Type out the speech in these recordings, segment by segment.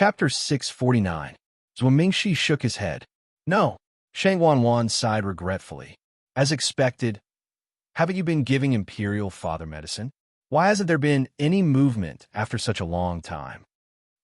Chapter 649. Mingxi shook his head. No. Shang Wanwan sighed regretfully. As expected, haven't you been giving Imperial father medicine? Why hasn't there been any movement after such a long time?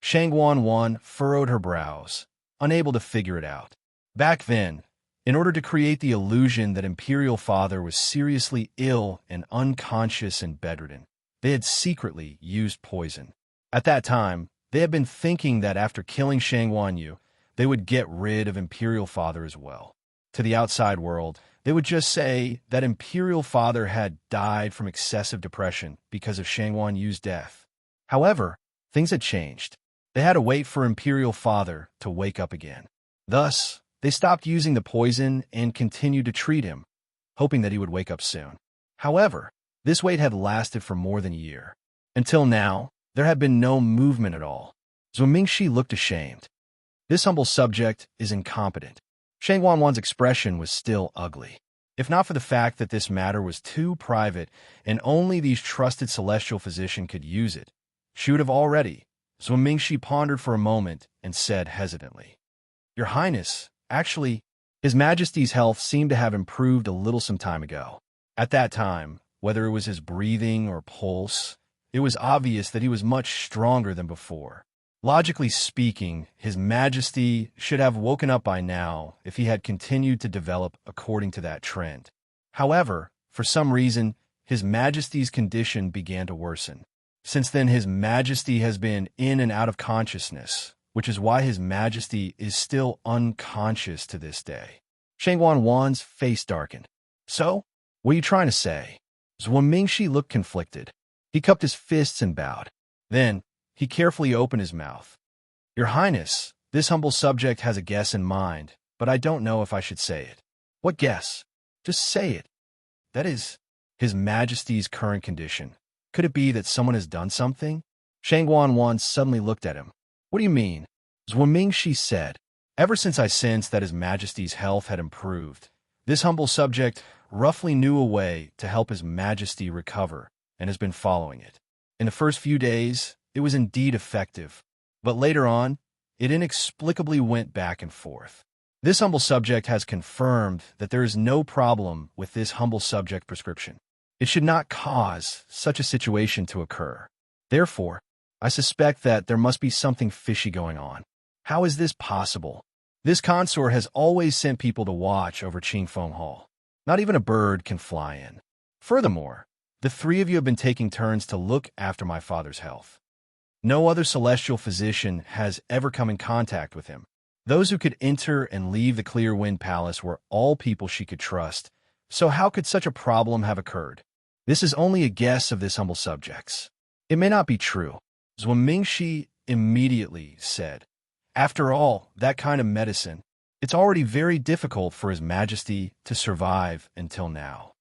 Shang Wanwan furrowed her brows, unable to figure it out. Back then, in order to create the illusion that Imperial father was seriously ill and unconscious and bedridden, they had secretly used poison. At that time, they had been thinking that after killing Shang Wanyu, they would get rid of Imperial father as well. To the outside world, they would just say that Imperial father had died from excessive depression because of Shang Wanyu's death. However, things had changed. They had to wait for Imperial father to wake up again. Thus, they stopped using the poison and continued to treat him, hoping that he would wake up soon. However, this wait had lasted for more than a year. Until now, there had been no movement at all. Mingxi looked ashamed. This humble subject is incompetent. Shang Wanwan's expression was still ugly. If not for the fact that this matter was too private and only these trusted celestial physician could use it, she would have already. Mingxi pondered for a moment and said hesitantly, Your Highness, actually, His Majesty's health seemed to have improved a little some time ago. At that time, whether it was his breathing or pulse, it was obvious that he was much stronger than before. Logically speaking, His Majesty should have woken up by now if he had continued to develop according to that trend. However, for some reason, His Majesty's condition began to worsen. Since then, His Majesty has been in and out of consciousness, which is why His Majesty is still unconscious to this day. Shang Wanwan's face darkened. So, what are you trying to say? Mingxi looked conflicted. He cupped his fists and bowed. Then, he carefully opened his mouth. Your Highness, this humble subject has a guess in mind, but I don't know if I should say it. What guess? Just say it. That is, His Majesty's current condition. Could it be that someone has done something? Shang Wanwan suddenly looked at him. What do you mean? Mingxi said. Ever since I sensed that His Majesty's health had improved, this humble subject roughly knew a way to help His Majesty recover and has been following it. In the first few days, it was indeed effective, but later on, it inexplicably went back and forth. This humble subject has confirmed that there is no problem with this humble subject prescription. It should not cause such a situation to occur. Therefore, I suspect that there must be something fishy going on. How is this possible? This consort has always sent people to watch over Qingfeng Hall. Not even a bird can fly in. Furthermore, the three of you have been taking turns to look after my father's health. No other celestial physician has ever come in contact with him. Those who could enter and leave the Clear Wind Palace were all people she could trust, so how could such a problem have occurred? This is only a guess of this humble subject's. It may not be true. Mingxi immediately said, After all, that kind of medicine, it's already very difficult for His Majesty to survive until now.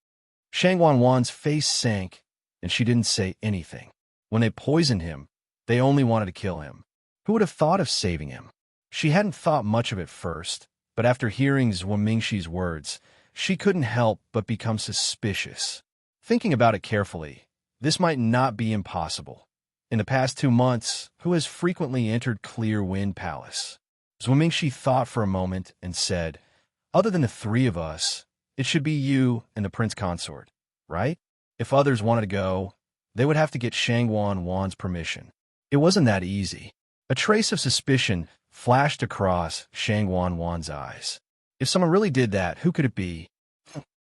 Shang Wanwan's face sank, and she didn't say anything. When they poisoned him, they only wanted to kill him. Who would have thought of saving him? She hadn't thought much of it first, but after hearing Mingxi's words, she couldn't help but become suspicious. Thinking about it carefully, this might not be impossible. In the past 2 months, who has frequently entered Clear Wind Palace? Mingxi thought for a moment and said, Other than the three of us, it should be you and the prince consort, right? If others wanted to go, they would have to get Shang Wanwan's permission. It wasn't that easy. A trace of suspicion flashed across Shang Wanwan's eyes. If someone really did that, who could it be?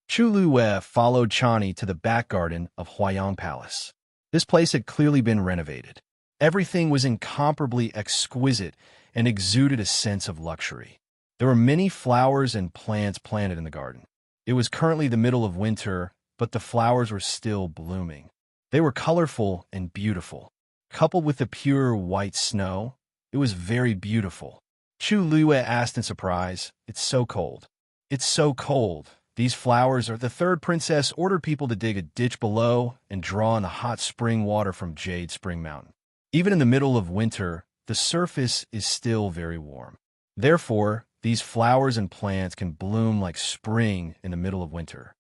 Chu Luwe followed Chani to the back garden of Huayang Palace. This place had clearly been renovated. Everything was incomparably exquisite and exuded a sense of luxury. There were many flowers and plants planted in the garden. It was currently the middle of winter, but the flowers were still blooming. They were colorful and beautiful. Coupled with the pure white snow, it was very beautiful. Chu Luwe asked in surprise, It's so cold. It's so cold. These flowers are the third princess ordered people to dig a ditch below and draw in the hot spring water from Jade Spring Mountain. Even in the middle of winter, the surface is still very warm. Therefore, these flowers and plants can bloom like spring in the middle of winter.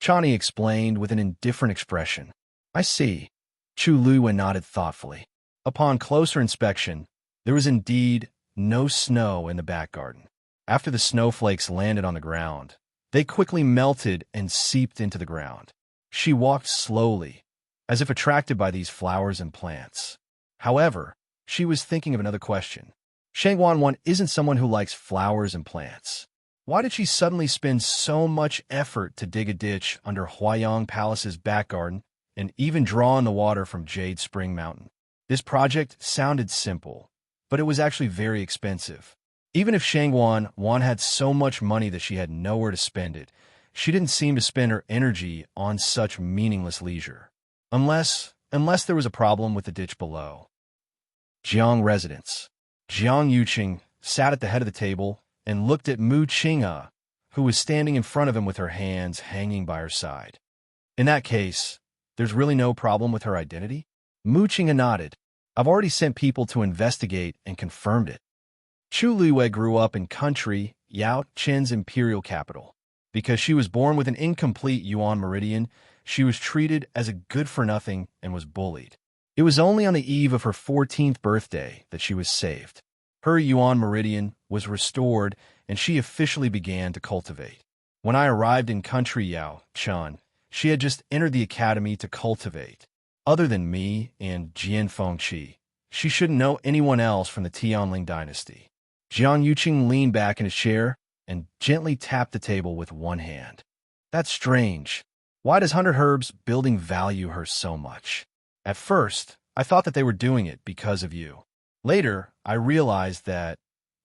Chani explained with an indifferent expression. I see. Chu Luwe nodded thoughtfully. Upon closer inspection, There was indeed no snow in the back garden. After the snowflakes landed on the ground, they quickly melted and seeped into the ground. She walked slowly, as if attracted by these flowers and plants. However, she was thinking of another question. Shang Wanwan isn't someone who likes flowers and plants. Why did she suddenly spend so much effort to dig a ditch under Huayang Palace's back garden and even draw in the water from Jade Spring Mountain? This project sounded simple, but it was actually very expensive. Even if Shang Wanwan had so much money that she had nowhere to spend it, she didn't seem to spend her energy on such meaningless leisure. Unless there was a problem with the ditch below. Jiang residence. Jiang Yuqing sat at the head of the table and looked at Mu Qinghe, who was standing in front of him with her hands hanging by her side. In that case, there's really no problem with her identity? Mu Qinghe nodded. I've already sent people to investigate and confirmed it. Chu Liwei grew up in country Yao Qin's imperial capital. Because she was born with an incomplete Yuan meridian, she was treated as a good-for-nothing and was bullied. It was only on the eve of her 14th birthday that she was saved. Her Yuan meridian was restored, and she officially began to cultivate. When I arrived in country Yao Qin, she had just entered the academy to cultivate. Other than me and Jian Fengqi, she shouldn't know anyone else from the Tianling dynasty. Jiang Yuqing leaned back in his chair and gently tapped the table with one hand. That's strange. Why does 100 Herbs building value her so much? At first, I thought that they were doing it because of you. Later, I realized that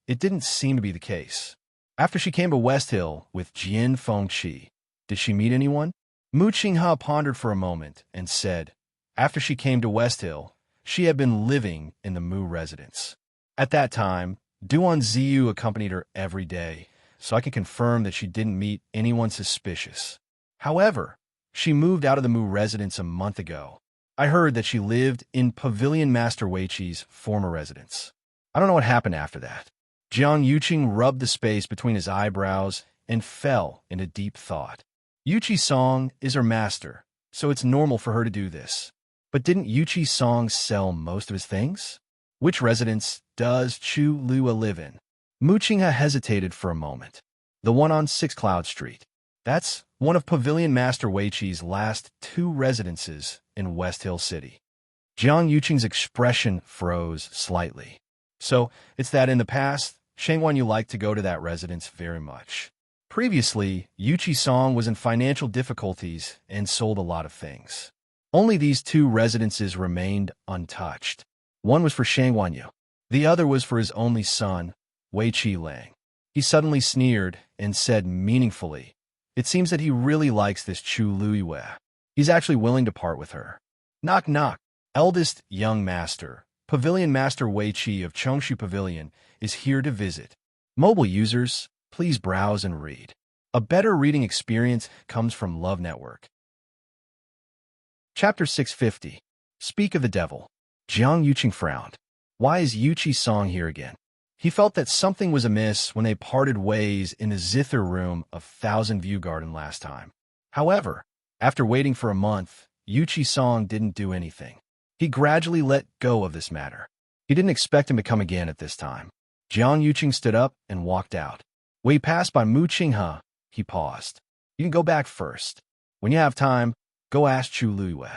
it didn't seem to be the case. After she came to West Hill with Jian Fengqi, did she meet anyone? Mu Qinghe pondered for a moment and said, after she came to West Hill, she had been living in the Mu residence. At that time, Duan Ziyu accompanied her every day, so I can confirm that she didn't meet anyone suspicious. However, she moved out of the Mu residence a month ago. I heard that she lived in Pavilion Master Weiqi's former residence. I don't know what happened after that. Jiang Yuqing rubbed the space between his eyebrows and fell into deep thought. Yuqi Song is her master, so it's normal for her to do this. But didn't Yuqi Song sell most of his things? Which residence does Chu Lua live in? Mu Qinghe hesitated for a moment. The one on 6 Cloud Street. That's one of Pavilion Master Weiqi's last 2 residences in West Hill City. Jiang Yuqing's expression froze slightly. So, it's that in the past, Shangwan you liked to go to that residence very much. Previously, Yuqi Song was in financial difficulties and sold a lot of things. Only these 2 residences remained untouched. One was for Shangwan Yu. The other was for his only son, Wei Qi Lang. He suddenly sneered and said meaningfully, it seems that he really likes this Chu Luiyue. He's actually willing to part with her. Knock knock. Eldest young master, Pavilion Master Wei Qi of Chongshu Pavilion, is here to visit. Mobile users, please browse and read. A better reading experience comes from Love Network. Chapter 650. Speak of the Devil. Jiang Yuqing frowned. Why is Yuqi Song here again? He felt that something was amiss when they parted ways in the zither room of Thousand View Garden last time. However, after waiting for a month, Yuqi Song didn't do anything. He gradually let go of this matter. He didn't expect him to come again at this time. Jiang Yuqing stood up and walked out. When he passed by Mu Qinghe, he paused. You can go back first. When you have time, go ask Chu Luiyue.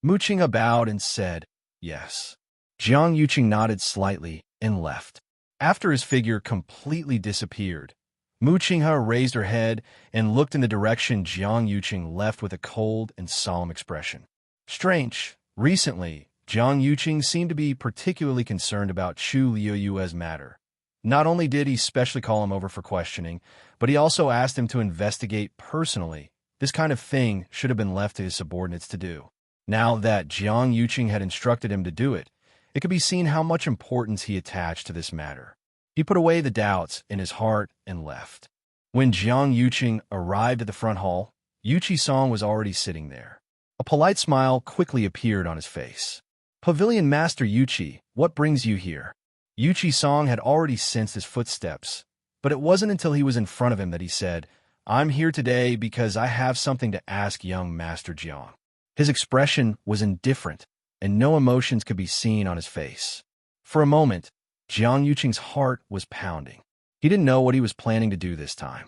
Mu Qinghe bowed and said, yes. Jiang Yuqing nodded slightly and left. After his figure completely disappeared, Mu Qinghe raised her head and looked in the direction Jiang Yuqing left with a cold and solemn expression. Strange, recently, Jiang Yuqing seemed to be particularly concerned about Chu Liuyue's matter. Not only did he specially call him over for questioning, but he also asked him to investigate personally. This kind of thing should have been left to his subordinates to do. Now that Jiang Yuqing had instructed him to do it, it could be seen how much importance he attached to this matter. He put away the doubts in his heart and left. When Jiang Yuqing arrived at the front hall, Yuqi Song was already sitting there. A polite smile quickly appeared on his face. Pavilion Master Yuqi, what brings you here? Yuqi Song had already sensed his footsteps, but it wasn't until he was in front of him that he said, I'm here today because I have something to ask young Master Jiang. His expression was indifferent, and no emotions could be seen on his face. For a moment, Jiang Yuqing's heart was pounding. He didn't know what he was planning to do this time.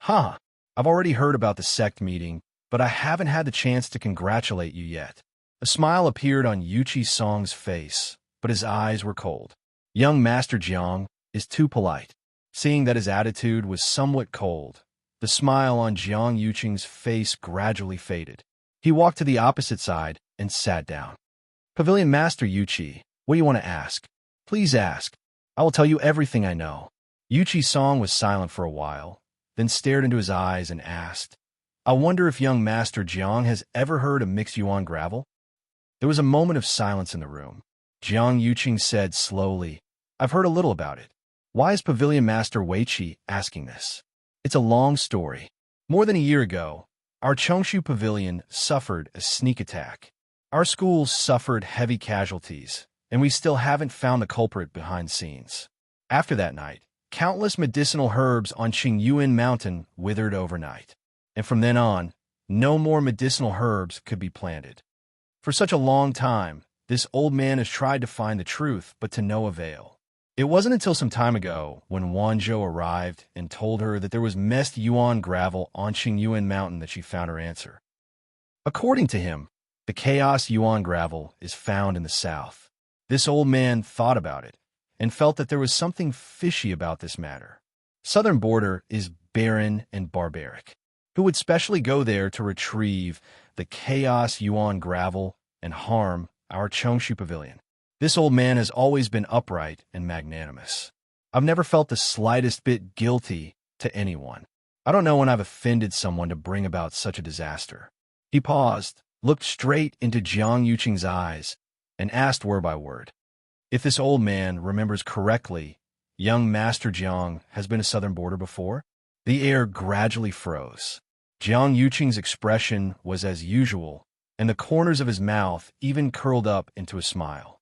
Huh, I've already heard about the sect meeting, but I haven't had the chance to congratulate you yet. A smile appeared on Yuqi Song's face, but his eyes were cold. Young Master Jiang is too polite. Seeing that his attitude was somewhat cold, the smile on Jiang Yuqing's face gradually faded. He walked to the opposite side and sat down. Pavilion Master Yuqi, what do you want to ask? Please ask. I will tell you everything I know. Yuqi Song was silent for a while, then stared into his eyes and asked, I wonder if young Master Jiang has ever heard of mixed yuan gravel? There was a moment of silence in the room. Jiang Yuqing said slowly, I've heard a little about it. Why is Pavilion Master Weiqi asking this? It's a long story. More than a year ago, our Chongshu Pavilion suffered a sneak attack. Our schools suffered heavy casualties, and we still haven't found the culprit behind scenes. After that night, countless medicinal herbs on Qingyuan Mountain withered overnight. And from then on, no more medicinal herbs could be planted. For such a long time, this old man has tried to find the truth, but to no avail. It wasn't until some time ago when Wanzhou arrived and told her that there was messed yuan gravel on Qingyuan Mountain that she found her answer. According to him, the chaos yuan gravel is found in the south. This old man thought about it and felt that there was something fishy about this matter. Southern border is barren and barbaric. Who would specially go there to retrieve the chaos yuan gravel and harm our Chongshu Pavilion? This old man has always been upright and magnanimous. I've never felt the slightest bit guilty to anyone. I don't know when I've offended someone to bring about such a disaster. He paused, looked straight into Jiang Yuqing's eyes, and asked word by word. If this old man remembers correctly, young Master Jiang has been to southern border before? The air gradually froze. Jiang Yuqing's expression was as usual, and the corners of his mouth even curled up into a smile.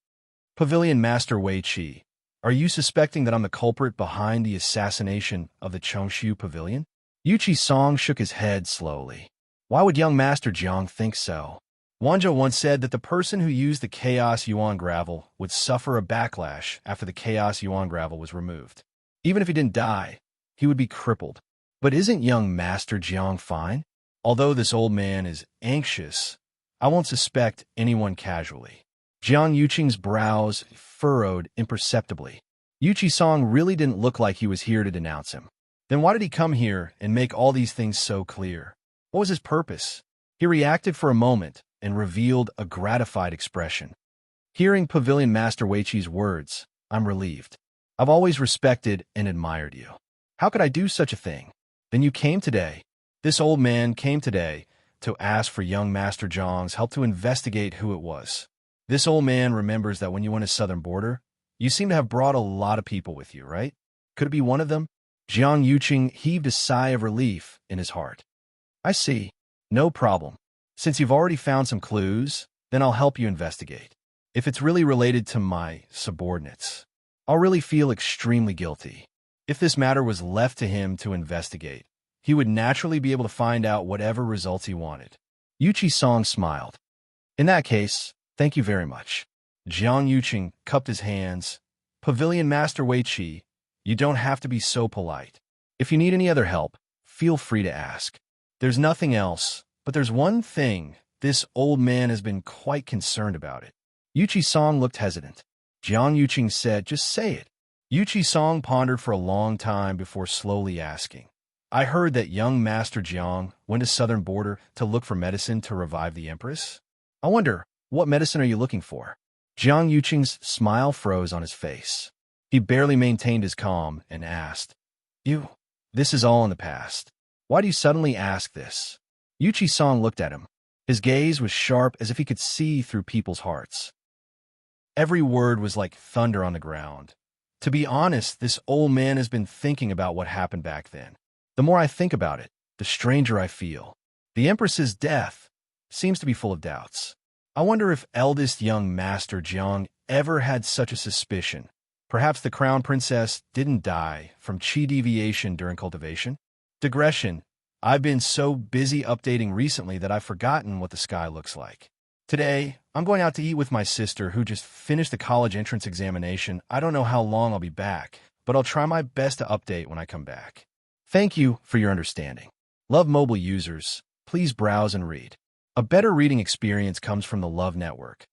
Pavilion Master Weiqi, are you suspecting that I'm the culprit behind the assassination of the Chongshu Pavilion? Yuqi Song shook his head slowly. Why would young Master Jiang think so? Wanzhou once said that the person who used the Chaos Yuan Gravel would suffer a backlash after the Chaos Yuan Gravel was removed. Even if he didn't die, he would be crippled. But isn't young Master Jiang fine? Although this old man is anxious, I won't suspect anyone casually. Jiang Yuqing's brows furrowed imperceptibly. Yuqi Song really didn't look like he was here to denounce him. Then why did he come here and make all these things so clear? What was his purpose? He reacted for a moment and revealed a gratified expression. Hearing Pavilion Master Weiqi's words, I'm relieved. I've always respected and admired you. How could I do such a thing? Then you came today. This old man came today to ask for young Master Jiang's help to investigate who it was. This old man remembers that when you went to southern border, you seem to have brought a lot of people with you, right? Could it be one of them? Jiang Yuqing heaved a sigh of relief in his heart. I see. No problem. Since you've already found some clues, then I'll help you investigate. If it's really related to my subordinates, I'll really feel extremely guilty. If this matter was left to him to investigate, he would naturally be able to find out whatever results he wanted. Yuqi Song smiled. In that case, thank you very much. Jiang Yuqing cupped his hands. Pavilion Master Weiqi, you don't have to be so polite. If you need any other help, feel free to ask. There's nothing else, but there's one thing. This old man has been quite concerned about it. Yuqi Song looked hesitant. Jiang Yuqing said, just say it. Yuqi Song pondered for a long time before slowly asking. I heard that young Master Jiang went to southern border to look for medicine to revive the Empress. I wonder, what medicine are you looking for? Jiang Yuqing's smile froze on his face. He barely maintained his calm and asked, This is all in the past. Why do you suddenly ask this? Yuqi Song looked at him. His gaze was sharp as if he could see through people's hearts. Every word was like thunder on the ground. To be honest, this old man has been thinking about what happened back then. The more I think about it, the stranger I feel. The Empress's death seems to be full of doubts. I wonder if eldest young Master Jiang ever had such a suspicion. Perhaps the crown princess didn't die from chi deviation during cultivation? Digression. I've been so busy updating recently that I've forgotten what the sky looks like. Today, I'm going out to eat with my sister who just finished the college entrance examination. I don't know how long I'll be back, but I'll try my best to update when I come back. Thank you for your understanding. Love mobile users. Please browse and read. A better reading experience comes from the Love Network.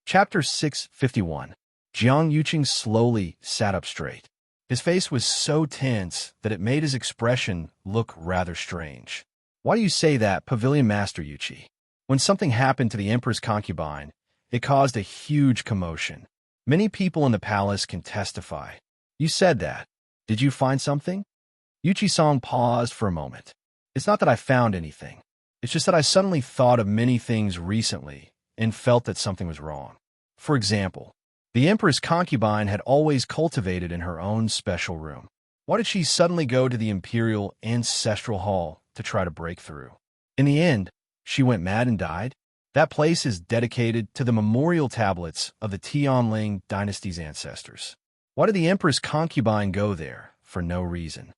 Chapter 651. Jiang Yuqing slowly sat up straight. His face was so tense that it made his expression look rather strange. Why do you say that, Pavilion Master Yuqi? When something happened to the Emperor's concubine, it caused a huge commotion. Many people in the palace can testify. You said that. Did you find something? Yuchi-san paused for a moment. It's not that I found anything. It's just that I suddenly thought of many things recently and felt that something was wrong. For example, the Emperor's concubine had always cultivated in her own special room. Why did she suddenly go to the Imperial Ancestral Hall to try to break through? In the end, she went mad and died? That place is dedicated to the memorial tablets of the Tianling dynasty's ancestors. Why did the Emperor's concubine go there? For no reason.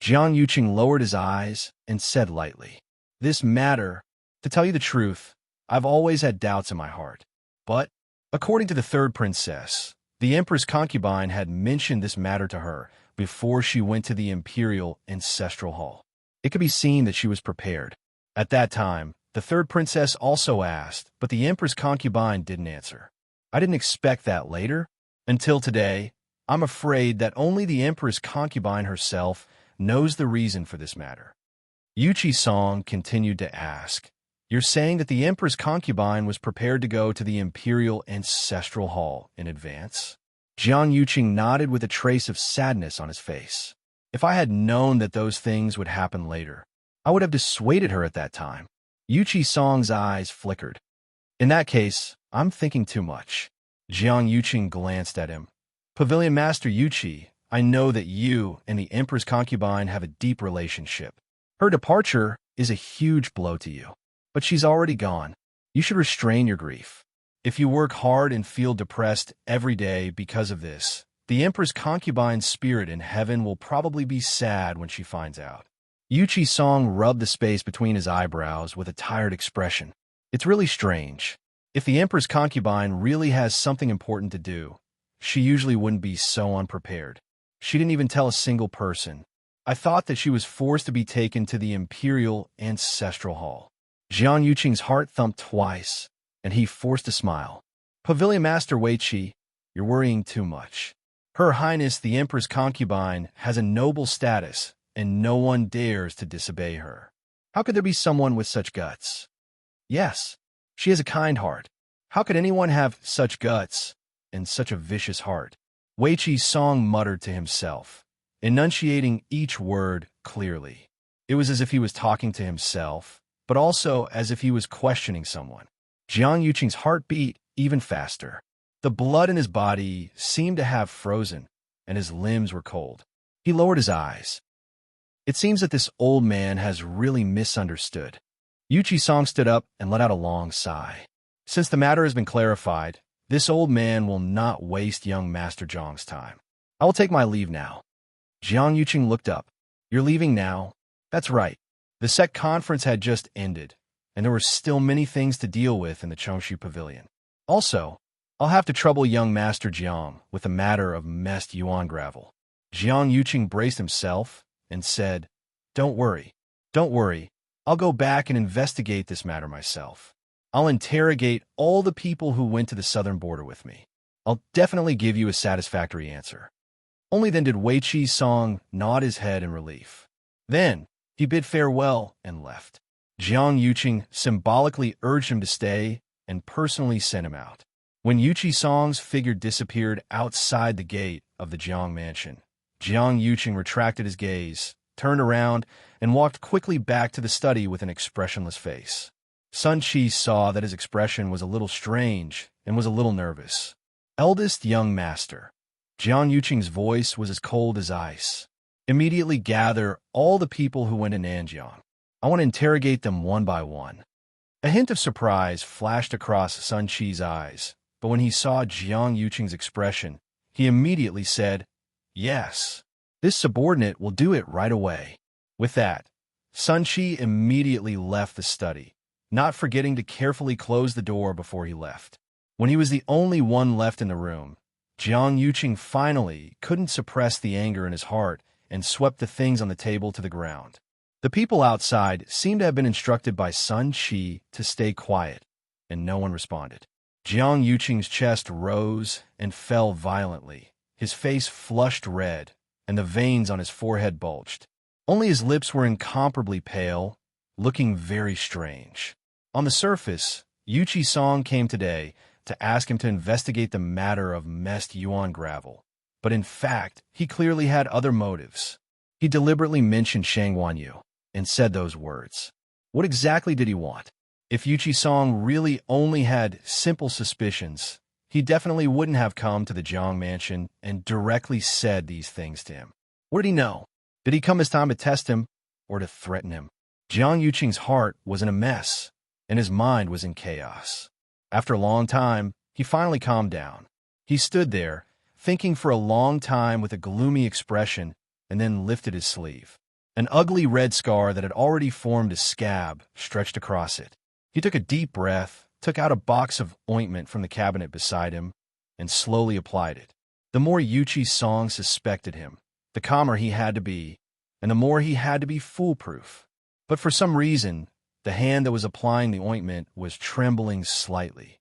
Jiang Yuqing lowered his eyes and said lightly, "This matter, to tell you the truth, I've always had doubts in my heart. But, according to the third princess, the Emperor's concubine had mentioned this matter to her before she went to the Imperial Ancestral Hall. It could be seen that she was prepared. At that time, the third princess also asked, but the Emperor's concubine didn't answer. I didn't expect that later. Until today, I'm afraid that only the Emperor's concubine herself knows the reason for this matter." Yuchi-san continued to ask, "You're saying that the Emperor's concubine was prepared to go to the Imperial Ancestral Hall in advance?" Jiang Yuqing nodded with a trace of sadness on his face. "If I had known that those things would happen later, I would have dissuaded her at that time." Yuchi-san's eyes flickered. "In that case, I'm thinking too much." Jiang Yuqing glanced at him. "Pavilion Master Yuqi, I know that you and the Emperor's concubine have a deep relationship. Her departure is a huge blow to you. But she's already gone. You should restrain your grief. If you work hard and feel depressed every day because of this, the Emperor's concubine's spirit in heaven will probably be sad when she finds out." Yuchi-san rubbed the space between his eyebrows with a tired expression. "It's really strange. If the Emperor's concubine really has something important to do, she usually wouldn't be so unprepared. She didn't even tell a single person. I thought that she was forced to be taken to the Imperial Ancestral Hall." Jiang Yuqing's heart thumped twice, and he forced a smile. "Pavilion Master Weiqi, you're worrying too much. Her Highness the Emperor's concubine has a noble status, and no one dares to disobey her. How could there be someone with such guts? Yes, she has a kind heart. How could anyone have such guts and such a vicious heart?" Weiqi-san muttered to himself, enunciating each word clearly. It was as if he was talking to himself, but also as if he was questioning someone. Jiang Yuqing's heart beat even faster. The blood in his body seemed to have frozen, and his limbs were cold. He lowered his eyes. It seems that this old man has really misunderstood. Yuchi-san stood up and let out a long sigh. Since the matter has been clarified, this old man will not waste young Master Zhang's time. I will take my leave now. Jiang Yuqing looked up. You're leaving now? That's right. The sect conference had just ended, and there were still many things to deal with in the Chongshu Pavilion. Also, I'll have to trouble young Master Jiang with the matter of messed yuan gravel. Jiang Yuqing braced himself and said, Don't worry. I'll go back and investigate this matter myself. I'll interrogate all the people who went to the southern border with me. I'll definitely give you a satisfactory answer. Only then did Weiqi-san nod his head in relief. Then, he bid farewell and left. Jiang Yuqing symbolically urged him to stay and personally sent him out. When Yuchi-san's figure disappeared outside the gate of the Jiang mansion, Jiang Yuqing retracted his gaze, turned around, and walked quickly back to the study with an expressionless face. Sun Qi saw that his expression was a little strange and was a little nervous. Eldest young master. Jiang Yuqing's voice was as cold as ice. Immediately gather all the people who went to Nanjiang. I want to interrogate them one by one. A hint of surprise flashed across Sun Qi's eyes, but when he saw Jiang Yuqing's expression, he immediately said, Yes, this subordinate will do it right away. With that, Sun Qi immediately left the study, not forgetting to carefully close the door before he left. When he was the only one left in the room, Jiang Yuqing finally couldn't suppress the anger in his heart and swept the things on the table to the ground. The people outside seemed to have been instructed by Sun Qi to stay quiet, and no one responded. Jiang Yuqing's chest rose and fell violently. His face flushed red, and the veins on his forehead bulged. Only his lips were incomparably pale, looking very strange. On the surface, Yu Qi-song came today to ask him to investigate the matter of messed yuan gravel. But in fact, he clearly had other motives. He deliberately mentioned Shang Wanyu and said those words. What exactly did he want? If Yu Qi-song really only had simple suspicions, he definitely wouldn't have come to the Jiang mansion and directly said these things to him. What did he know? Did he come this time to test him or to threaten him? Jiang Yuqing's heart was in a mess, and his mind was in chaos. After a long time, he finally calmed down. He stood there, thinking for a long time with a gloomy expression, and then lifted his sleeve. An ugly red scar that had already formed a scab stretched across it. He took a deep breath, took out a box of ointment from the cabinet beside him, and slowly applied it. The more Yu Qi-song suspected him, the calmer he had to be, and the more he had to be foolproof. But for some reason, the hand that was applying the ointment was trembling slightly.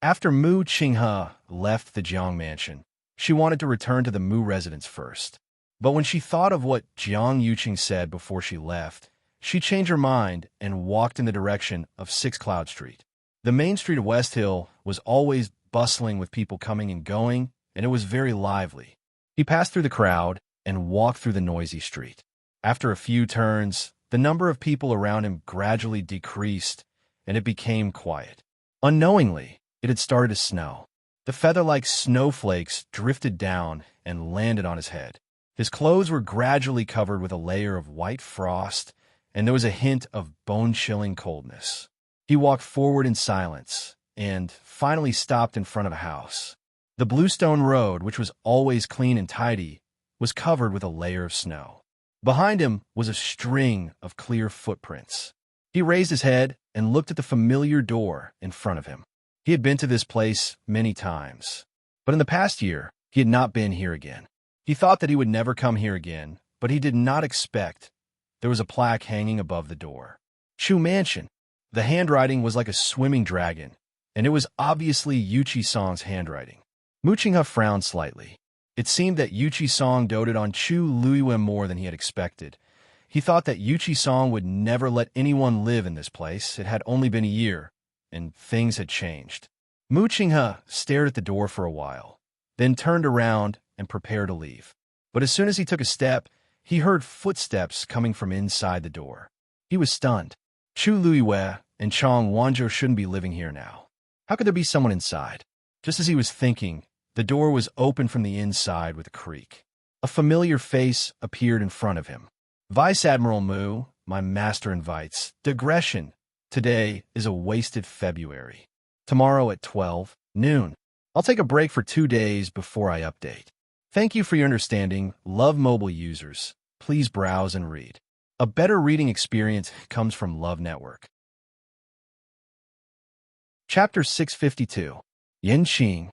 After Mu Qinghe left the Jiang mansion, she wanted to return to the Mu residence first. But when she thought of what Jiang Yuqing said before she left, she changed her mind and walked in the direction of Six Cloud Street. The main street of West Hill was always bustling with people coming and going, and it was very lively. He passed through the crowd and walked through the noisy street. After a few turns, the number of people around him gradually decreased, and it became quiet. Unknowingly, it had started to snow. The feather-like snowflakes drifted down and landed on his head. His clothes were gradually covered with a layer of white frost, and there was a hint of bone-chilling coldness. He walked forward in silence and finally stopped in front of a house. The bluestone road, which was always clean and tidy, was covered with a layer of snow. Behind him was a string of clear footprints. He raised his head and looked at the familiar door in front of him. He had been to this place many times, but in the past year, he had not been here again. He thought that he would never come here again, but he did not expect there was a plaque hanging above the door. Chu Mansion. The handwriting was like a swimming dragon, and it was obviously Yu Qi-song's handwriting. Mu Qinghe frowned slightly. It seemed that Yu Qi-song doted on Chu Luiyuan more than he had expected. He thought that Yu Qi-song would never let anyone live in this place. It had only been a year, and things had changed. Mu Qinghe stared at the door for a while, then turned around and prepared to leave. But as soon as he took a step, he heard footsteps coming from inside the door. He was stunned. Chu Luiyue and Chang Wanzhou shouldn't be living here now. How could there be someone inside? Just as he was thinking, the door was open from the inside with a creak. A familiar face appeared in front of him. Vice Admiral Mu, my master invites. Digression. Today is a wasted February. Tomorrow at 12 noon. I'll take a break for 2 days before I update. Thank you for your understanding, Love Mobile users. Please browse and read. A better reading experience comes from Love Network. Chapter 652. Yin Qing.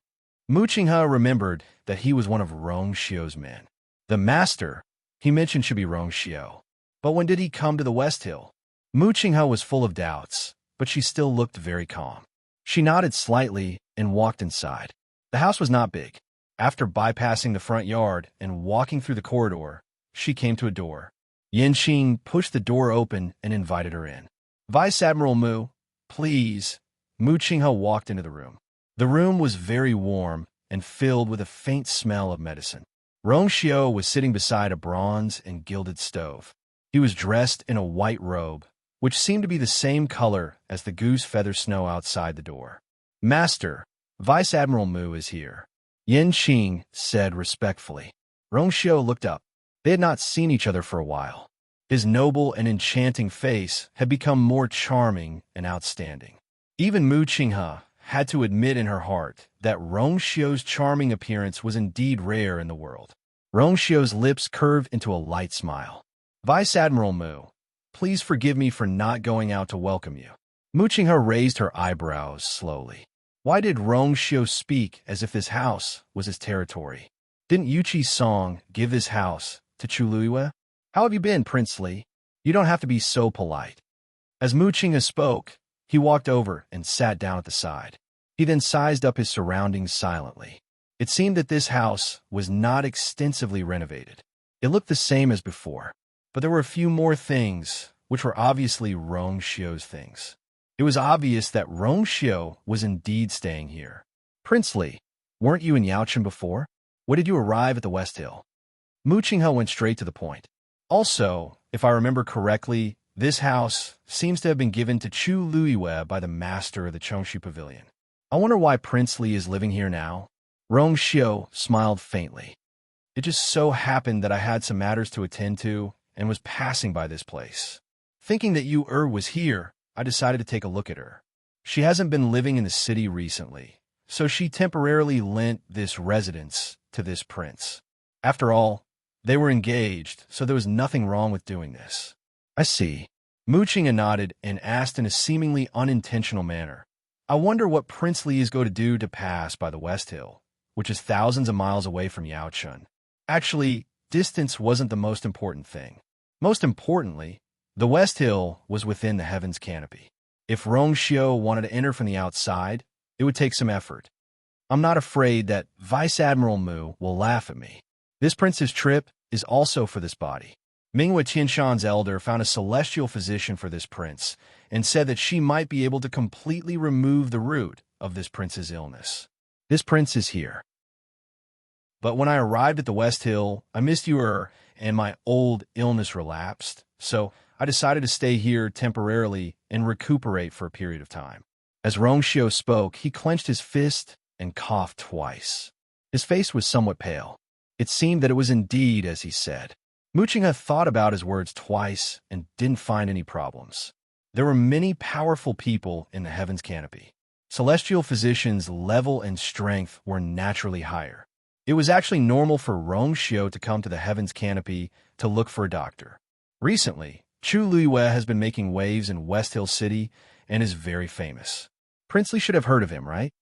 Mu Qinghe remembered that he was one of Rong Xiu's men. The master, he mentioned, should be Rong Xiu. But when did he come to the West Hill? Mu Qinghe was full of doubts, but she still looked very calm. She nodded slightly and walked inside. The house was not big. After bypassing the front yard and walking through the corridor, she came to a door. Yin Qing pushed the door open and invited her in. Vice Admiral Mu, please. Mu Qinghe walked into the room. The room was very warm and filled with a faint smell of medicine. Rong Xiu was sitting beside a bronze and gilded stove. He was dressed in a white robe, which seemed to be the same color as the goose feather snow outside the door. Master, Vice Admiral Mu is here, Yin Qing said respectfully. Rong Xiu looked up. They had not seen each other for a while. His noble and enchanting face had become more charming and outstanding. Even Mu Qinghe had to admit in her heart that Rong Xiu's charming appearance was indeed rare in the world. Rong Xiu's lips curved into a light smile. Vice Admiral Mu, Please forgive me for not going out to welcome you. Mu Qinghe raised her eyebrows slowly. Why did Rongxiu speak as if this house was his territory? Didn't Yuqi's song give this house to Chuluiwe? How have you been, Prince Li? You don't have to be so polite. As Mu Qinghe spoke, he walked over and sat down at the side. He then sized up his surroundings silently. It seemed that this house was not extensively renovated. It looked the same as before, but there were a few more things which were obviously Rongxiu's things. It was obvious that Rongxiu was indeed staying here. Prince Li, weren't you in Yaochen before? When did you arrive at the West Hill? Mu Qinghe went straight to the point. Also, if I remember correctly, this house seems to have been given to Chu Luiwe by the master of the Chongshu Pavilion. I wonder why Prince Li is living here now. Rongxiu smiled faintly. It just so happened that I had some matters to attend to and was passing by this place. Thinking that Yu was here, I decided to take a look at her. She hasn't been living in the city recently, so she temporarily lent this residence to this prince. After all, they were engaged, so there was nothing wrong with doing this. I see. Mu Qinghe nodded and asked in a seemingly unintentional manner, I wonder what Prince Li is going to do to pass by the West Hill, which is thousands of miles away from Yaochen. Actually, distance wasn't the most important thing. Most importantly, the West Hill was within the heaven's canopy. If Rongxiu wanted to enter from the outside, it would take some effort. I'm not afraid that Vice Admiral Mu will laugh at me. This prince's trip is also for this body. Minghua Tianshan's elder found a celestial physician for this prince and said that she might be able to completely remove the root of this prince's illness. This prince is here. But when I arrived at the West Hill, I missed you and my old illness relapsed, so I decided to stay here temporarily and recuperate for a period of time. As Rongxiu spoke, he clenched his fist and coughed twice. His face was somewhat pale. It seemed that it was indeed as he said. Mu Qinghe thought about his words twice and didn't find any problems. There were many powerful people in the heaven's canopy. Celestial physicians' level and strength were naturally higher. It was actually normal for Rongxiu to come to the heaven's canopy to look for a doctor. Recently, Chu Luiwe has been making waves in West Hill City and is very famous. Prince Li should have heard of him, right?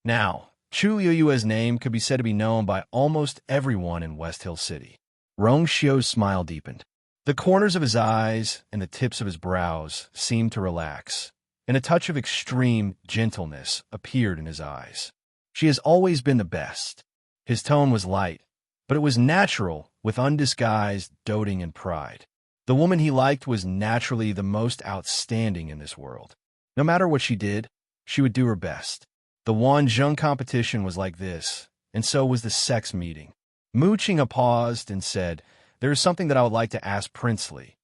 Now, Chu Luiwe's name could be said to be known by almost everyone in West Hill City. Rongxiu's smile deepened. The corners of his eyes and the tips of his brows seemed to relax, and a touch of extreme gentleness appeared in his eyes. She has always been the best. His tone was light, but it was natural, with undisguised doting and pride. The woman he liked was naturally the most outstanding in this world. No matter what she did, she would do her best. The Wanzheng competition was like this, and so was the sex meeting. Mu Qinghe paused and said, There is something that I would like to ask Prince Li.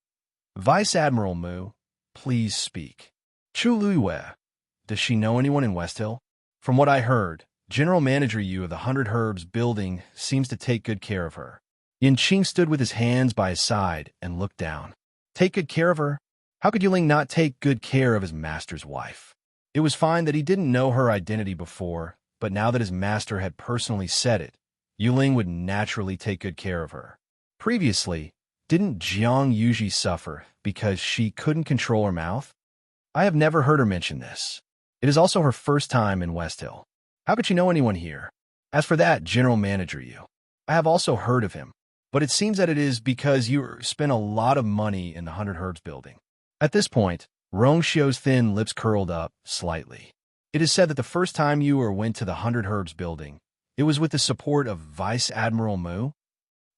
Vice Admiral Mu, please speak. Chu Luiwe, does she know anyone in West Hill? From what I heard, General Manager Yu of the 100 Herbs building seems to take good care of her. Yin Qing stood with his hands by his side and looked down. Take good care of her? How could Yuling not take good care of his master's wife? It was fine that he didn't know her identity before, but now that his master had personally said it, Yuling would naturally take good care of her. Previously, didn't Jiang Yuji suffer because she couldn't control her mouth? I have never heard her mention this. It is also her first time in West Hill. How could she know anyone here? As for that General Manager Yu, I have also heard of him, but it seems that it is because you spent a lot of money in the 100 Herbs building. At this point, Rongxiu's thin lips curled up slightly. It is said that the first time you went to the 100 Herbs building, it was with the support of Vice Admiral Mu?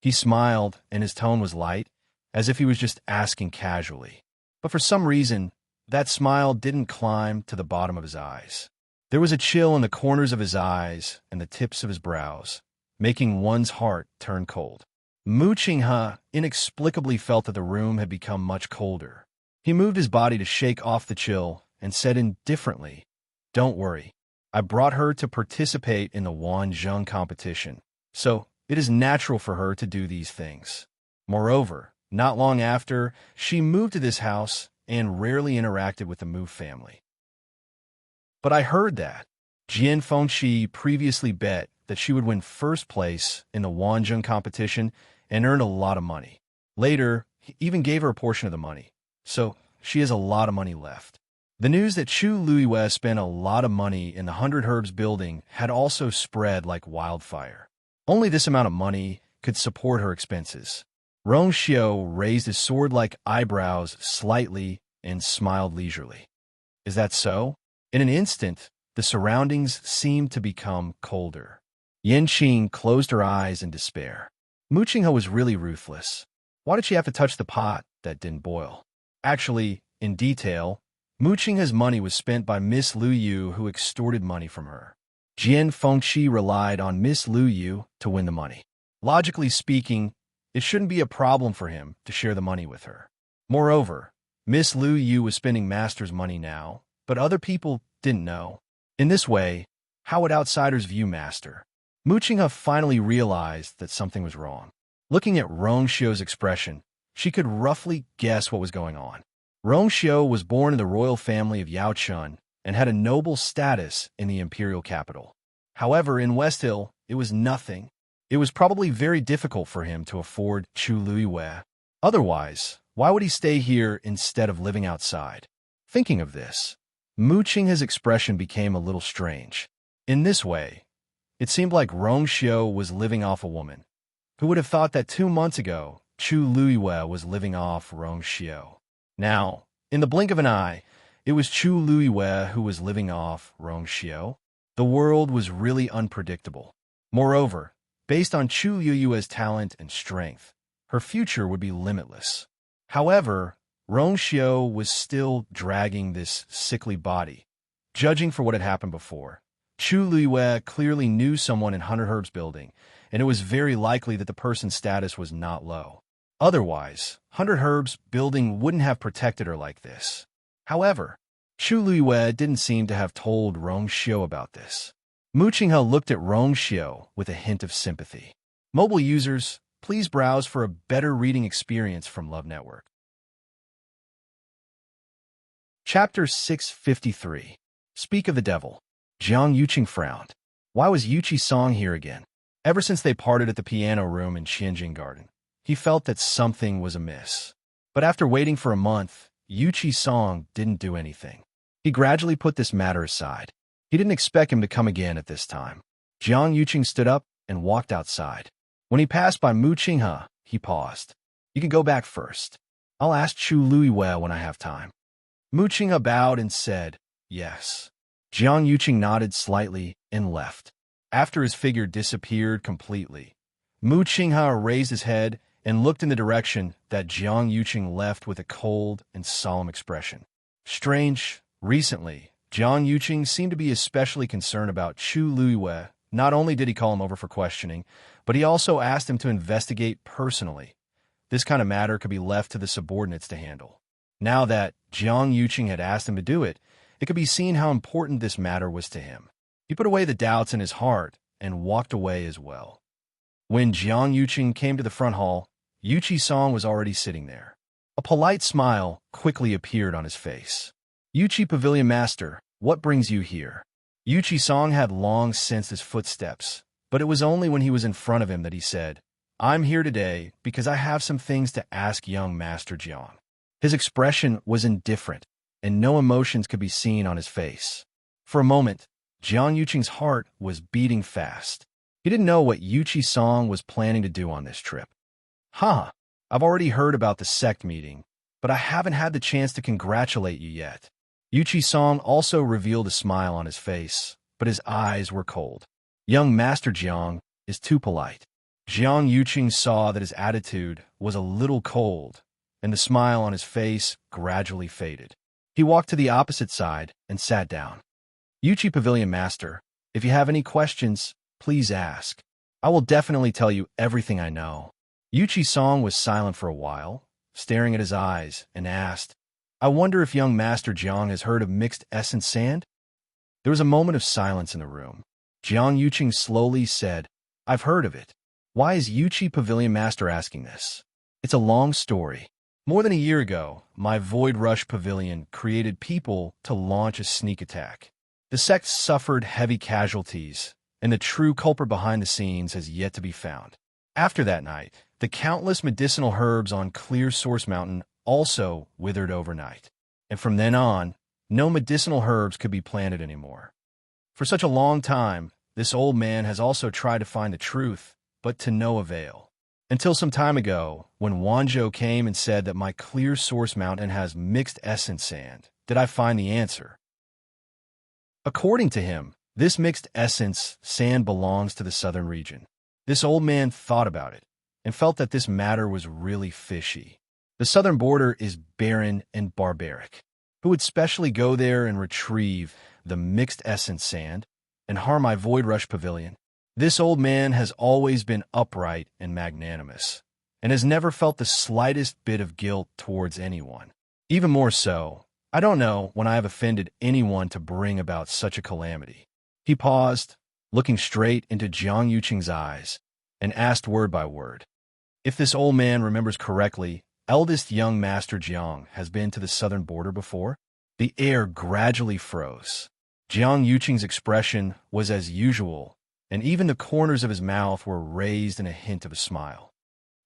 He smiled, and his tone was light, as if he was just asking casually. But for some reason, that smile didn't climb to the bottom of his eyes. There was a chill in the corners of his eyes and the tips of his brows, making one's heart turn cold. Mu Qinghe inexplicably felt that the room had become much colder. He moved his body to shake off the chill and said indifferently, Don't worry. I brought her to participate in the Wanzheng competition, so it is natural for her to do these things. Moreover, not long after, she moved to this house and rarely interacted with the Mu family. But I heard that Jian Fengqi previously bet that she would win first place in the Wanzheng competition and earn a lot of money. Later, he even gave her a portion of the money. so she has a lot of money left. The news that Chu Luiyue spent a lot of money in the 100 Herbs building had also spread like wildfire. Only this amount of money could support her expenses. Rong Xiu raised his sword-like eyebrows slightly and smiled leisurely. Is that so? In an instant, the surroundings seemed to become colder. Yin Qing closed her eyes in despair. Mu Qinghe was really ruthless. Why did she have to touch the pot that didn't boil? Actually, in detail, Mu Qinghe's money was spent by Miss Lu Yu, who extorted money from her. Jian Fengqi relied on Miss Lu Yu to win the money. Logically speaking, it shouldn't be a problem for him to share the money with her. Moreover, Miss Lu Yu was spending Master's money now, but other people didn't know. In this way, how would outsiders view Master? Mu Qinghe finally realized that something was wrong. Looking at Rong Xiu's expression, she could roughly guess what was going on. Rong Xiu was born in the royal family of Yaochun and had a noble status in the imperial capital. However, in West Hill, it was nothing. It was probably very difficult for him to afford Chu Luiyue. Otherwise, why would he stay here instead of living outside? Thinking of this, Mu Qinghe's expression became a little strange. In this way, it seemed like Rong Xiu was living off a woman. Who would have thought that 2 months ago, Chu Luiyue was living off Rong Xiu? Now, in the blink of an eye, it was Chu Luiyue who was living off Rong Xiu. The world was really unpredictable. Moreover, based on Chu Luiyue's talent and strength, her future would be limitless. However, Rong Xiu was still dragging this sickly body. Judging for what had happened before, Chu Luiyue clearly knew someone in 100 Herbs building, and it was very likely that the person's status was not low. Otherwise, 100 Herbs building wouldn't have protected her like this. However, Chu Luiyue didn't seem to have told Rong Xiu about this. Mu Qinghe looked at Rong Xiu with a hint of sympathy. Mobile users, please browse for a better reading experience from Love Network. Chapter 653. Speak of the Devil. Jiang Yuqing frowned. Why was Yuqi Song here again? Ever since they parted at the piano room in Qianjing Garden, he felt that something was amiss. But after waiting for a month, Yuqi Song didn't do anything. He gradually put this matter aside. He didn't expect him to come again at this time. Jiang Yuqing stood up and walked outside. When he passed by Mu Qinghe, he paused. You can go back first. I'll ask Chu Luiyue when I have time. Mu Qinghe bowed and said, yes. Jiang Yuqing nodded slightly and left. After his figure disappeared completely, Mu Qinghe raised his head and looked in the direction that Jiang Yuqing left with a cold and solemn expression. Strange, recently, Jiang Yuqing seemed to be especially concerned about Chu Luiyue. Not only did he call him over for questioning, but he also asked him to investigate personally. This kind of matter could be left to the subordinates to handle. Now that Jiang Yuqing had asked him to do it, it could be seen how important this matter was to him. He put away the doubts in his heart and walked away as well. When Jiang Yuqing came to the front hall, Yuqi Song was already sitting there. A polite smile quickly appeared on his face. Yuqi Pavilion Master, what brings you here? Yuqi Song had long sensed his footsteps, but it was only when he was in front of him that he said, I'm here today because I have some things to ask young Master Jiang. His expression was indifferent, and no emotions could be seen on his face. For a moment, Jiang Yuqing's heart was beating fast. He didn't know what Yuqi Song was planning to do on this trip. I've already heard about the sect meeting, but I haven't had the chance to congratulate you yet. Yuqi Song also revealed a smile on his face, but his eyes were cold. Young Master Jiang is too polite. Jiang Yuqing saw that his attitude was a little cold, and the smile on his face gradually faded. He walked to the opposite side and sat down. Yuqi Pavilion Master, if you have any questions, please ask. I will definitely tell you everything I know. Yuqi Song was silent for a while, staring at his eyes, and asked, I wonder if young Master Jiang has heard of mixed essence sand? There was a moment of silence in the room. Jiang Yuqing slowly said, I've heard of it. Why is Yuqi Pavilion Master asking this? It's a long story. More than a year ago, my Void Rush Pavilion created people to launch a sneak attack. The sect suffered heavy casualties, and the true culprit behind the scenes has yet to be found. After that night, the countless medicinal herbs on Clear Source Mountain also withered overnight. And from then on, no medicinal herbs could be planted anymore. For such a long time, this old man has also tried to find the truth, but to no avail. Until some time ago, when Wanzhou came and said that my clear source mountain has mixed essence sand, did I find the answer. According to him, this mixed essence sand belongs to the southern region. This old man thought about it and felt that this matter was really fishy. The southern border is barren and barbaric. Who would specially go there and retrieve the mixed essence sand and harm my Void Rush Pavilion? This old man has always been upright and magnanimous, and has never felt the slightest bit of guilt towards anyone. Even more so, I don't know when I have offended anyone to bring about such a calamity. He paused, looking straight into Jiang Yuqing's eyes, and asked word by word. If this old man remembers correctly, eldest young Master Jiang has been to the southern border before? The air gradually froze. Jiang Yuqing's expression was as usual, and even the corners of his mouth were raised in a hint of a smile.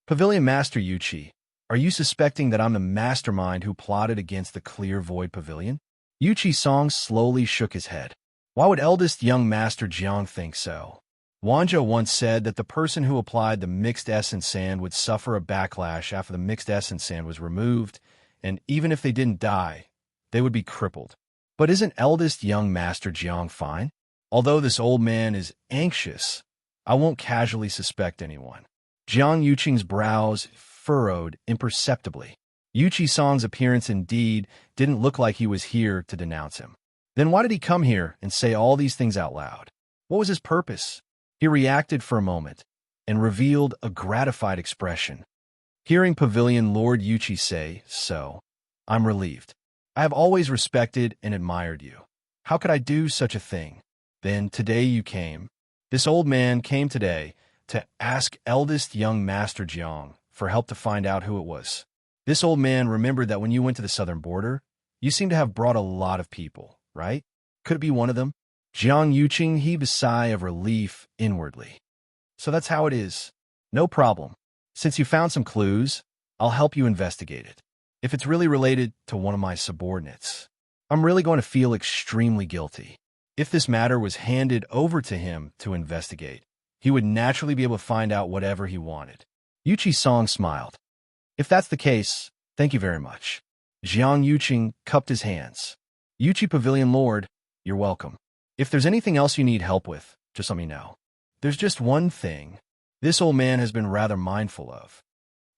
Pavilion Master Yuqi, are you suspecting that I'm the mastermind who plotted against the Clear Void Pavilion? Yuqi Song slowly shook his head. Why would eldest young Master Jiang think so? Wanzhou once said that the person who applied the mixed essence sand would suffer a backlash after the mixed essence sand was removed, and even if they didn't die, they would be crippled. But isn't eldest young Master Jiang fine? Although this old man is anxious, I won't casually suspect anyone. Jiang Yuqing's brows furrowed imperceptibly. Yuqi Song's appearance indeed didn't look like he was here to denounce him. Then why did he come here and say all these things out loud? What was his purpose? He reacted for a moment and revealed a gratified expression. Hearing Pavilion Lord Yuqi say so, I'm relieved. I have always respected and admired you. How could I do such a thing? Then today you came. This old man came today to ask eldest young Master Jiang for help to find out who it was. This old man remembered that when you went to the southern border, you seem to have brought a lot of people, right? Could it be one of them? Jiang Yuqing heaved a sigh of relief inwardly. So that's how it is. No problem. Since you found some clues, I'll help you investigate it. If it's really related to one of my subordinates, I'm really going to feel extremely guilty. If this matter was handed over to him to investigate, he would naturally be able to find out whatever he wanted. Yuqi Song smiled. If that's the case, thank you very much. Jiang Yuqing cupped his hands. Yuqi Pavilion Lord, you're welcome. If there's anything else you need help with, just let me know. There's just one thing this old man has been rather mindful of.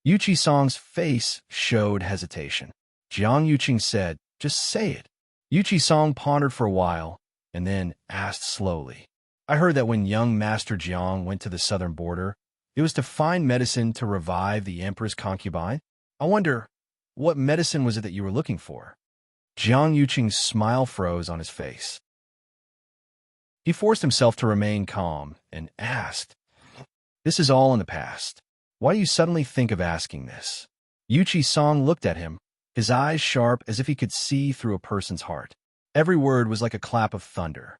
Yuqi Song's face showed hesitation. Jiang Yuqing said, just say it. Yuqi Song pondered for a while, and then asked slowly. I heard that when young Master Jiang went to the southern border, it was to find medicine to revive the Emperor's concubine. I wonder, what medicine was it that you were looking for? Jiang Yuqing's smile froze on his face. He forced himself to remain calm and asked, this is all in the past. Why do you suddenly think of asking this? Yuqi Song looked at him, his eyes sharp as if he could see through a person's heart. Every word was like a clap of thunder.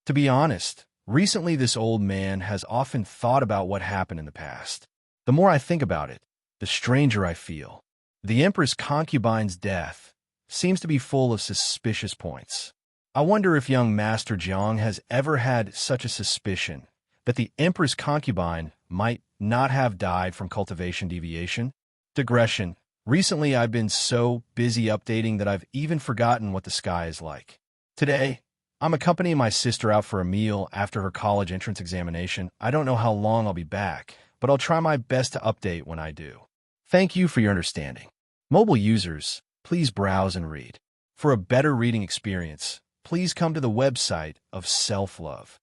To be honest, recently this old man has often thought about what happened in the past. The more I think about it, the stranger I feel. The Empress concubine's death seems to be full of suspicious points. I wonder if young Master Jiang has ever had such a suspicion that the Empress concubine might not have died from cultivation deviation. Digression. Recently, I've been so busy updating that I've even forgotten what the sky is like. Today, I'm accompanying my sister out for a meal after her college entrance examination. I don't know how long I'll be back, but I'll try my best to update when I do. Thank you for your understanding. Mobile users, please browse and read. For a better reading experience, please come to the website of Self-Love.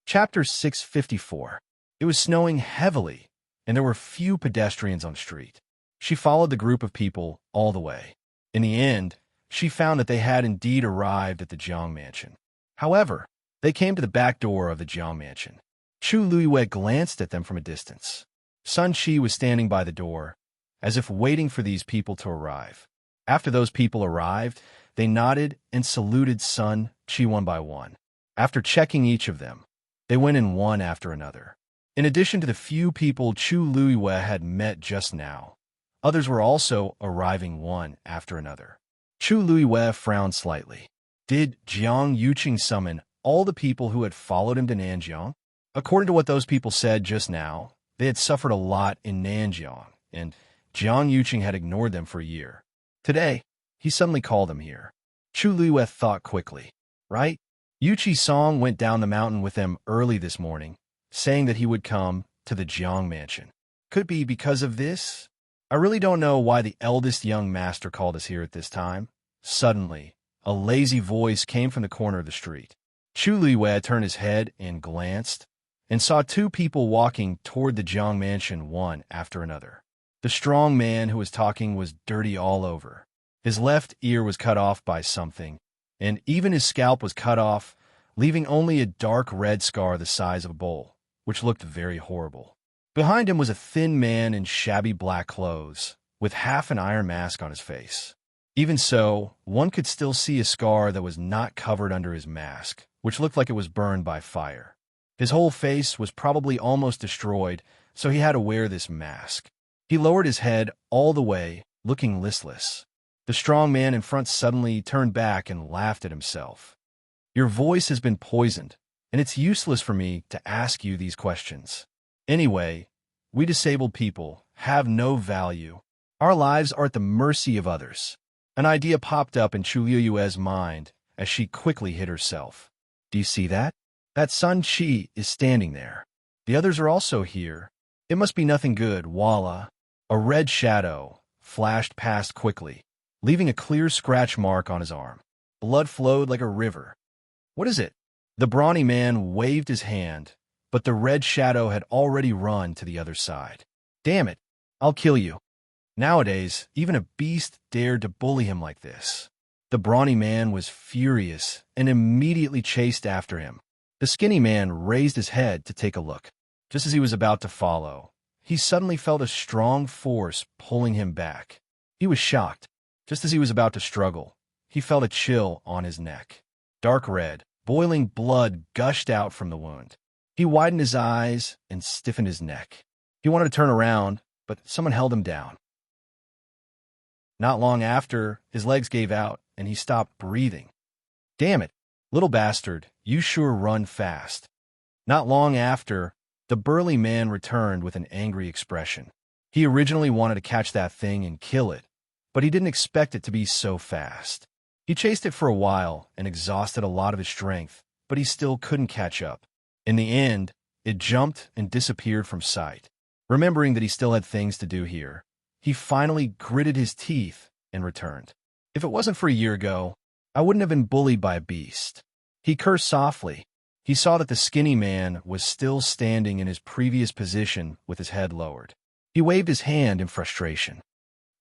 Chapter 654. It was snowing heavily, and there were few pedestrians on the street. She followed the group of people all the way. In the end, she found that they had indeed arrived at the Jiang mansion. However, they came to the back door of the Jiang mansion. Chu Luiyue glanced at them from a distance. Sun Qi was standing by the door, as if waiting for these people to arrive. After those people arrived, they nodded and saluted Sun Qi one by one. After checking each of them, they went in one after another. In addition to the few people Chu Luiyue had met just now, others were also arriving one after another. Chu Luiyue frowned slightly. Did Jiang Yuqing summon all the people who had followed him to Nanjiang? According to what those people said just now, they had suffered a lot in Nanjiang, and Jiang Yuqing had ignored them for a year. Today, he suddenly called them here. Chu Luiyue thought quickly. Right? Yuqi Song went down the mountain with them early this morning, saying that he would come to the Jiang mansion. Could be because of this? I really don't know why the eldest young master called us here at this time. Suddenly, a lazy voice came from the corner of the street. Chu Luiyue turned his head and glanced, and saw two people walking toward the Jiang mansion one after another. The strong man who was talking was dirty all over. His left ear was cut off by something, and even his scalp was cut off, leaving only a dark red scar the size of a bowl, which looked very horrible. Behind him was a thin man in shabby black clothes, with half an iron mask on his face. Even so, one could still see a scar that was not covered under his mask, which looked like it was burned by fire. His whole face was probably almost destroyed, so he had to wear this mask. He lowered his head all the way, looking listless. The strong man in front suddenly turned back and laughed at himself. Your voice has been poisoned, and it's useless for me to ask you these questions. Anyway, we disabled people have no value. Our lives are at the mercy of others. An idea popped up in Chu Luiyue's mind as she quickly hid herself. Do you see that? That Sun Chi is standing there. The others are also here. It must be nothing good, voila. A red shadow flashed past quickly, leaving a clear scratch mark on his arm. Blood flowed like a river. What is it? The brawny man waved his hand, but the red shadow had already run to the other side. Damn it, I'll kill you. Nowadays, even a beast dared to bully him like this. The brawny man was furious and immediately chased after him. The skinny man raised his head to take a look. Just as he was about to follow, he suddenly felt a strong force pulling him back. He was shocked. Just as he was about to struggle, he felt a chill on his neck. Dark red, boiling blood gushed out from the wound. He widened his eyes and stiffened his neck. He wanted to turn around, but someone held him down. Not long after, his legs gave out, and he stopped breathing. Damn it, little bastard, you sure run fast. Not long after, the burly man returned with an angry expression. He originally wanted to catch that thing and kill it, but he didn't expect it to be so fast. He chased it for a while and exhausted a lot of his strength, but he still couldn't catch up. In the end, it jumped and disappeared from sight. Remembering that he still had things to do here, he finally gritted his teeth and returned. If it wasn't for a year ago, I wouldn't have been bullied by a beast. He cursed softly. He saw that the skinny man was still standing in his previous position with his head lowered. He waved his hand in frustration.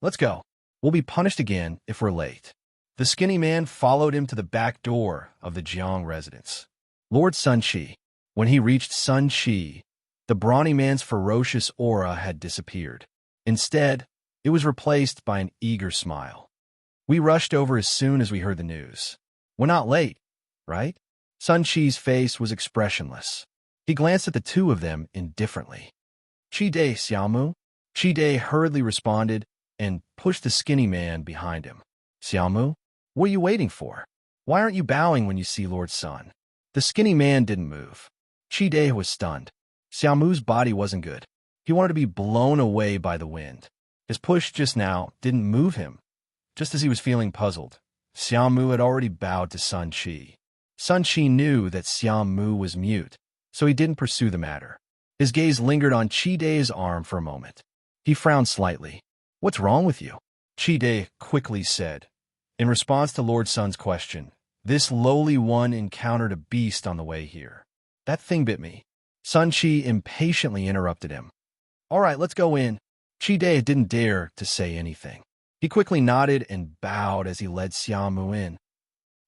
Let's go. We'll be punished again if we're late. The skinny man followed him to the back door of the Jiang residence. Lord Sun Chi. When he reached Sun Chi, the brawny man's ferocious aura had disappeared. Instead, it was replaced by an eager smile. We rushed over as soon as we heard the news. We're not late, right? Sun Chi's face was expressionless. He glanced at the two of them indifferently. Chi Dai, Xiaomu? Chi Dai hurriedly responded and pushed the skinny man behind him. Xiaomu, what are you waiting for? Why aren't you bowing when you see Lord Sun? The skinny man didn't move. Chi Dai was stunned. Xiaomu's body wasn't good. He wanted to be blown away by the wind. His push just now didn't move him. Just as he was feeling puzzled, Xiaomu had already bowed to Sun Chi. Sun Chi knew that Xiaomu was mute, so he didn't pursue the matter. His gaze lingered on Chi Dai's arm for a moment. He frowned slightly. What's wrong with you? Chi Dai quickly said. In response to Lord Sun's question, this lowly one encountered a beast on the way here. That thing bit me. Sun Chi impatiently interrupted him. All right, let's go in. Chi Dai didn't dare to say anything. He quickly nodded and bowed as he led Xiaomu in.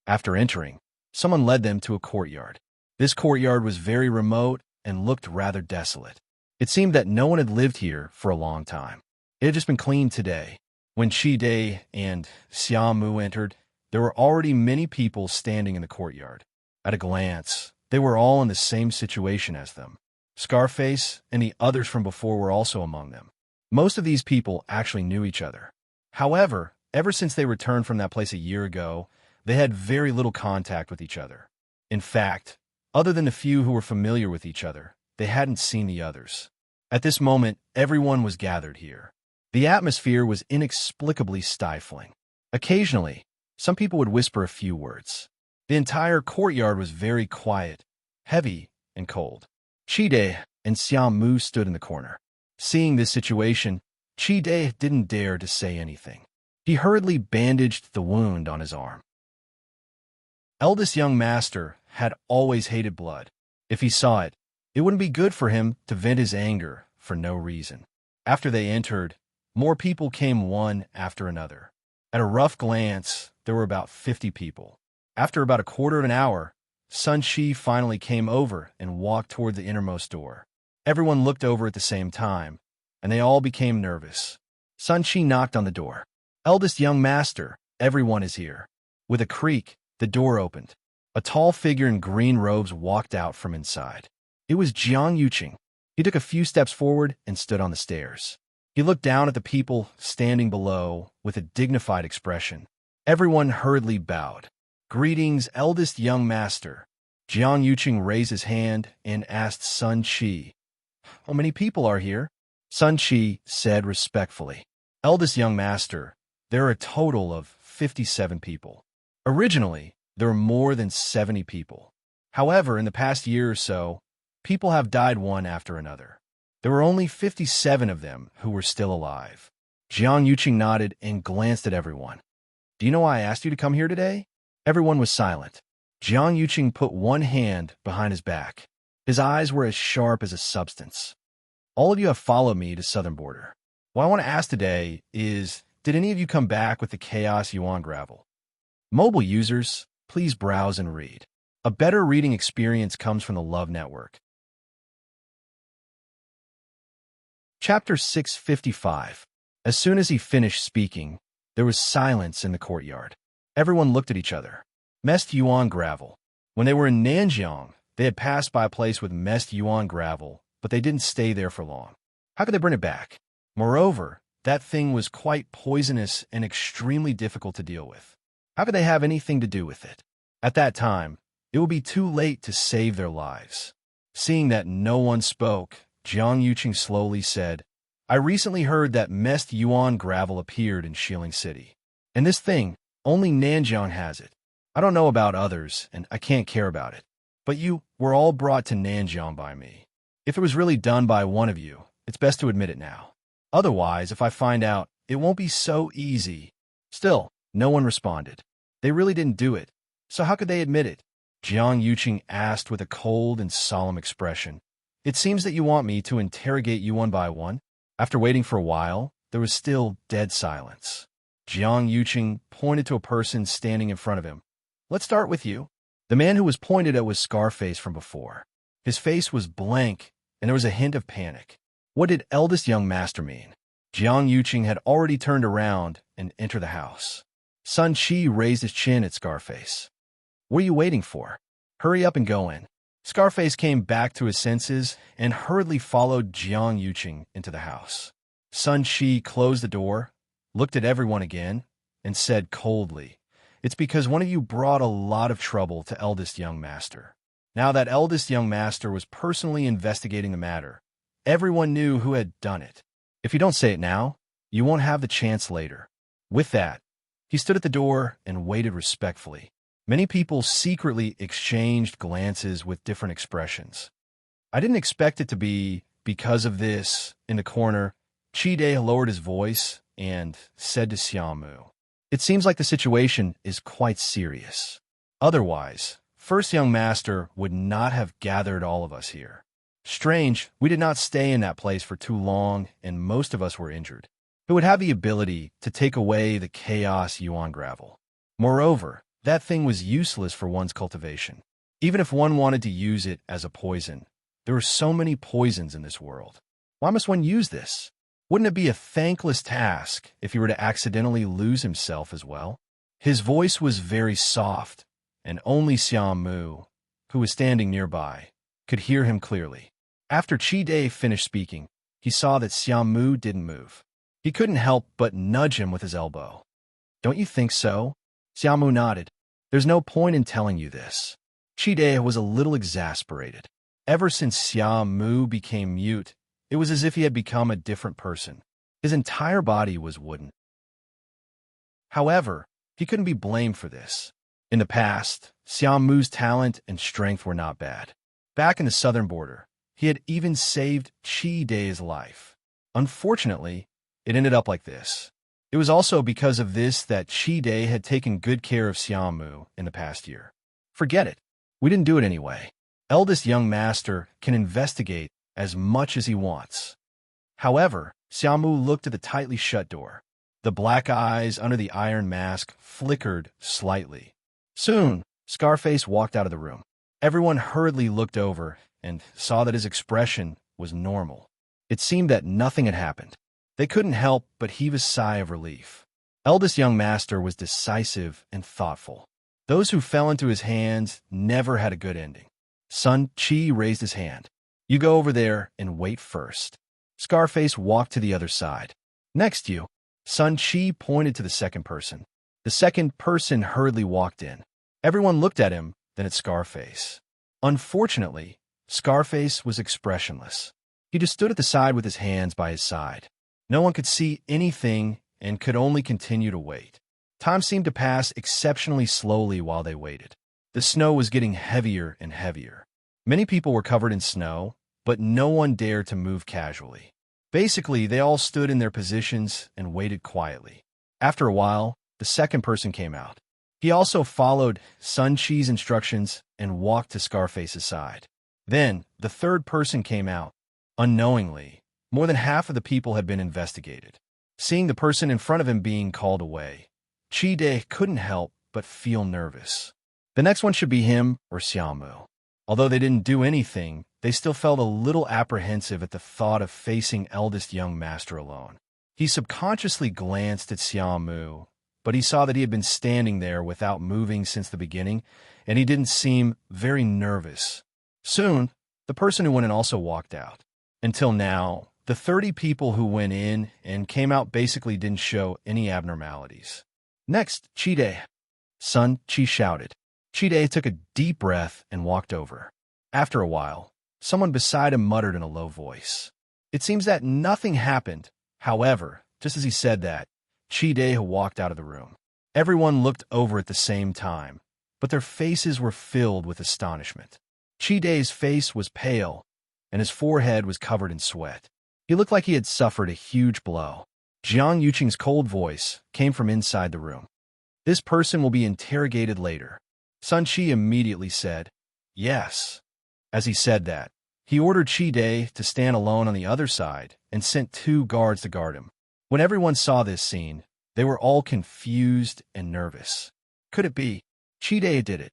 After entering, someone led them to a courtyard. This courtyard was very remote and looked rather desolate. It seemed that no one had lived here for a long time. It had just been cleaned today. When Chi Dai and Xiaomu entered, there were already many people standing in the courtyard. At a glance, they were all in the same situation as them. Scarface and the others from before were also among them. Most of these people actually knew each other. However, ever since they returned from that place a year ago, they had very little contact with each other. In fact, other than the few who were familiar with each other, they hadn't seen the others. At this moment, everyone was gathered here. The atmosphere was inexplicably stifling. Occasionally, some people would whisper a few words. The entire courtyard was very quiet, heavy, and cold. Chide and Xiaomu stood in the corner. Seeing this situation, Chide didn't dare to say anything. He hurriedly bandaged the wound on his arm. Eldest young master had always hated blood. If he saw it, it wouldn't be good for him to vent his anger for no reason. After they entered, more people came one after another. At a rough glance, there were about 50 people. After about a quarter of an hour, Sun Shi finally came over and walked toward the innermost door. Everyone looked over at the same time, and they all became nervous. Sun Shi knocked on the door. "Eldest young master, everyone is here." With a creak, the door opened. A tall figure in green robes walked out from inside. It was Jiang Yuqing. He took a few steps forward and stood on the stairs. He looked down at the people standing below with a dignified expression. Everyone hurriedly bowed. "Greetings, eldest young master." Jiang Yuqing raised his hand and asked Sun Shi, "How many people are here?" Sun Shi said respectfully, "Eldest young master, there are a total of 57 people. Originally, there were more than 70 people. However, in the past year or so, people have died one after another. There were only 57 of them who were still alive." Jiang Yuqing nodded and glanced at everyone. "Do you know why I asked you to come here today?" Everyone was silent. Jiang Yuqing put one hand behind his back. His eyes were as sharp as a substance. "All of you have followed me to Southern Border. What I want to ask today is, did any of you come back with the Chaos Yuan Gravel? Mobile users, please browse and read. A better reading experience comes from the Love Network." Chapter 655. As soon as he finished speaking, there was silence in the courtyard. Everyone looked at each other. Messed Yuan Gravel. When they were in Nanjiang, they had passed by a place with messed Yuan Gravel, but they didn't stay there for long. How could they bring it back? Moreover, that thing was quite poisonous and extremely difficult to deal with. How could they have anything to do with it? At that time, it would be too late to save their lives. Seeing that no one spoke, Jiang Yuqing slowly said, "I recently heard that messed Yuan Gravel appeared in Shilin City. And this thing, only Nanjiang has it. I don't know about others, and I can't care about it. But you were all brought to Nanjiang by me. If it was really done by one of you, it's best to admit it now. Otherwise, if I find out, it won't be so easy." Still, no one responded. They really didn't do it. So how could they admit it? Jiang Yuqing asked with a cold and solemn expression. "It seems that you want me to interrogate you one by one." After waiting for a while, there was still dead silence. Jiang Yuqing pointed to a person standing in front of him. "Let's start with you." The man who was pointed at was Scarface from before. His face was blank, and there was a hint of panic. What did eldest young master mean? Jiang Yuqing had already turned around and entered the house. Sun Shi raised his chin at Scarface. "What are you waiting for? Hurry up and go in." Scarface came back to his senses and hurriedly followed Jiang Yuqing into the house. Sun Shi closed the door, looked at everyone again, and said coldly, "It's because one of you brought a lot of trouble to eldest young master." Now that eldest young master was personally investigating the matter, everyone knew who had done it. If you don't say it now, you won't have the chance later. With that, he stood at the door and waited respectfully. Many people secretly exchanged glances with different expressions. "I didn't expect it to be because of this." In the corner, Chide lowered his voice and said to Xiaomu, "It seems like the situation is quite serious. Otherwise, first young master would not have gathered all of us here. Strange, we did not stay in that place for too long, and most of us were injured. It would have the ability to take away the Chaos Yuan Gravel. Moreover, that thing was useless for one's cultivation. Even if one wanted to use it as a poison, there are so many poisons in this world. Why must one use this? Wouldn't it be a thankless task if he were to accidentally lose himself as well?" His voice was very soft, and only Xiaomu, who was standing nearby, could hear him clearly. After Chi Dai finished speaking, he saw that Xiaomu didn't move. He couldn't help but nudge him with his elbow. Don't you think so? Xiaomu nodded. There's no point in telling you this. Chi Dai was a little exasperated. Ever since Xiaomu became mute, it was as if he had become a different person. His entire body was wooden. However, he couldn't be blamed for this. In the past, Xiaomu's talent and strength were not bad. Back in the southern border, he had even saved Chi Dai's life. Unfortunately, it ended up like this. It was also because of this that Chi Dai had taken good care of Xiaomu in the past year. Forget it. We didn't do it anyway. Eldest young master can investigate as much as he wants. However, Xiaomu looked at the tightly shut door. The black eyes under the iron mask flickered slightly. Soon, Scarface walked out of the room. Everyone hurriedly looked over and saw that his expression was normal. It seemed that nothing had happened. They couldn't help but heave a sigh of relief. Eldest young master was decisive and thoughtful. Those who fell into his hands never had a good ending. Sun Chi raised his hand. You go over there and wait first. Scarface walked to the other side. Next you. Sun Chi pointed to the second person. The second person hurriedly walked in. Everyone looked at him, then at Scarface. Unfortunately, Scarface was expressionless. He just stood at the side with his hands by his side. No one could see anything and could only continue to wait. Time seemed to pass exceptionally slowly while they waited. The snow was getting heavier and heavier. Many people were covered in snow, but no one dared to move casually. Basically, they all stood in their positions and waited quietly. After a while, the second person came out. He also followed Sun Chi's instructions and walked to Scarface's side. Then, the third person came out. Unknowingly, more than half of the people had been investigated. Seeing the person in front of him being called away, Chi Dai couldn't help but feel nervous. The next one should be him or Xiaomu. Although they didn't do anything, they still felt a little apprehensive at the thought of facing eldest young master alone. He subconsciously glanced at Xiaomu, but he saw that he had been standing there without moving since the beginning, and he didn't seem very nervous. Soon, the person who went in also walked out. Until now, the 30 people who went in and came out basically didn't show any abnormalities. Next, Chi Dai. Sun Chi shouted. Chi Dai took a deep breath and walked over. After a while, someone beside him muttered in a low voice. It seems that nothing happened. However, just as he said that, Chi Dai walked out of the room. Everyone looked over at the same time, but their faces were filled with astonishment. Chi Dai's face was pale, and his forehead was covered in sweat. He looked like he had suffered a huge blow. Jiang Yuqing's cold voice came from inside the room. This person will be interrogated later. Sun Chi immediately said, yes. As he said that, he ordered Chi Dai to stand alone on the other side and sent 2 guards to guard him. When everyone saw this scene, they were all confused and nervous. Could it be? Chi Dai did it.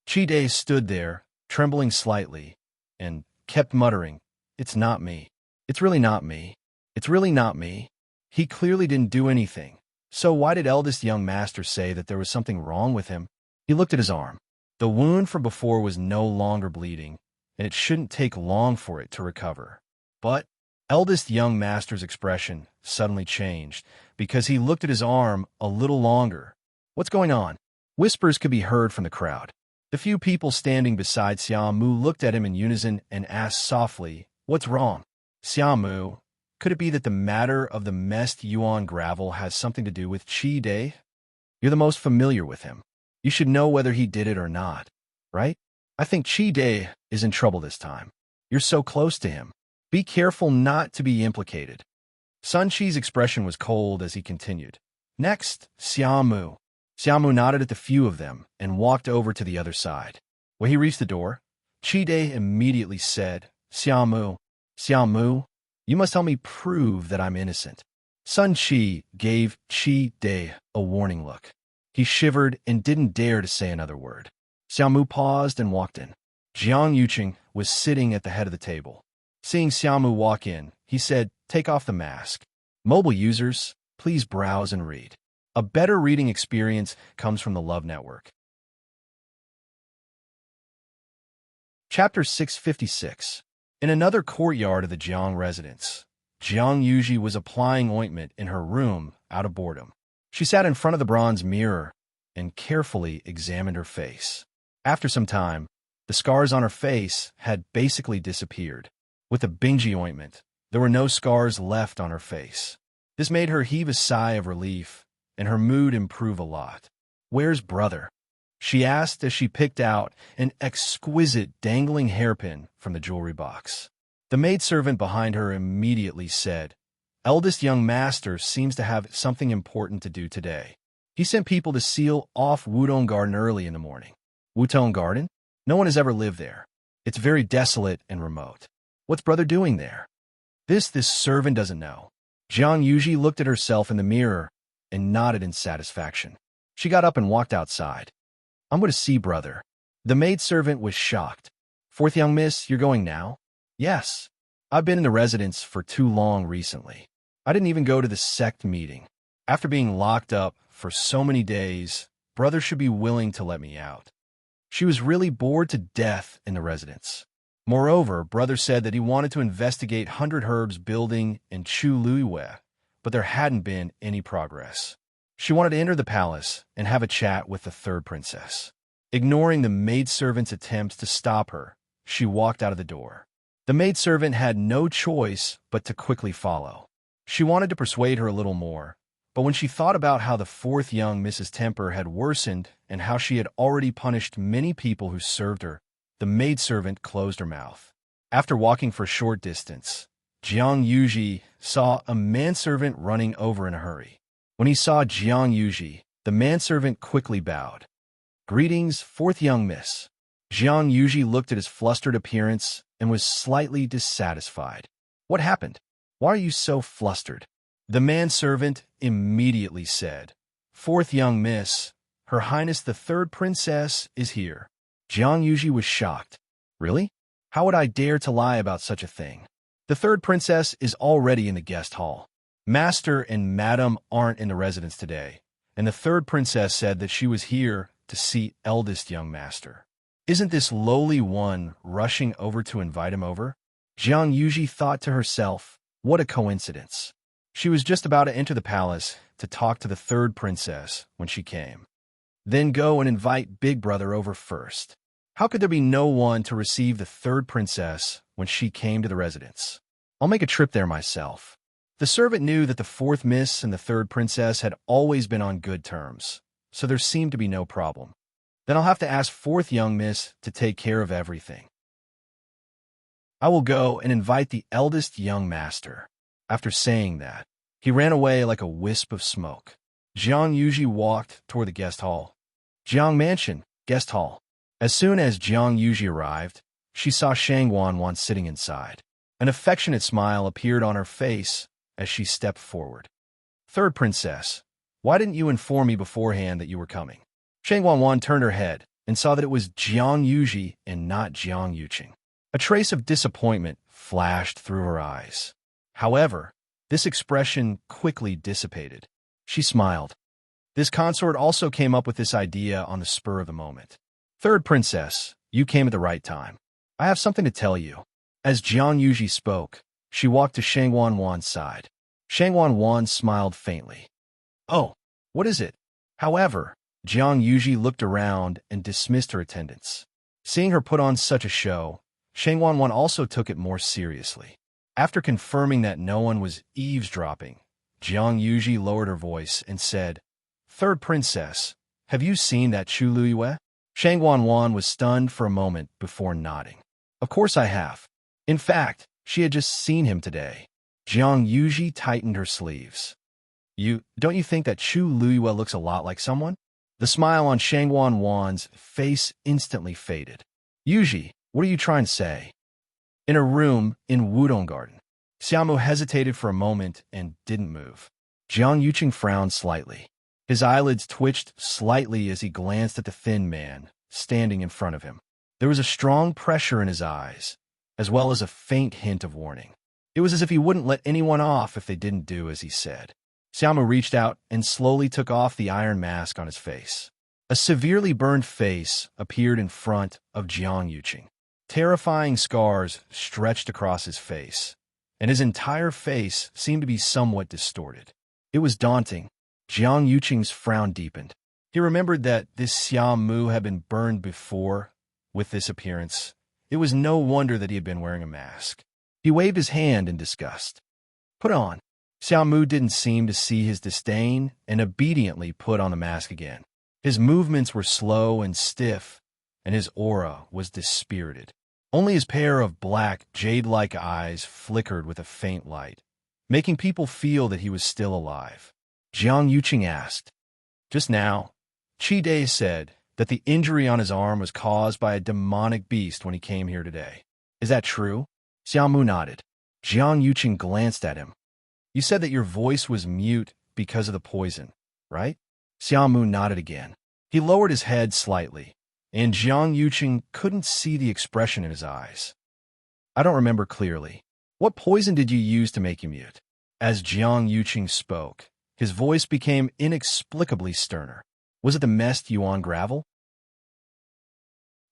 Chi Dai stood there, trembling slightly, and kept muttering, it's not me. It's really not me. It's really not me. He clearly didn't do anything. So why did eldest young master say that there was something wrong with him? He looked at his arm. The wound from before was no longer bleeding, and it shouldn't take long for it to recover. But eldest young master's expression suddenly changed because he looked at his arm a little longer. What's going on? Whispers could be heard from the crowd. The few people standing beside Xiaomu looked at him in unison and asked softly, what's wrong? Xiaomu, could it be that the matter of the messed yuan gravel has something to do with Chi Dai? You're the most familiar with him. You should know whether he did it or not, right? I think Chi Dai is in trouble this time. You're so close to him. Be careful not to be implicated. Sun Chi's expression was cold as he continued. Next, Xiaomu. Xiaomu nodded at the few of them and walked over to the other side. When he reached the door, Chi Dai immediately said, Xiaomu, you must help me prove that I'm innocent. Sun Chi gave Chi Dai a warning look. He shivered and didn't dare to say another word. Xiaomu paused and walked in. Jiang Yuqing was sitting at the head of the table. Seeing Xiaomu walk in, he said, take off the mask. Mobile users, please browse and read. A better reading experience comes from the Love Network. Chapter 656. In another courtyard of the Jiang residence, Jiang Yuji was applying ointment in her room out of boredom. She sat in front of the bronze mirror and carefully examined her face. After some time, the scars on her face had basically disappeared. With the Bingji ointment, there were no scars left on her face. This made her heave a sigh of relief, and her mood improve a lot. "Where's brother?" she asked as she picked out an exquisite dangling hairpin from the jewelry box. The maidservant behind her immediately said, "Eldest young master seems to have something important to do today. He sent people to seal off Wudong Garden early in the morning." "Wudong Garden? No one has ever lived there. It's very desolate and remote. What's brother doing there?" This servant doesn't know." Jiang Yuji looked at herself in the mirror and nodded in satisfaction. She got up and walked outside. "I'm going to see brother." The maidservant was shocked. "Fourth young miss, you're going now?" "Yes. I've been in the residence for too long recently. I didn't even go to the sect meeting. After being locked up for so many days, brother should be willing to let me out." She was really bored to death in the residence. Moreover, brother said that he wanted to investigate 100 Herbs building in Chu Luiwe, but there hadn't been any progress. She wanted to enter the palace and have a chat with the third princess. Ignoring the maidservant's attempts to stop her, she walked out of the door. The maidservant had no choice but to quickly follow. She wanted to persuade her a little more, but when she thought about how the fourth young Mrs. Temper had worsened and how she had already punished many people who served her, the maidservant closed her mouth. After walking for a short distance, Jiang Yuji saw a manservant running over in a hurry. When he saw Jiang Yuji, the manservant quickly bowed. "Greetings, fourth young miss." Jiang Yuji looked at his flustered appearance and was slightly dissatisfied. "What happened? Why are you so flustered?" The manservant immediately said, "Fourth young miss, Her Highness the third princess is here." Jiang Yuji was shocked. "Really? How would I dare to lie about such a thing? The third princess is already in the guest hall. Master and Madam aren't in the residence today, and the third princess said that she was here to see eldest young master. Isn't this lowly one rushing over to invite him over?" Jiang Yuji thought to herself, what a coincidence. She was just about to enter the palace to talk to the third princess when she came. Then go and invite big brother over first. How could there be no one to receive the third princess when she came to the residence? "I'll make a trip there myself." The servant knew that the fourth miss and the third princess had always been on good terms, so there seemed to be no problem. "Then I'll have to ask fourth young miss to take care of everything. I will go and invite the eldest young master." After saying that, he ran away like a wisp of smoke. Jiang Yuji walked toward the guest hall. Jiang Mansion, guest hall. As soon as Jiang Yuji arrived, she saw Shang Wanwan sitting inside. An affectionate smile appeared on her face as she stepped forward. "Third princess, why didn't you inform me beforehand that you were coming?" Shang Wanwan turned her head and saw that it was Jiang Yuji and not Jiang Yuqing. A trace of disappointment flashed through her eyes. However, this expression quickly dissipated. She smiled. This consort also came up with this idea on the spur of the moment. "Third princess, you came at the right time. I have something to tell you." As Jiang Yuji spoke, she walked to Shang Wanwan's side. Shang Wanwan smiled faintly. "Oh, what is it?" However, Jiang Yuji looked around and dismissed her attendants. Seeing her put on such a show, Shang Wanwan also took it more seriously. After confirming that no one was eavesdropping, Jiang Yuji lowered her voice and said, "Third princess, have you seen that Chu Luiwe?" Shang Wanwan was stunned for a moment before nodding. "Of course I have. In fact, she had just seen him today." Jiang Yuji tightened her sleeves. Don't you think that Chu Luiwe looks a lot like someone?" The smile on Shang Wanwan's face instantly faded. "Yuji, what are you trying to say?" In a room in Wudong Garden, Xiaomu hesitated for a moment and didn't move. Jiang Yuqing frowned slightly. His eyelids twitched slightly as he glanced at the thin man standing in front of him. There was a strong pressure in his eyes, as well as a faint hint of warning. It was as if he wouldn't let anyone off if they didn't do as he said. Xiaomu reached out and slowly took off the iron mask on his face. A severely burned face appeared in front of Jiang Yuqing. Terrifying scars stretched across his face, and his entire face seemed to be somewhat distorted. It was daunting. Jiang Yuqing's frown deepened. He remembered that this Xiao Mu had been burned before with this appearance. It was no wonder that he had been wearing a mask. He waved his hand in disgust. Put on. Xiao Mu didn't seem to see his disdain and obediently put on the mask again. His movements were slow and stiff, and his aura was dispirited. Only his pair of black, jade-like eyes flickered with a faint light, making people feel that he was still alive. Jiang Yuqing asked. Just now, Qi Dai said that the injury on his arm was caused by a demonic beast when he came here today. Is that true? Xiao Mu nodded. Jiang Yuqing glanced at him. You said that your voice was mute because of the poison, right? Xiao Mu nodded again. He lowered his head slightly, and Jiang Yuqing couldn't see the expression in his eyes. I don't remember clearly. What poison did you use to make you mute? As Jiang Yuqing spoke, his voice became inexplicably sterner. Was it the messed yuan gravel?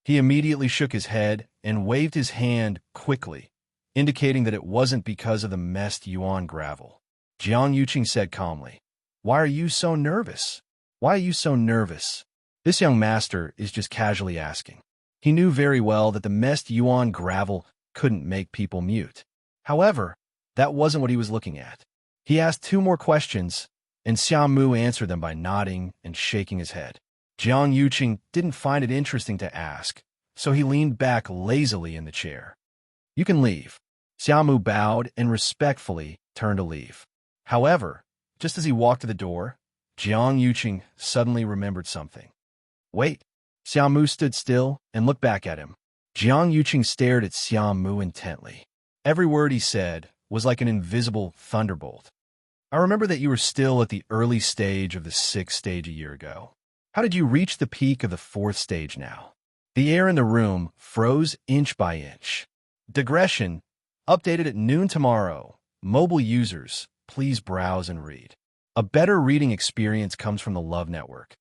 He immediately shook his head and waved his hand quickly, indicating that it wasn't because of the messed yuan gravel. Jiang Yuqing said calmly, Why are you so nervous? Why are you so nervous? This young master is just casually asking. He knew very well that the messed yuan gravel couldn't make people mute. However, that wasn't what he was looking at. He asked 2 more questions, and Xiao Mu answered them by nodding and shaking his head. Jiang Yuqing didn't find it interesting to ask, so he leaned back lazily in the chair. You can leave. Xiao Mu bowed and respectfully turned to leave. However, just as he walked to the door, Jiang Yuqing suddenly remembered something. Wait. Xiao Mu stood still and looked back at him. Jiang Yuqing stared at Xiao Mu intently. Every word he said was like an invisible thunderbolt. I remember that you were still at the early stage of the 6th stage a year ago. How did you reach the peak of the 4th stage now? The air in the room froze inch by inch. Digression, updated at noon tomorrow. Mobile users, please browse and read. A better reading experience comes from the Love Network.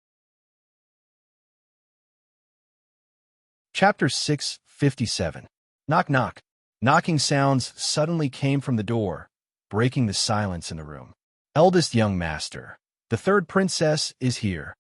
Chapter 657. Knock knock. Knocking sounds suddenly came from the door, breaking the silence in the room. Eldest young master, the 3rd princess is here.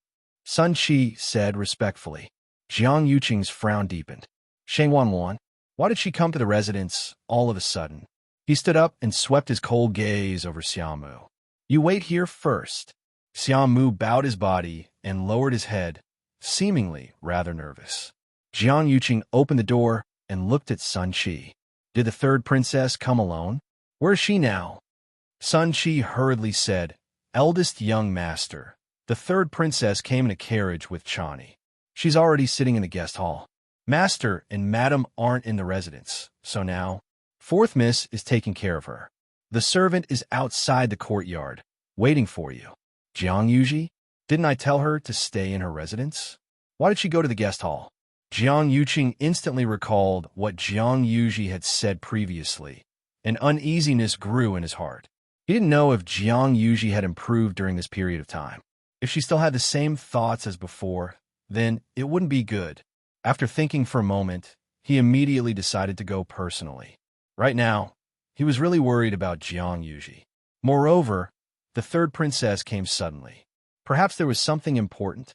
Sun Qi said respectfully. Jiang Yuqing's frown deepened. Sheng Wanwan, why did she come to the residence all of a sudden? He stood up and swept his cold gaze over Xiao Mu. You wait here first. Xiao Mu bowed his body and lowered his head, seemingly rather nervous. Jiang Yuqing opened the door and looked at Sun Qi. Did the 3rd princess come alone? Where is she now? Sun Qi hurriedly said, Eldest young master, the 3rd princess came in a carriage with Chani. She's already sitting in the guest hall. Master and Madam aren't in the residence, so now, 4th miss is taking care of her. The servant is outside the courtyard, waiting for you. Jiang Yuji, didn't I tell her to stay in her residence? Why did she go to the guest hall? Jiang Yuqing instantly recalled what Jiang Yuji had said previously, and uneasiness grew in his heart. He didn't know if Jiang Yuji had improved during this period of time. If she still had the same thoughts as before, then it wouldn't be good. After thinking for a moment, he immediately decided to go personally. Right now, he was really worried about Jiang Yuji. Moreover, the 3rd princess came suddenly. Perhaps there was something important.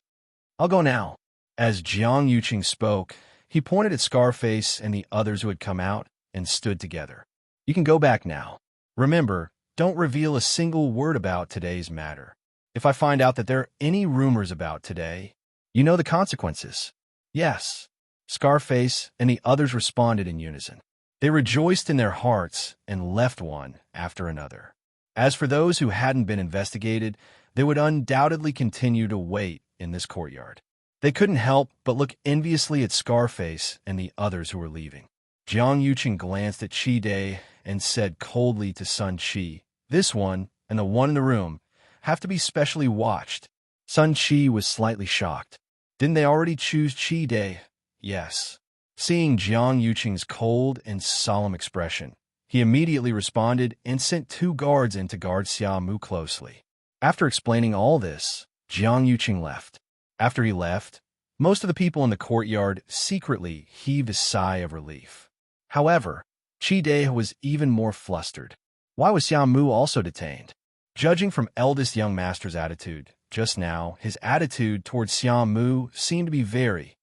I'll go now. As Jiang Yuqing spoke, he pointed at Scarface and the others who had come out and stood together. You can go back now. Remember, don't reveal a single word about today's matter. If I find out that there are any rumors about today, you know the consequences. Yes. Scarface and the others responded in unison. They rejoiced in their hearts and left one after another. As for those who hadn't been investigated, they would undoubtedly continue to wait in this courtyard. They couldn't help but look enviously at Scarface and the others who were leaving. Jiang Yuqing glanced at Qi Dai and said coldly to Sun Qi, This one and the one in the room have to be specially watched. Sun Qi was slightly shocked. Didn't they already choose Qi Dai? Yes. Seeing Jiang Yuqing's cold and solemn expression, he immediately responded and sent 2 guards in to guard Xiao Mu closely. After explaining all this, Jiang Yuqing left. After he left, Most of the people in the courtyard secretly heaved a sigh of relief. However, Chi was even more flustered. Why was Xiaomu also detained? Judging from eldest young master's attitude, just now, his attitude towards Xiaomu seemed to be very.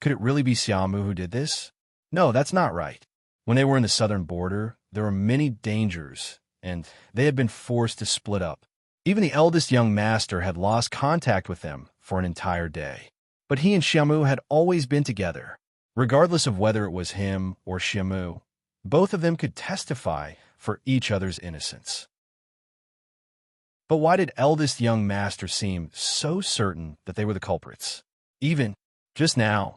Could it really be Xiaomu who did this? No, that's not right. When they were in the southern border, there were many dangers, and they had been forced to split up. Even the eldest young master had lost contact with them for an entire day. But he and Xiaomu had always been together. Regardless of whether it was him or Xiaomu, both of them could testify for each other's innocence. But why did eldest young master seem so certain that they were the culprits? Even just now,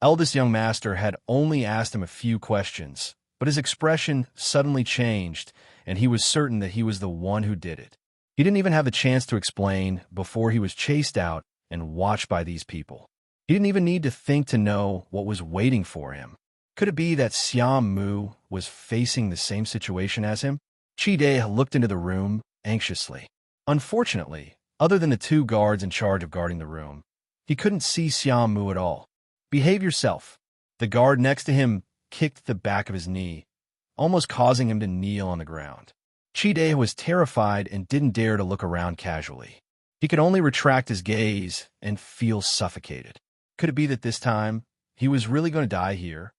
eldest young master had only asked him a few questions, but his expression suddenly changed, and he was certain that he was the one who did it. He didn't even have the chance to explain before he was chased out and watched by these people. He didn't even need to think to know what was waiting for him. Could it be that Xiaomu was facing the same situation as him? Chi looked into the room anxiously. Unfortunately, other than the two guards in charge of guarding the room, he couldn't see Xiaomu at all. Behave yourself. The guard next to him kicked the back of his knee, almost causing him to kneel on the ground. Chi was terrified and didn't dare to look around casually. He could only retract his gaze and feel suffocated. Could it be that this time he was really going to die here?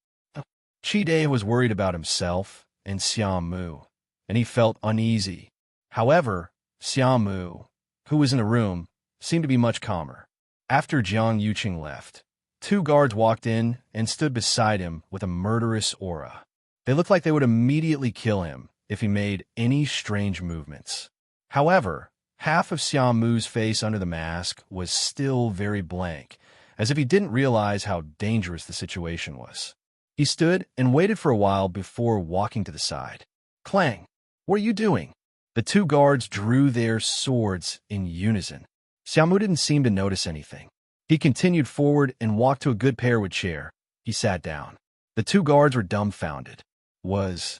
Chi was worried about himself and Xiaomu, and he felt uneasy. However, Xiaomu, who was in the room, seemed to be much calmer. After Jiang Yuqing left, two guards walked in and stood beside him with a murderous aura. They looked like they would immediately kill him if he made any strange movements. However, half of Xiaomu's face under the mask was still very blank, as if he didn't realize how dangerous the situation was. He stood and waited for a while before walking to the side. Clang! What are you doing? The two guards drew their swords in unison. Xiaomu didn't seem to notice anything. He continued forward and walked to a good pair with chair. He sat down. The two guards were dumbfounded. Was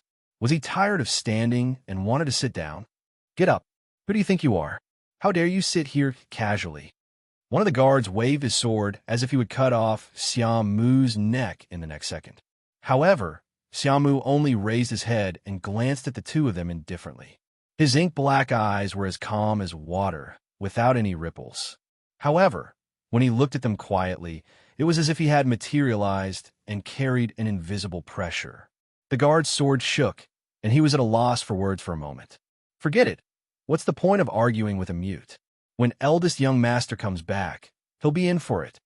he tired of standing and wanted to sit down? Get up. Who do you think you are? How dare you sit here casually? One of the guards waved his sword as if he would cut off Xiaomu's neck in the next second. However, Xiaomu only raised his head and glanced at the two of them indifferently. His ink-black eyes were as calm as water, without any ripples. However, when he looked at them quietly, it was as if he had materialized and carried an invisible pressure. The guard's sword shook, and he was at a loss for words for a moment. Forget it. What's the point of arguing with a mute? When eldest young master comes back, he'll be in for it.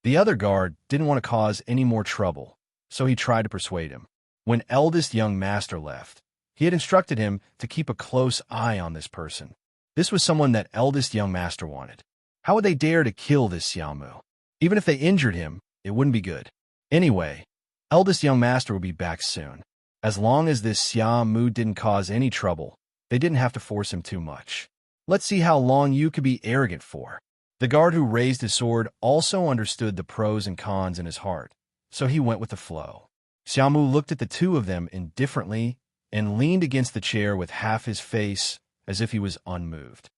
The other guard didn't want to cause any more trouble, so he tried to persuade him. When eldest young master left, he had instructed him to keep a close eye on this person. This was someone that eldest young master wanted. How would they dare to kill this Xiaomu? Even if they injured him, it wouldn't be good. Anyway, eldest young master would be back soon. As long as this Xiaomu didn't cause any trouble, they didn't have to force him too much. Let's see how long you could be arrogant for. The guard who raised his sword also understood the pros and cons in his heart, so he went with the flow. Xiaomu looked at the two of them indifferently and leaned against the chair with half his face as if he was unmoved.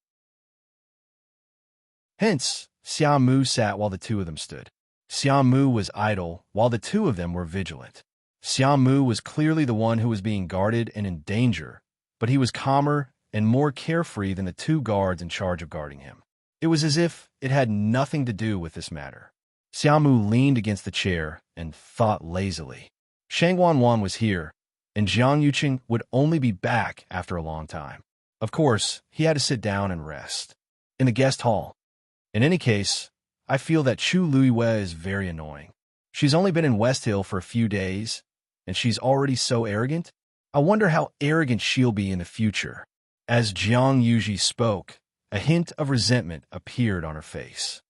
Hence, Xiaomu sat while the two of them stood. Xiaomu was idle while the two of them were vigilant. Xiaomu was clearly the one who was being guarded and in danger, but he was calmer and more carefree than the two guards in charge of guarding him. It was as if it had nothing to do with this matter. Xiaomu leaned against the chair and thought lazily. Shang Wanwan was here, and Jiang Yuqing would only be back after a long time. Of course, he had to sit down and rest. In the guest hall. In any case, I feel that Chu Luiwei is very annoying. She's only been in West Hill for a few days, and she's already so arrogant. I wonder how arrogant she'll be in the future. As Jiang Yuji spoke, a hint of resentment appeared on her face.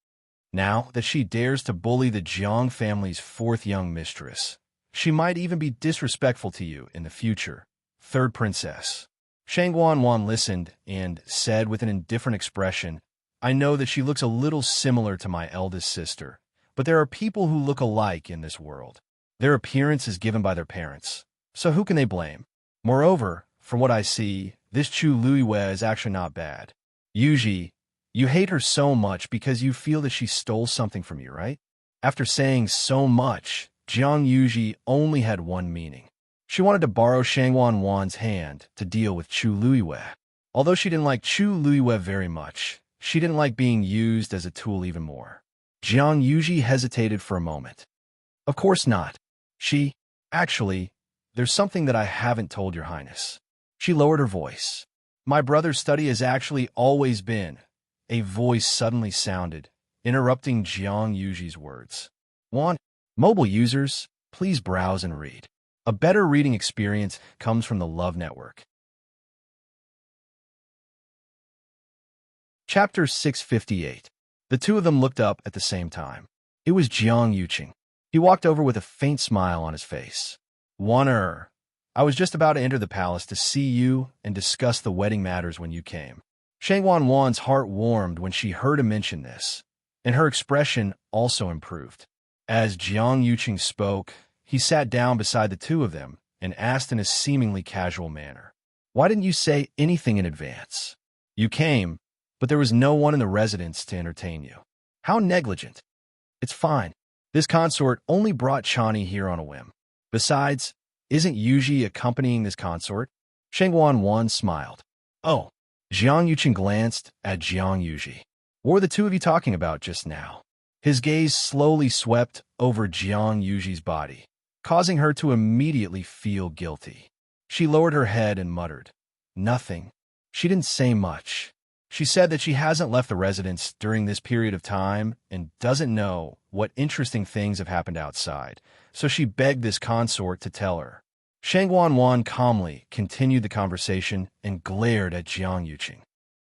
Now that she dares to bully the Jiang family's fourth young mistress, she might even be disrespectful to you in the future. Third princess. Shang Wanwan listened and said with an indifferent expression, I know that she looks a little similar to my eldest sister, but there are people who look alike in this world. Their appearance is given by their parents, so who can they blame? Moreover, from what I see, this Chu Luiwei is actually not bad. Yuji, you hate her so much because you feel that she stole something from you, right? After saying so much, Jiang Yuji only had one meaning. She wanted to borrow Shangwan Wan's hand to deal with Chu Luiyue. Although she didn't like Chu Luiyue very much, she didn't like being used as a tool even more. Jiang Yuji hesitated for a moment. Of course not. Actually, there's something that I haven't told your highness. She lowered her voice. My brother's study has actually always been. A voice suddenly sounded, interrupting Jiang Yuji's words. Mobile users, please browse and read. A better reading experience comes from the Love Network. Chapter 658. The two of them looked up at the same time. It was Jiang Yuqing. He walked over with a faint smile on his face. I was just about to enter the palace to see you and discuss the wedding matters when you came. Shangwan Wan's heart warmed when she heard him mention this, and her expression also improved. As Jiang Yuqing spoke, he sat down beside the two of them and asked in a seemingly casual manner, "Why didn't you say anything in advance? You came, but there was no one in the residence to entertain you. How negligent." "It's fine. This consort only brought Chani here on a whim. Besides, isn't Yuji accompanying this consort?" Shangwan Wan smiled. "Oh." Jiang Yuqing glanced at Jiang Yuji. "What were the two of you talking about just now?" His gaze slowly swept over Jiang Yuji's body, causing her to immediately feel guilty. She lowered her head and muttered, "Nothing." She didn't say much. She said that she hasn't left the residence during this period of time and doesn't know what interesting things have happened outside, so she begged this consort to tell her. Shangwan Wan calmly continued the conversation and glared at Jiang Yuqing.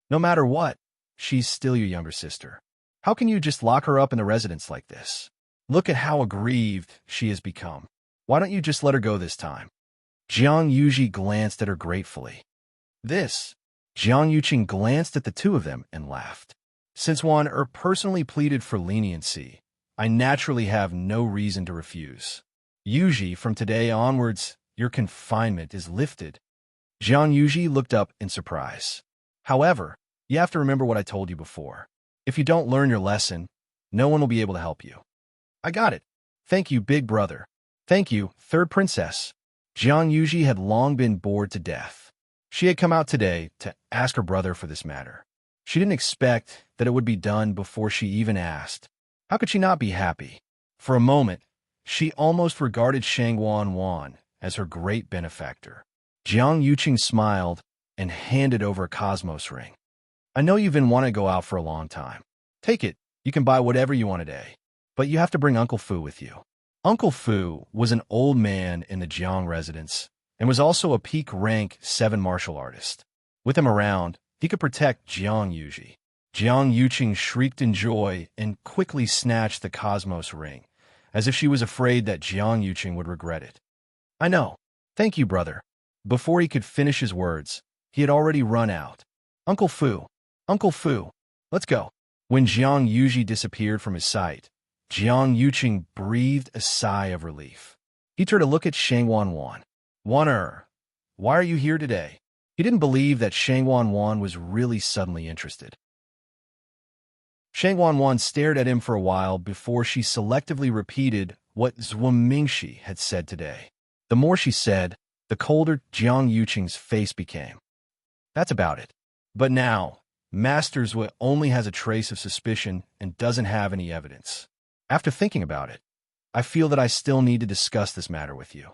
"No matter what, she's still your younger sister. How can you just lock her up in the residence like this? Look at how aggrieved she has become. Why don't you just let her go this time?" Jiang Yuji glanced at her gratefully. Jiang Yuqing glanced at the two of them and laughed. "Since Wan personally pleaded for leniency, I naturally have no reason to refuse. Yuji, from today onwards, your confinement is lifted." Jiang Yuji looked up in surprise. "However, you have to remember what I told you before. If you don't learn your lesson, no one will be able to help you." "I got it. Thank you, big brother." "Thank you, third princess." Jiang Yuji had long been bored to death. She had come out today to ask her brother for this matter. She didn't expect that it would be done before she even asked. How could she not be happy? For a moment, she almost regarded Shangwan Wan as her great benefactor. Jiang Yuqing smiled and handed over a Cosmos ring. "I know you've been wanting to go out for a long time. Take it. You can buy whatever you want today. But you have to bring Uncle Fu with you." Uncle Fu was an old man in the Jiang residence and was also a peak rank 7 martial artist. With him around, he could protect Jiang Yuji. Jiang Yuqing shrieked in joy and quickly snatched the Cosmos ring, as if she was afraid that Jiang Yuqing would regret it. "I know. Thank you, brother." Before he could finish his words, he had already run out. Uncle Fu, let's go." When Jiang Yuji disappeared from his sight, Jiang Yuqing breathed a sigh of relief. He turned to look at Shangwan Wan. Why are you here today?" He didn't believe that Shangwan Wan was really suddenly interested. Shangwan Wan stared at him for a while before she selectively repeated what Zhuo Mingxi had said today. The more she said, the colder Jiang Yuqing's face became. That's about it. But now, Master Zhuo only has a trace of suspicion and doesn't have any evidence. After thinking about it, I feel that I still need to discuss this matter with you.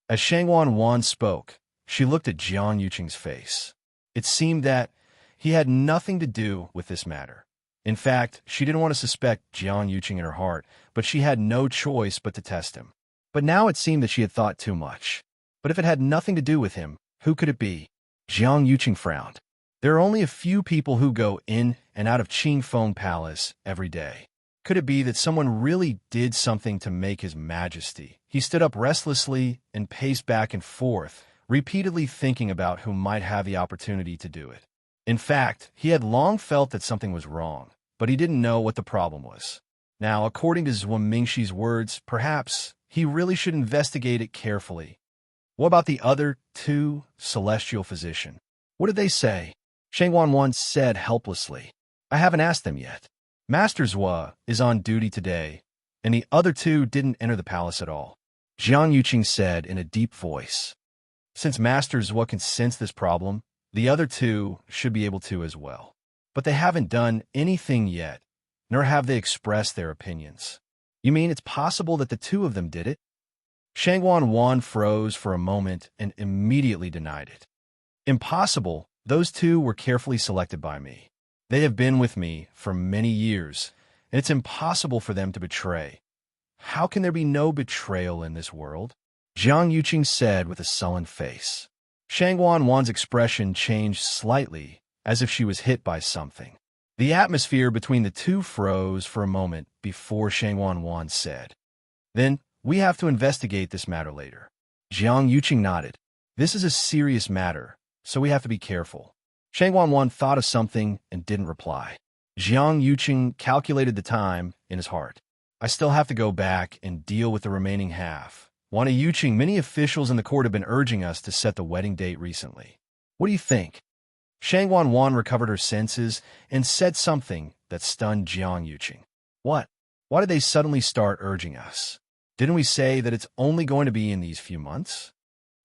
As Shangwan Wan spoke, she looked at Jiang Yuqing's face. It seemed that he had nothing to do with this matter. In fact, she didn't want to suspect Jiang Yuqing in her heart, but she had no choice but to test him. But now it seemed that she had thought too much. But if it had nothing to do with him, who could it be? Jiang Yuqing frowned. There are only a few people who go in and out of Qingfeng Palace every day. Could it be that someone really did something to make His Majesty? He stood up restlessly and paced back and forth, repeatedly thinking about who might have the opportunity to do it. In fact, he had long felt that something was wrong, but he didn't know what the problem was. Now, according to Zhuo Mingxi's words, perhaps he really should investigate it carefully. What about the other two celestial physicians? What did they say? Shangwan once said helplessly. I haven't asked them yet. Master Zhuo is on duty today, and the other two didn't enter the palace at all. Jiang Yuqing said in a deep voice. Since Master's what can sense this problem, the other two should be able to as well. But they haven't done anything yet, nor have they expressed their opinions. You mean it's possible that the two of them did it? Shangwan Wan froze for a moment and immediately denied it. Impossible. Those two were carefully selected by me. They have been with me for many years, and it's impossible for them to betray. How can there be no betrayal in this world? Jiang Yuqing said with a sullen face. Shangwan Wan's expression changed slightly, as if she was hit by something. The atmosphere between the two froze for a moment before Shangwan Wan said, Then, we have to investigate this matter later. Jiang Yuqing nodded. This is a serious matter, so we have to be careful. Shangwan Wan thought of something and didn't reply. Jiang Yuqing calculated the time in his heart. I still have to go back and deal with the remaining half. Wan Yuqing, many officials in the court have been urging us to set the wedding date recently. What do you think? Shangwan Wan recovered her senses and said something that stunned Jiang Yuqing. What? Why did they suddenly start urging us? Didn't we say that it's only going to be in these few months?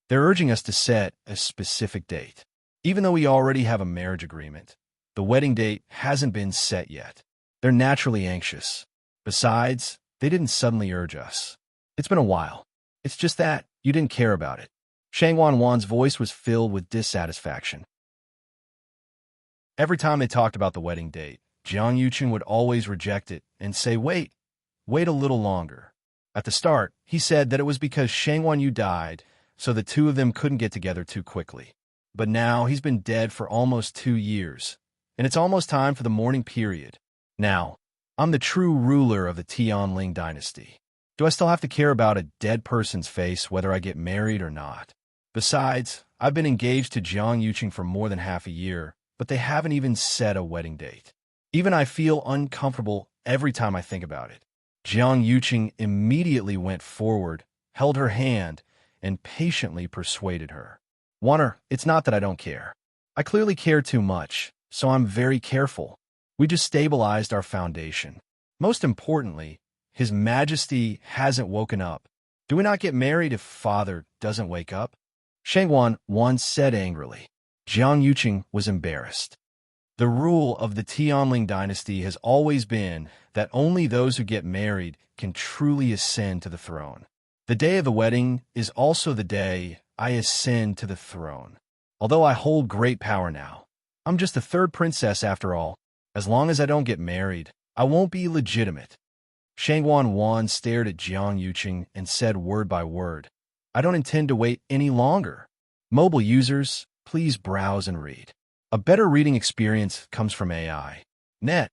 They're urging us to set a specific date. Even though we already have a marriage agreement, the wedding date hasn't been set yet. They're naturally anxious. Besides, they didn't suddenly urge us. It's been a while. It's just that you didn't care about it. Shangwan Wan's voice was filled with dissatisfaction. Every time they talked about the wedding date, Jiang Yuqing would always reject it and say, wait a little longer. At the start, he said that it was because Shangwan Yu died, so the two of them couldn't get together too quickly. But now he's been dead for almost 2 years, and it's almost time for the mourning period. Now, I'm the true ruler of the Tianling dynasty. Do I still have to care about a dead person's face whether I get married or not? Besides, I've been engaged to Jiang Yuqing for more than half a year, but they haven't even set a wedding date. Even I feel uncomfortable every time I think about it. Jiang Yuqing immediately went forward, held her hand, and patiently persuaded her. Wanner, it's not that I don't care. I clearly care too much, so I'm very careful. We just stabilized our foundation. Most importantly, His Majesty hasn't woken up. Do we not get married if Father doesn't wake up? Shangwan Wan said angrily. Jiang Yuqing was embarrassed. The rule of the Tianling dynasty has always been that only those who get married can truly ascend to the throne. The day of the wedding is also the day I ascend to the throne. Although I hold great power now, I'm just the third princess after all. As long as I don't get married, I won't be legitimate. Shangwan Wan stared at Jiang Yuqing and said word by word, I don't intend to wait any longer. Mobile users, please browse and read. A better reading experience comes from AI. Net.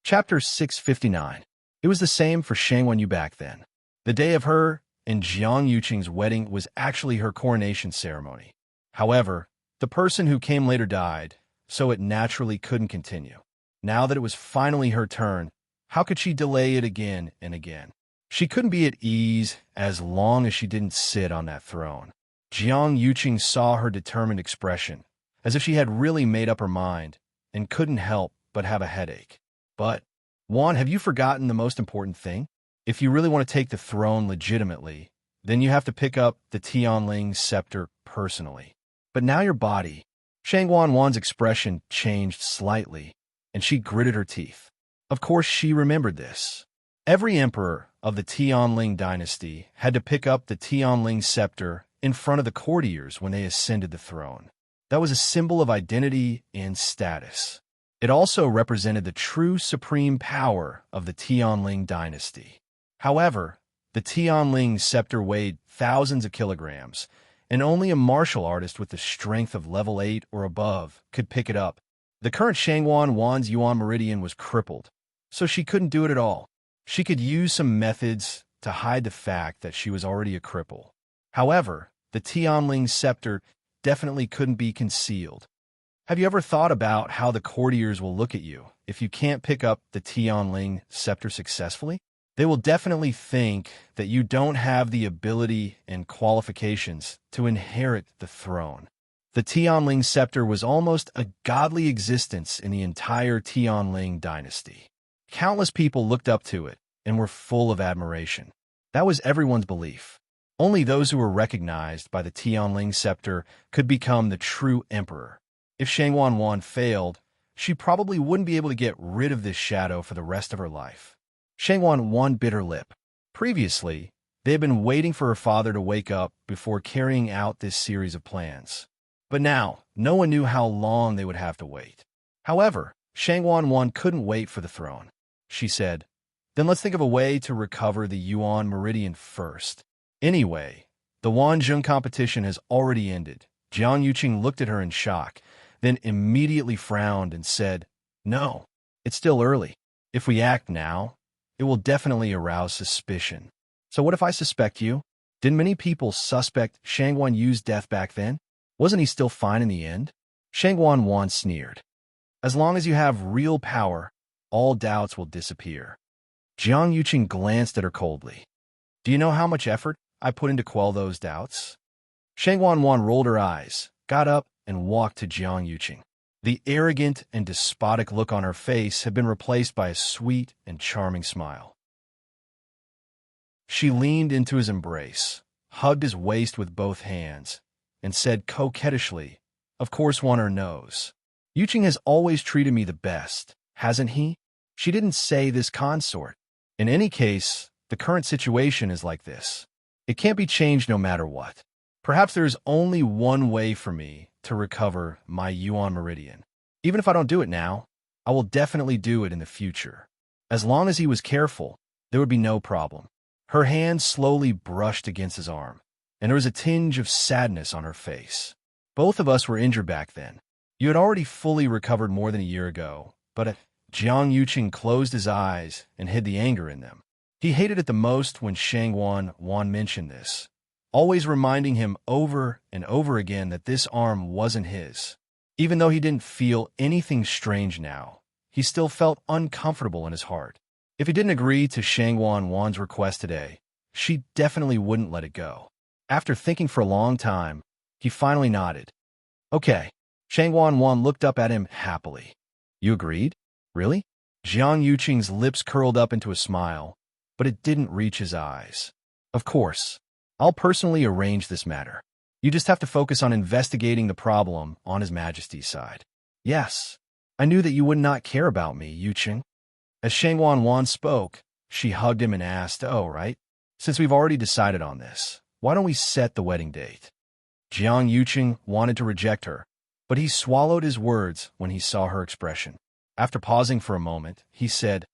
Chapter 659. It was the same for Shangwan Yu back then. The day of her and Jiang Yuqing's wedding was actually her coronation ceremony. However, the person who came later died, so it naturally couldn't continue. Now that it was finally her turn, how could she delay it again and again? She couldn't be at ease as long as she didn't sit on that throne. Jiang Yuqing saw her determined expression, as if she had really made up her mind, and couldn't help but have a headache. But, Wan, have you forgotten the most important thing? If you really want to take the throne legitimately, then you have to pick up the Tianling scepter personally. But now your body. Shangwan Wan's expression changed slightly, and she gritted her teeth. Of course she remembered this. Every emperor of the Tianling dynasty had to pick up the Tianling scepter in front of the courtiers when they ascended the throne. That was a symbol of identity and status. It also represented the true supreme power of the Tianling dynasty. However, the Tianling scepter weighed thousands of kilograms, and only a martial artist with the strength of level 8 or above could pick it up. The current Shangwan Wan's Yuan Meridian was crippled, so she couldn't do it at all. She could use some methods to hide the fact that she was already a cripple. However, the Tianling scepter definitely couldn't be concealed. Have you ever thought about how the courtiers will look at you if you can't pick up the Tianling scepter successfully? They will definitely think that you don't have the ability and qualifications to inherit the throne. The Tianling scepter was almost a godly existence in the entire Tianling dynasty. Countless people looked up to it and were full of admiration. That was everyone's belief. Only those who were recognized by the Tianling scepter could become the true emperor. If Shang Wanwan failed, she probably wouldn't be able to get rid of this shadow for the rest of her life. Shang Wanwan bit her lip. Previously, they had been waiting for her father to wake up before carrying out this series of plans. But now, no one knew how long they would have to wait. However, Shang Wanwan couldn't wait for the throne. She said, "Then let's think of a way to recover the Yuan Meridian first." Anyway, the Wanzhong competition has already ended. Jiang Yuqing looked at her in shock, then immediately frowned and said, "No, it's still early. If we act now, it will definitely arouse suspicion. So what if I suspect you? Didn't many people suspect Shang Yu's death back then? Wasn't he still fine in the end?" Shang Wanwan sneered. "As long as you have real power, all doubts will disappear." Jiang Yuqing glanced at her coldly. "Do you know how much effort I put in to quell those doubts?" Shang Wanwan rolled her eyes, got up, and walked to Jiang Yuqing. The arrogant and despotic look on her face had been replaced by a sweet and charming smile. She leaned into his embrace, hugged his waist with both hands, and said coquettishly, "Of course one knows. Yuqing has always treated me the best, hasn't he?" She didn't say this consort. In any case, the current situation is like this. It can't be changed no matter what. Perhaps there is only one way for me to recover my Yuan Meridian. Even if I don't do it now, I will definitely do it in the future. As long as he was careful, there would be no problem. Her hand slowly brushed against his arm, and there was a tinge of sadness on her face. "Both of us were injured back then. You had already fully recovered more than a year ago, but Jiang Yuqing closed his eyes and hid the anger in them. He hated it the most when Shang Wanwan mentioned this, always reminding him over and over again that this arm wasn't his. Even though he didn't feel anything strange now, he still felt uncomfortable in his heart. If he didn't agree to Shang Wanwan's request today, she definitely wouldn't let it go. After thinking for a long time, he finally nodded. "Okay." Shang Wanwan looked up at him happily. "You agreed? Really?" Jiang Yuqing's lips curled up into a smile, but it didn't reach his eyes. "Of course. I'll personally arrange this matter. You just have to focus on investigating the problem on His Majesty's side." "Yes. I knew that you would not care about me, Yuqing." As Shang Wanwan spoke, she hugged him and asked, "Oh, right. Since we've already decided on this, why don't we set the wedding date?" Jiang Yuqing wanted to reject her, but he swallowed his words when he saw her expression. After pausing for a moment, he said,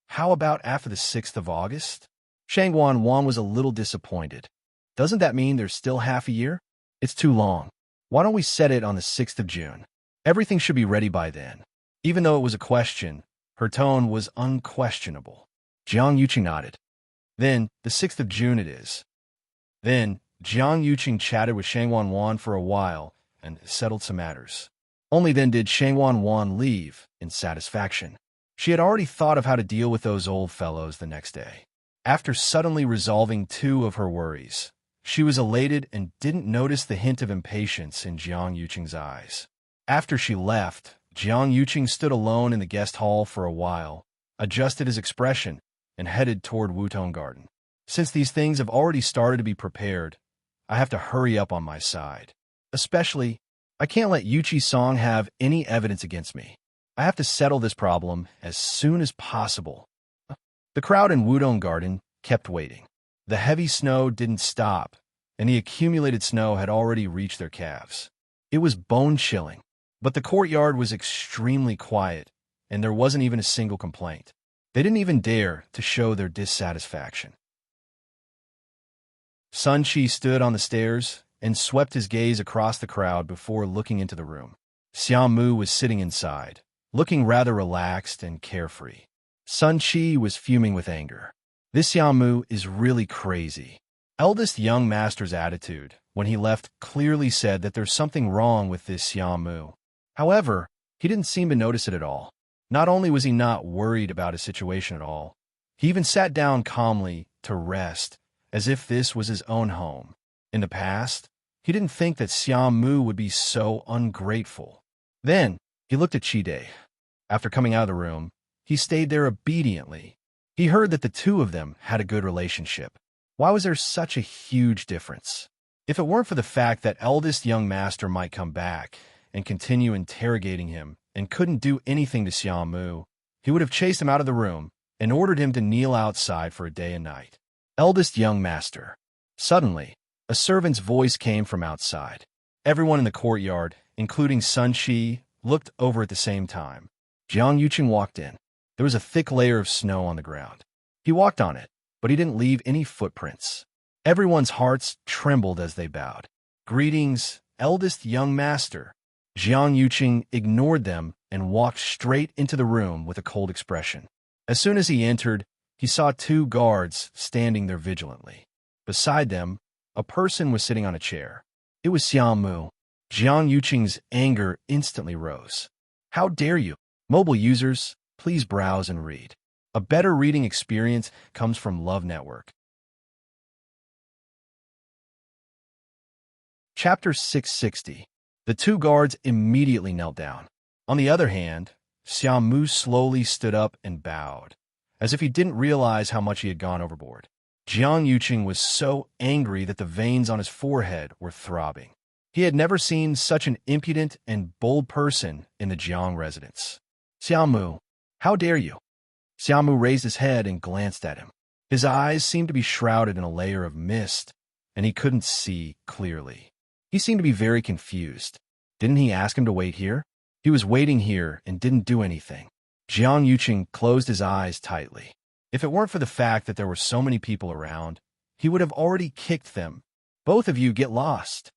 "How about after the 6th of August? Shang Wanwan was a little disappointed. "Doesn't that mean there's still half a year? It's too long. Why don't we set it on the 6th of June? Everything should be ready by then." Even though it was a question, her tone was unquestionable. Jiang Yuqing nodded. "Then, the 6th of June it is." Then, Jiang Yuqing chatted with Shang Wanwan for a while and settled some matters. Only then did Shang Wanwan leave in satisfaction. She had already thought of how to deal with those old fellows the next day. After suddenly resolving two of her worries, she was elated and didn't notice the hint of impatience in Jiang Yuqing's eyes. After she left, Jiang Yuqing stood alone in the guest hall for a while, adjusted his expression, and headed toward Wutong Garden. Since these things have already started to be prepared, I have to hurry up on my side. Especially, I can't let Yuchi Song have any evidence against me. I have to settle this problem as soon as possible. The crowd in Wudong Garden kept waiting. The heavy snow didn't stop, and the accumulated snow had already reached their calves. It was bone-chilling, but the courtyard was extremely quiet, and there wasn't even a single complaint. They didn't even dare to show their dissatisfaction. Sun Chi stood on the stairs and swept his gaze across the crowd before looking into the room. Xiao Mu was sitting inside, looking rather relaxed and carefree. Sun Chi was fuming with anger. This Xiao Mu is really crazy. Eldest young master's attitude when he left clearly said that there's something wrong with this Xiao Mu. However, he didn't seem to notice it at all. Not only was he not worried about his situation at all, he even sat down calmly to rest, as if this was his own home. In the past, He didn't think that Xiao Mu would be so ungrateful. Then, he looked at Chide. After coming out of the room, he stayed there obediently. He heard that the two of them had a good relationship. Why was there such a huge difference? If it weren't for the fact that eldest young master might come back and continue interrogating him and couldn't do anything to Xiao Mu, he would have chased him out of the room and ordered him to kneel outside for a day and night. Eldest young master. Suddenly, a servant's voice came from outside. Everyone in the courtyard, including Sun Shi, looked over at the same time. Jiang Yuqing walked in. There was a thick layer of snow on the ground. He walked on it, but he didn't leave any footprints. Everyone's hearts trembled as they bowed. Greetings, eldest young master. Jiang Yuqing ignored them and walked straight into the room with a cold expression. As soon as he entered, he saw two guards standing there vigilantly. Beside them, a person was sitting on a chair. It was Xiao Mu. Jiang Yuqing's anger instantly rose. How dare you? Mobile users, please browse and read. A better reading experience comes from Love Network. Chapter 660. The two guards immediately knelt down. On the other hand, Xiao Mu slowly stood up and bowed, as if he didn't realize how much he had gone overboard. Jiang Yuqing was so angry that the veins on his forehead were throbbing. He had never seen such an impudent and bold person in the Jiang residence. Xiao Mu, how dare you? Xiao Mu raised his head and glanced at him. His eyes seemed to be shrouded in a layer of mist, and he couldn't see clearly. He seemed to be very confused. Didn't he ask him to wait here? He was waiting here and didn't do anything. Jiang Yuqing closed his eyes tightly. If it weren't for the fact that there were so many people around, he would have already kicked them. Both of you get lost.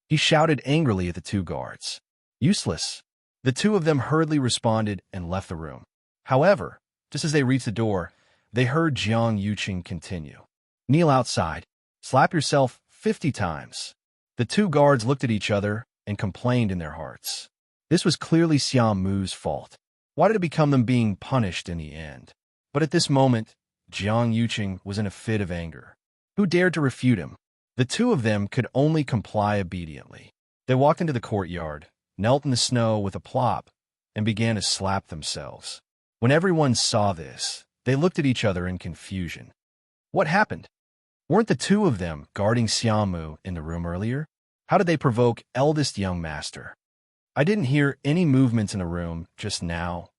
He shouted angrily at the two guards. Useless. The two of them hurriedly responded and left the room. However, just as they reached the door, they heard Jiang Yuqing continue. Kneel outside. Slap yourself 50 times. The two guards looked at each other and complained in their hearts. This was clearly Xiao Mu's fault. Why did it become them being punished in the end? But at this moment, Jiang Yuqing was in a fit of anger. Who dared to refute him? The two of them could only comply obediently. They walked into the courtyard, knelt in the snow with a plop, and began to slap themselves. When everyone saw this, they looked at each other in confusion. What happened? Weren't the two of them guarding Xiao Mu in the room earlier? How did they provoke eldest young master? I didn't hear any movements in the room just now.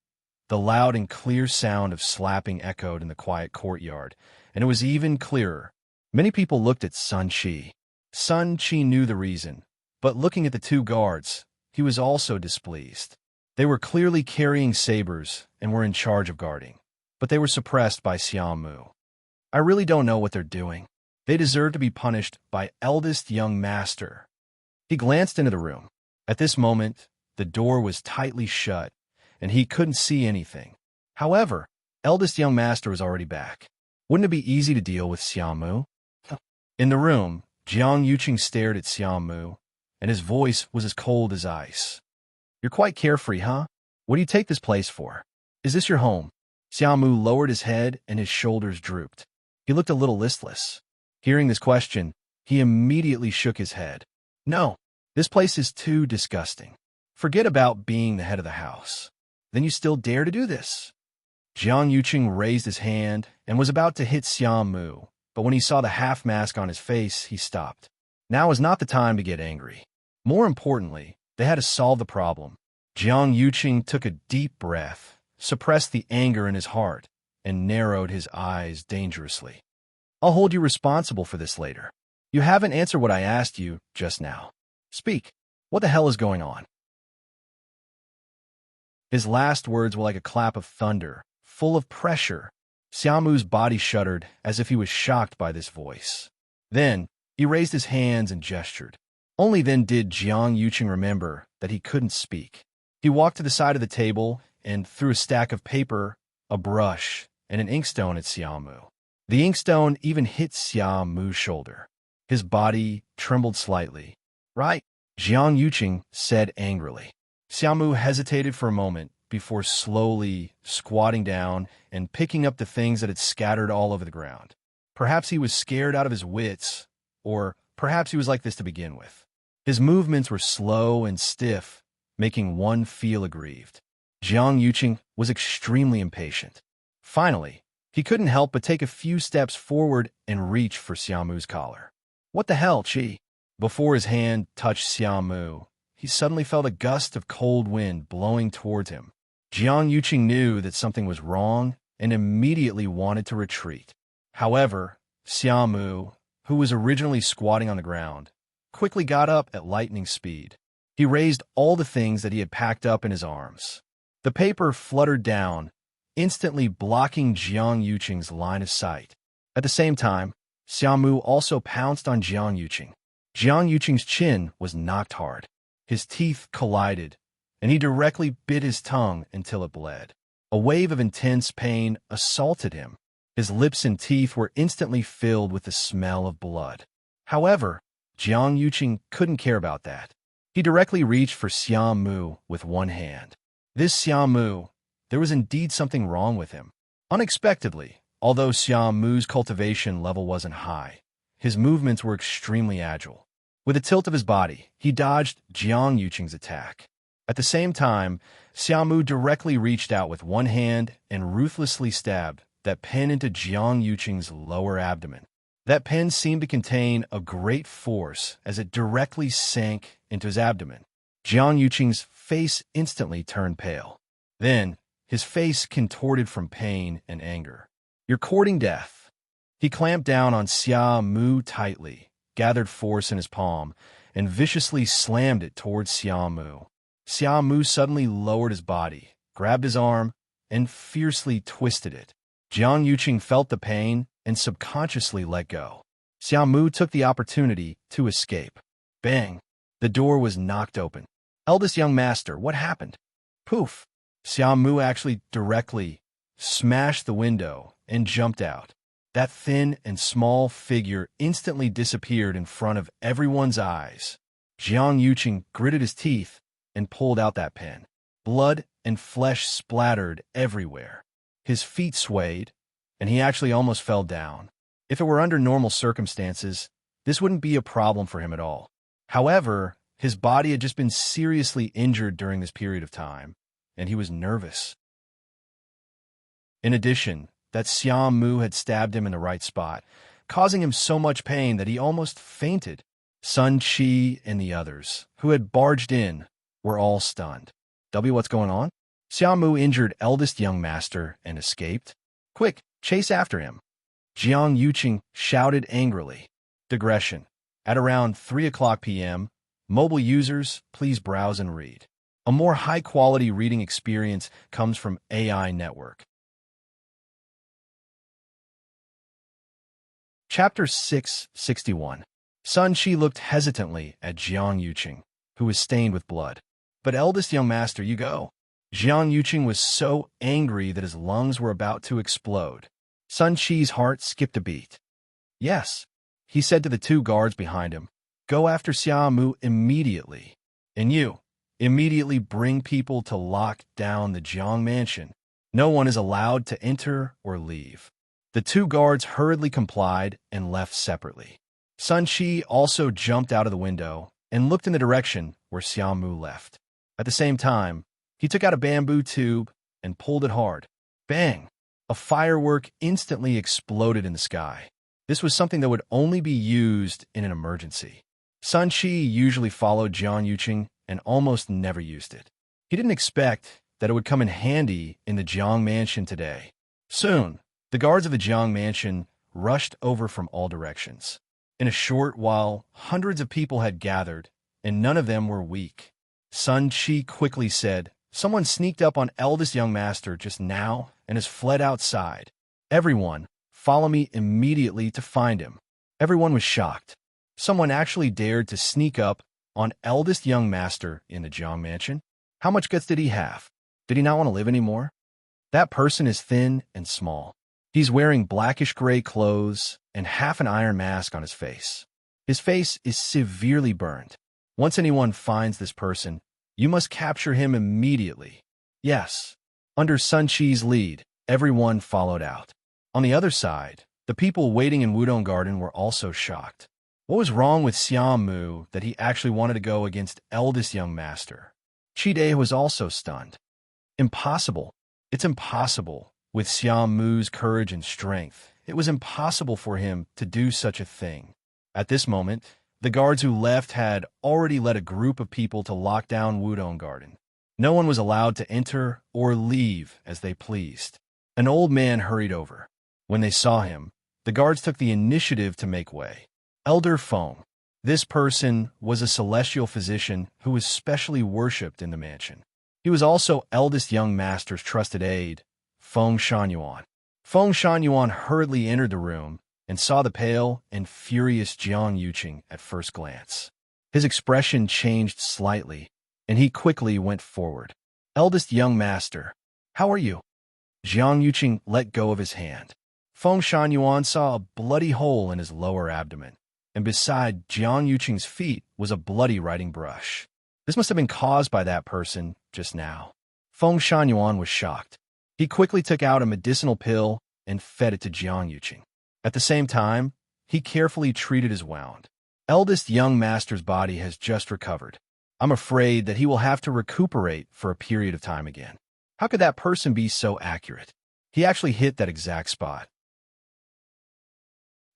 The loud and clear sound of slapping echoed in the quiet courtyard, and it was even clearer. Many people looked at Sun Shi. Sun Shi knew the reason, but looking at the two guards, he was also displeased. They were clearly carrying sabers and were in charge of guarding, but they were suppressed by Xiao Mu. I really don't know what they're doing. They deserve to be punished by eldest young master. He glanced into the room. At this moment, the door was tightly shut, and he couldn't see anything. However, eldest young master was already back. Wouldn't it be easy to deal with Xiao Mu? In the room, Jiang Yuqing stared at Xiao Mu, and his voice was as cold as ice. You're quite carefree, huh? What do you take this place for? Is this your home? Xiao Mu lowered his head and his shoulders drooped. He looked a little listless. Hearing this question, he immediately shook his head. No, this place is too disgusting. Forget about being the head of the house. Then you still dare to do this? Jiang Yuqing raised his hand and was about to hit Xiao Mu, but when he saw the half mask on his face, he stopped. Now is not the time to get angry. More importantly, they had to solve the problem. Jiang Yuqing took a deep breath, suppressed the anger in his heart, and narrowed his eyes dangerously. I'll hold you responsible for this later. You haven't answered what I asked you just now. Speak. What the hell is going on? His last words were like a clap of thunder, full of pressure. Xiao Mu's body shuddered as if he was shocked by this voice. Then, he raised his hands and gestured. Only then did Jiang Yuqing remember that he couldn't speak. He walked to the side of the table and threw a stack of paper, a brush, and an inkstone at Xiao Mu. The inkstone even hit Xiao Mu's shoulder. His body trembled slightly. Right, Jiang Yuqing said angrily. Xiao Mu hesitated for a moment before slowly squatting down and picking up the things that had scattered all over the ground. Perhaps he was scared out of his wits, or perhaps he was like this to begin with. His movements were slow and stiff, making one feel aggrieved. Jiang Yuqing was extremely impatient. Finally, he couldn't help but take a few steps forward and reach for Xiaomu's collar. What the hell, Qi? Before his hand touched Xiaomu, he suddenly felt a gust of cold wind blowing towards him. Jiang Yuqing knew that something was wrong and immediately wanted to retreat. However, Xiaomu, who was originally squatting on the ground, quickly got up at lightning speed. He raised all the things that he had packed up in his arms. The paper fluttered down, instantly blocking Jiang Yuqing's line of sight. At the same time, Xiaomu also pounced on Jiang Yuqing. Jiang Yuqing's chin was knocked hard. His teeth collided, and he directly bit his tongue until it bled. A wave of intense pain assaulted him. His lips and teeth were instantly filled with the smell of blood. However, Jiang Yuqing couldn't care about that. He directly reached for Xiaomu with one hand. This Xiaomu, there was indeed something wrong with him. Unexpectedly, although Xiaomu's cultivation level wasn't high, his movements were extremely agile. With a tilt of his body, he dodged Jiang Yuqing's attack. At the same time, Xiaomu directly reached out with one hand and ruthlessly stabbed that pen into Jiang Yuqing's lower abdomen. That pen seemed to contain a great force as it directly sank into his abdomen. Jiang Yuqing's face instantly turned pale. Then, his face contorted from pain and anger. "You're courting death." He clamped down on Xiaomu tightly, gathered force in his palm, and viciously slammed it towards Xiaomu. Xiaomu suddenly lowered his body, grabbed his arm, and fiercely twisted it. Jiang Yuqing felt the pain and subconsciously let go. Xiaomu took the opportunity to escape. Bang! The door was knocked open. "Eldest young master, what happened?" Poof! Xiaomu actually directly smashed the window and jumped out. That thin and small figure instantly disappeared in front of everyone's eyes. Jiang Yuqing gritted his teeth and pulled out that pen. Blood and flesh splattered everywhere. His feet swayed, and he actually almost fell down. If it were under normal circumstances, this wouldn't be a problem for him at all. However, his body had just been seriously injured during this period of time, and he was nervous. In addition, that Xiaomu had stabbed him in the right spot, causing him so much pain that he almost fainted. Sun Qi and the others, who had barged in, were all stunned. What's going on? Xiaomu injured eldest young master and escaped. Quick, chase after him. Jiang Yuqing shouted angrily. Digression. At around 3:00 p.m., mobile users, please browse and read. A more high-quality reading experience comes from AI Network. Chapter 661. Sun Qi looked hesitantly at Jiang Yuqing, who was stained with blood. But eldest young master, you go. Jiang Yuqing was so angry that his lungs were about to explode. Sun Qi's heart skipped a beat. Yes, he said to the two guards behind him, go after Xiaomu immediately. And you, immediately bring people to lock down the Jiang mansion. No one is allowed to enter or leave. The two guards hurriedly complied and left separately. Sun Qi also jumped out of the window and looked in the direction where Xiaomu left. At the same time, he took out a bamboo tube and pulled it hard. Bang! A firework instantly exploded in the sky. This was something that would only be used in an emergency. Sun Qi usually followed Jiang Yuqing and almost never used it. He didn't expect that it would come in handy in the Jiang mansion today. Soon, the guards of the Jiang mansion rushed over from all directions. In a short while, hundreds of people had gathered, and none of them were weak. Sun Qi quickly said, someone sneaked up on eldest young master just now and has fled outside. Everyone, follow me immediately to find him. Everyone was shocked. Someone actually dared to sneak up on eldest young master in the Jiang mansion? How much guts did he have? Did he not want to live anymore? That person is thin and small. He's wearing blackish-gray clothes and half an iron mask on his face. His face is severely burned. Once anyone finds this person, you must capture him immediately. Yes, under Sun Qi's lead, everyone followed out. On the other side, the people waiting in Wudong Garden were also shocked. What was wrong with Xiao Mu that he actually wanted to go against eldest young master? Chi was also stunned. Impossible. It's impossible. With Xiao Mu's courage and strength, it was impossible for him to do such a thing. At this moment, the guards who left had already led a group of people to lock down Wudong Garden. No one was allowed to enter or leave as they pleased. An old man hurried over. When they saw him, the guards took the initiative to make way. Elder Feng. This person was a celestial physician who was specially worshipped in the mansion. He was also eldest young master's trusted aide, Feng Shanyuan. Feng Shanyuan hurriedly entered the room and saw the pale and furious Jiang Yuqing at first glance. His expression changed slightly, and he quickly went forward. Eldest young master, how are you? Jiang Yuqing let go of his hand. Feng Shanyuan saw a bloody hole in his lower abdomen, and beside Jiang Yuqing's feet was a bloody writing brush. This must have been caused by that person just now. Feng Shanyuan was shocked. He quickly took out a medicinal pill and fed it to Jiang Yuqing. At the same time, he carefully treated his wound. Eldest young master's body has just recovered. I'm afraid that he will have to recuperate for a period of time again. How could that person be so accurate? He actually hit that exact spot.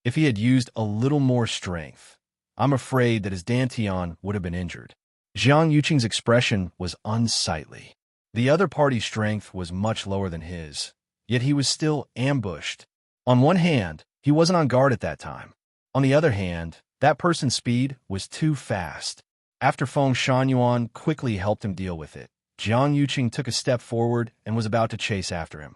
If he had used a little more strength, I'm afraid that his dantian would have been injured. Jiang Yuqing's expression was unsightly. The other party's strength was much lower than his, yet he was still ambushed. On one hand, he wasn't on guard at that time. On the other hand, that person's speed was too fast. After Feng Shanyuan quickly helped him deal with it, Jiang Yuqing took a step forward and was about to chase after him.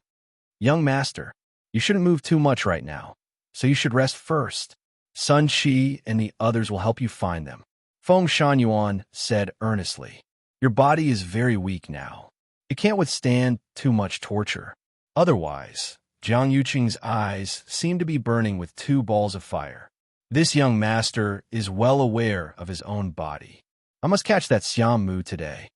Young master, you shouldn't move too much right now, so you should rest first. Sun Qi and the others will help you find them. Feng Shanyuan said earnestly. Your body is very weak now. It can't withstand too much torture. Otherwise, Jiang Yuqing's eyes seemed to be burning with two balls of fire. This young master is well aware of his own body. I must catch that Xiao Mu today.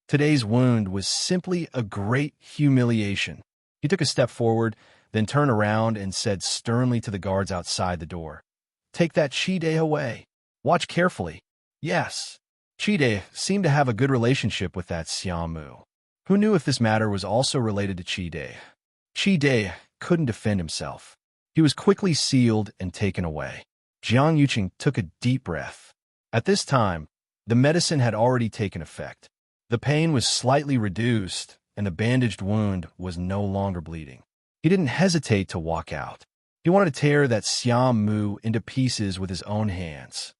Today's wound was simply a great humiliation. He took a step forward, then turned around and said sternly to the guards outside the door, Take that Chi away. Watch carefully. Yes, Chi seemed to have a good relationship with that Xiao Mu. Who knew if this matter was also related to Chi? Chi couldn't defend himself. He was quickly sealed and taken away. Jiang Yuqing took a deep breath. At this time, the medicine had already taken effect. The pain was slightly reduced, and the bandaged wound was no longer bleeding. He didn't hesitate to walk out. He wanted to tear that Xiao Mu into pieces with his own hands.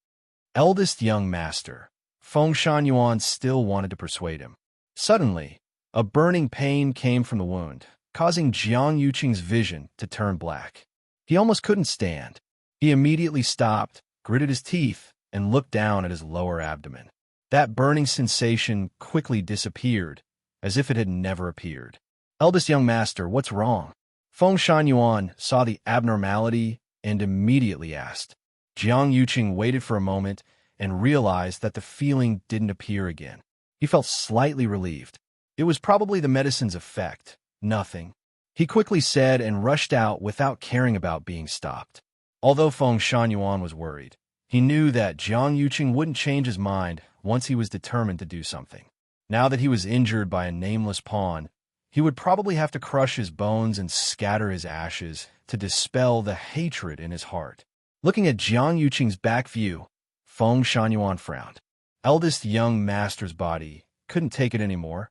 Eldest young master, Feng Shanyuan still wanted to persuade him. Suddenly, a burning pain came from the wound, causing Jiang Yuqing's vision to turn black. He almost couldn't stand. He immediately stopped, gritted his teeth, and looked down at his lower abdomen. That burning sensation quickly disappeared, as if it had never appeared. Eldest young master, what's wrong? Feng Shanyuan saw the abnormality and immediately asked. Jiang Yuqing waited for a moment and realized that the feeling didn't appear again. He felt slightly relieved. It was probably the medicine's effect, nothing. He quickly said and rushed out without caring about being stopped. Although Feng Shanyuan was worried, he knew that Jiang Yuqing wouldn't change his mind once he was determined to do something. Now that he was injured by a nameless pawn, he would probably have to crush his bones and scatter his ashes to dispel the hatred in his heart. Looking at Jiang Yuqing's back view, Feng Shanyuan frowned. Eldest young master's body couldn't take it anymore.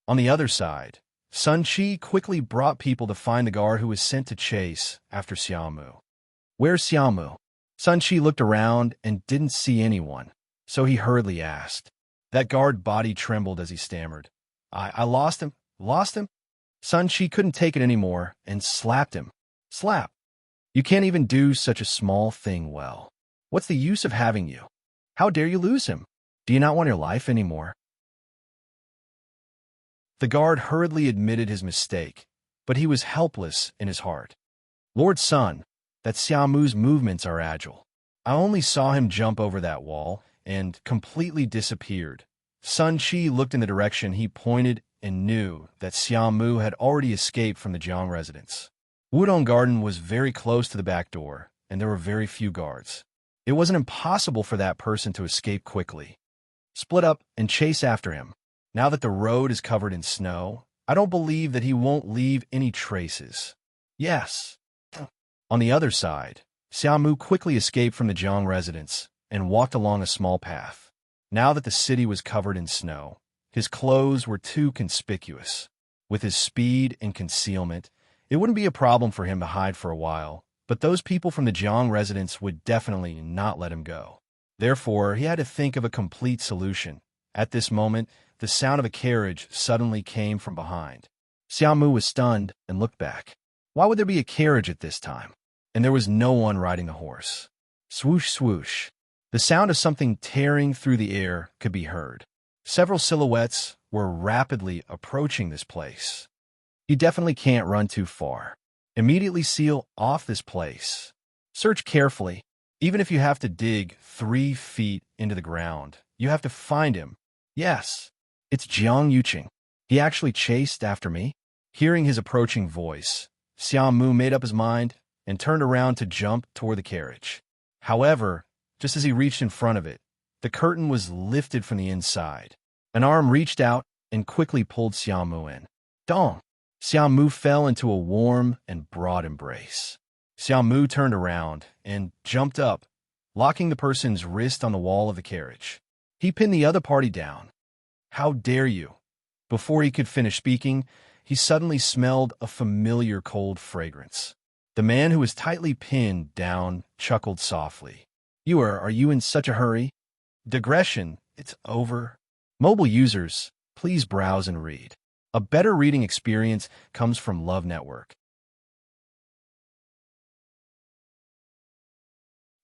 On the other side, Sun Qi quickly brought people to find the guard who was sent to chase after Xiao Mu. Where's Xiao Mu? Sun Qi looked around and didn't see anyone, so he hurriedly asked. That guard body trembled as he stammered. I lost him. Lost him? Sun Qi couldn't take it anymore and slapped him. Slap. You can't even do such a small thing well. What's the use of having you? How dare you lose him? Do you not want your life anymore? The guard hurriedly admitted his mistake, but he was helpless in his heart. Lord Sun, that Xiao Mu's movements are agile. I only saw him jump over that wall and completely disappeared. Sun Qi looked in the direction he pointed and knew that Xiao Mu had already escaped from the Jiang residence. Wudong Garden was very close to the back door, and there were very few guards. It wasn't impossible for that person to escape quickly. Split up and chase after him. Now that the road is covered in snow, I don't believe that he won't leave any traces. Yes. On the other side, Xiaomu quickly escaped from the Jiang residence and walked along a small path. Now that the city was covered in snow, his clothes were too conspicuous. With his speed and concealment, it wouldn't be a problem for him to hide for a while, but those people from the Jiang residence would definitely not let him go. Therefore, he had to think of a complete solution. At this moment, the sound of a carriage suddenly came from behind. Xiaomu was stunned and looked back. Why would there be a carriage at this time? And there was no one riding the horse. Swoosh, swoosh. The sound of something tearing through the air could be heard. Several silhouettes were rapidly approaching this place. You definitely can't run too far. Immediately seal off this place. Search carefully. Even if you have to dig 3 feet into the ground, you have to find him. Yes, it's Jiang Yuqing. He actually chased after me. Hearing his approaching voice, Xiaomu made up his mind and turned around to jump toward the carriage. However, just as he reached in front of it, the curtain was lifted from the inside. An arm reached out and quickly pulled Xiaomu in. Dong! Xiaomu fell into a warm and broad embrace. Xiaomu turned around and jumped up, locking the person's wrist on the wall of the carriage. He pinned the other party down. How dare you? Before he could finish speaking, he suddenly smelled a familiar cold fragrance. The man who was tightly pinned down chuckled softly. Are you in such a hurry? Digression, it's over. Mobile users, please browse and read. A better reading experience comes from Love Network.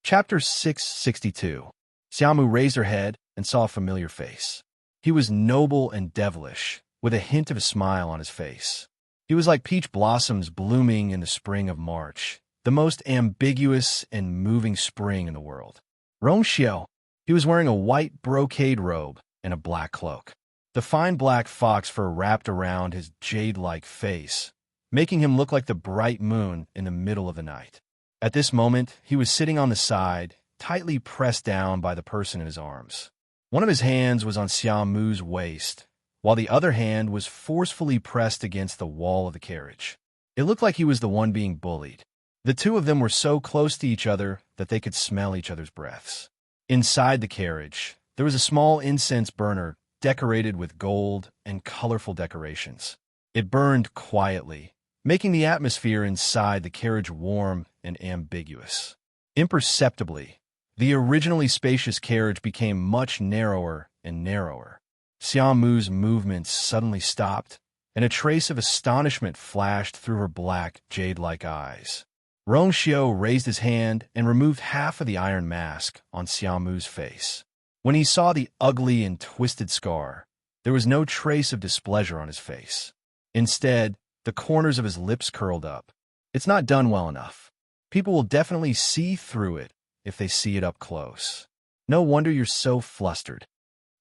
Chapter 662. Xiaomu raised her head and saw a familiar face. He was noble and devilish, with a hint of a smile on his face. He was like peach blossoms blooming in the spring of March, the most ambiguous and moving spring in the world. Rongxiao. He was wearing a white brocade robe and a black cloak. The fine black fox fur wrapped around his jade-like face, making him look like the bright moon in the middle of the night. At this moment, he was sitting on the side, tightly pressed down by the person in his arms. One of his hands was on Xiaomu's waist, while the other hand was forcefully pressed against the wall of the carriage. It looked like he was the one being bullied. The two of them were so close to each other that they could smell each other's breaths. Inside the carriage, there was a small incense burner decorated with gold and colorful decorations. It burned quietly, making the atmosphere inside the carriage warm and ambiguous. Imperceptibly, the originally spacious carriage became much narrower and narrower. Xiaomu's movements suddenly stopped, and a trace of astonishment flashed through her black, jade-like eyes. Rongxiao raised his hand and removed half of the iron mask on Xiaomu's face. When he saw the ugly and twisted scar, there was no trace of displeasure on his face. Instead, the corners of his lips curled up. It's not done well enough. People will definitely see through it if they see it up close. No wonder you're so flustered.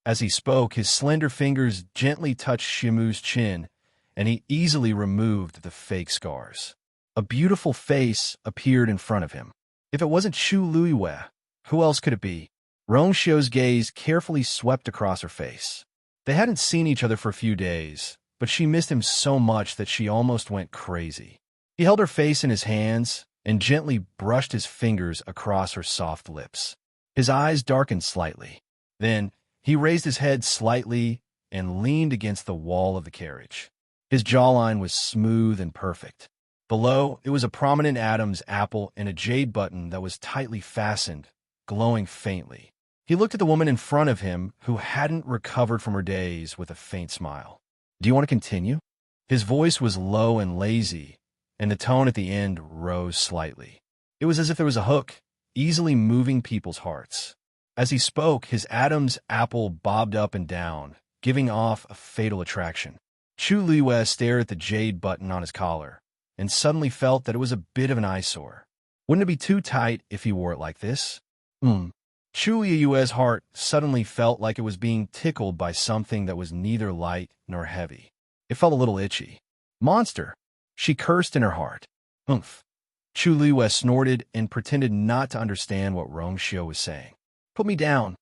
As he spoke, his slender fingers gently touched Xiaomu's chin, and he easily removed the fake scars. A beautiful face appeared in front of him. If it wasn't Chu Luiwei, who else could it be? Rongxiao's gaze carefully swept across her face. They hadn't seen each other for a few days, but she missed him so much that she almost went crazy. He held her face in his hands and gently brushed his fingers across her soft lips. His eyes darkened slightly. Then, he raised his head slightly and leaned against the wall of the carriage. His jawline was smooth and perfect. Below, it was a prominent Adam's apple and a jade button that was tightly fastened, glowing faintly. He looked at the woman in front of him, who hadn't recovered from her daze, with a faint smile. Do you want to continue? His voice was low and lazy, and the tone at the end rose slightly. It was as if there was a hook, easily moving people's hearts. As he spoke, his Adam's apple bobbed up and down, giving off a fatal attraction. Chu Liwei stared at the jade button on his collar, and suddenly felt that it was a bit of an eyesore. Wouldn't it be too tight if he wore it like this? Chu Liwei's heart suddenly felt like it was being tickled by something that was neither light nor heavy. It felt a little itchy. Monster! She cursed in her heart. Oomph! Chu Liu snorted and pretended not to understand what Rongxiu was saying. Put me down.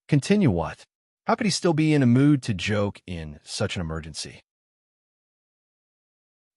Continue what? How could he still be in a mood to joke in such an emergency?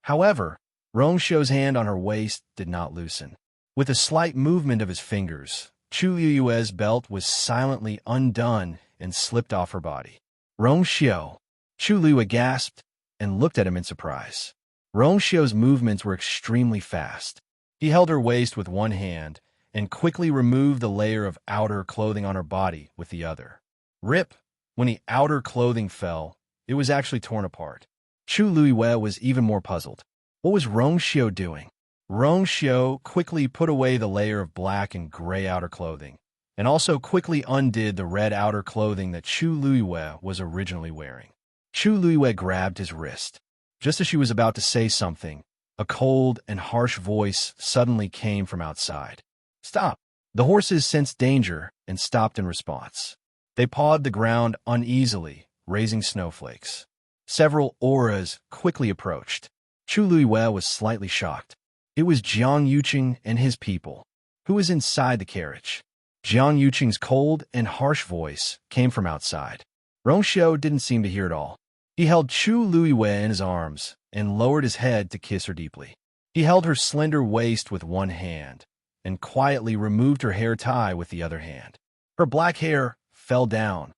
However, Rongxiu's hand on her waist did not loosen. With a slight movement of his fingers, Chu Liu's belt was silently undone and slipped off her body. Rongxiu! Chu Liu gasped and looked at him in surprise. Rongxiu's movements were extremely fast. He held her waist with one hand and quickly removed the layer of outer clothing on her body with the other. Rip! When the outer clothing fell, it was actually torn apart. Chu Liu was even more puzzled. What was Rongxiu doing? Rongxiu quickly put away the layer of black and gray outer clothing, and also quickly undid the red outer clothing that Chu Liu was originally wearing. Chu Liu grabbed his wrist. Just as she was about to say something, a cold and harsh voice suddenly came from outside. Stop! The horses sensed danger and stopped in response. They pawed the ground uneasily, raising snowflakes. Several auras quickly approached. Chu Liu was slightly shocked. It was Jiang Yuqing and his people. Who was inside the carriage? Jiang Yuqing's cold and harsh voice came from outside. Rongxiu didn't seem to hear it all. He held Chu Liu in his arms and lowered his head to kiss her deeply. He held her slender waist with one hand and quietly removed her hair tie with the other hand. Her black hair fell down.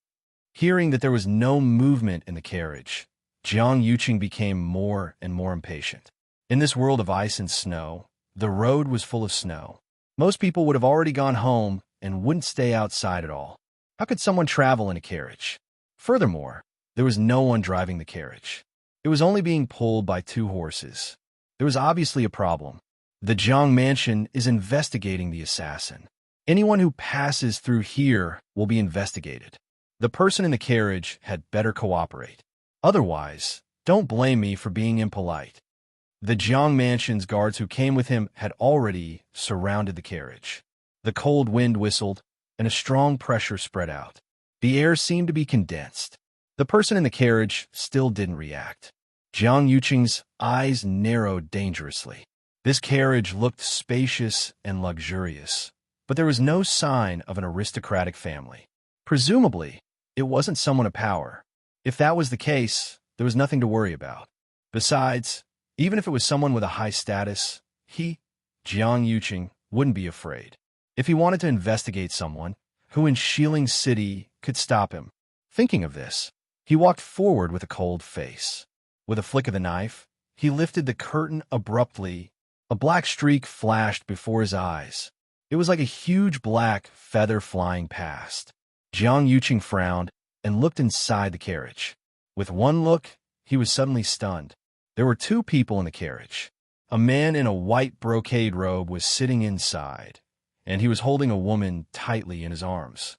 Hearing that there was no movement in the carriage, Jiang Yuqing became more and more impatient. In this world of ice and snow, the road was full of snow. Most people would have already gone home and wouldn't stay outside at all. How could someone travel in a carriage? Furthermore, there was no one driving the carriage. It was only being pulled by 2 horses. There was obviously a problem. The Jiang mansion is investigating the assassin. Anyone who passes through here will be investigated. The person in the carriage had better cooperate. Otherwise, don't blame me for being impolite. The Jiang mansion's guards who came with him had already surrounded the carriage. The cold wind whistled, and a strong pressure spread out. The air seemed to be condensed. The person in the carriage still didn't react. Jiang Yuqing's eyes narrowed dangerously. This carriage looked spacious and luxurious, but there was no sign of an aristocratic family. Presumably, it wasn't someone of power. If that was the case, there was nothing to worry about. Besides, even if it was someone with a high status, he, Jiang Yuqing, wouldn't be afraid. If he wanted to investigate someone, who in Shilling City could stop him? Thinking of this, he walked forward with a cold face. With a flick of the knife, he lifted the curtain abruptly. A black streak flashed before his eyes. It was like a huge black feather flying past. Jiang Yuqing frowned and looked inside the carriage. With one look, he was suddenly stunned. There were 2 people in the carriage. A man in a white brocade robe was sitting inside, and he was holding a woman tightly in his arms.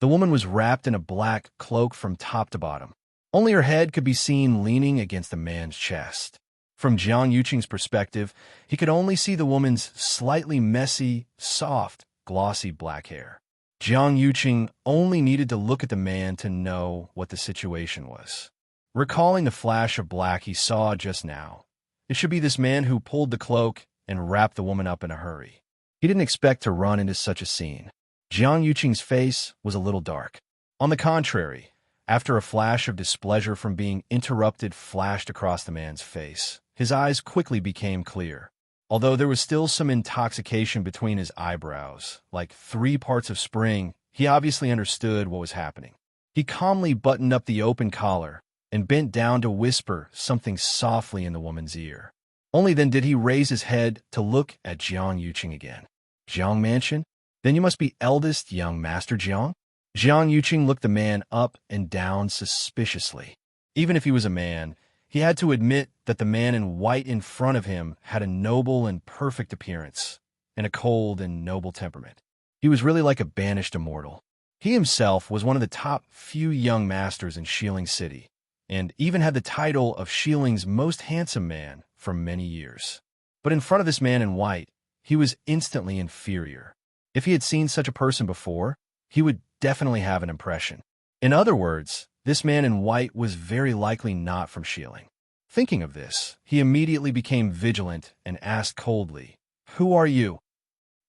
The woman was wrapped in a black cloak from top to bottom. Only her head could be seen leaning against the man's chest. From Jiang Yuqing's perspective, he could only see the woman's slightly messy, soft, glossy black hair. Jiang Yuqing only needed to look at the man to know what the situation was. Recalling the flash of black he saw just now, it should be this man who pulled the cloak and wrapped the woman up in a hurry. He didn't expect to run into such a scene. Jiang Yuqing's face was a little dark. On the contrary, after a flash of displeasure from being interrupted flashed across the man's face, his eyes quickly became clear. Although there was still some intoxication between his eyebrows, like 3 parts of spring, he obviously understood what was happening. He calmly buttoned up the open collar and bent down to whisper something softly in the woman's ear. Only then did he raise his head to look at Jiang Yuqing again. Jiang Mansion? Then you must be eldest young Master Jiang? Jiang Yuqing looked the man up and down suspiciously. Even if he was a man, he had to admit that the man in white in front of him had a noble and perfect appearance, and a cold and noble temperament. He was really like a banished immortal. He himself was one of the top few young masters in Shilling City, and even had the title of Shilling's most handsome man for many years. But in front of this man in white, he was instantly inferior. If he had seen such a person before, he would definitely have an impression. In other words, this man in white was very likely not from Shilling. Thinking of this, he immediately became vigilant and asked coldly, "Who are you?"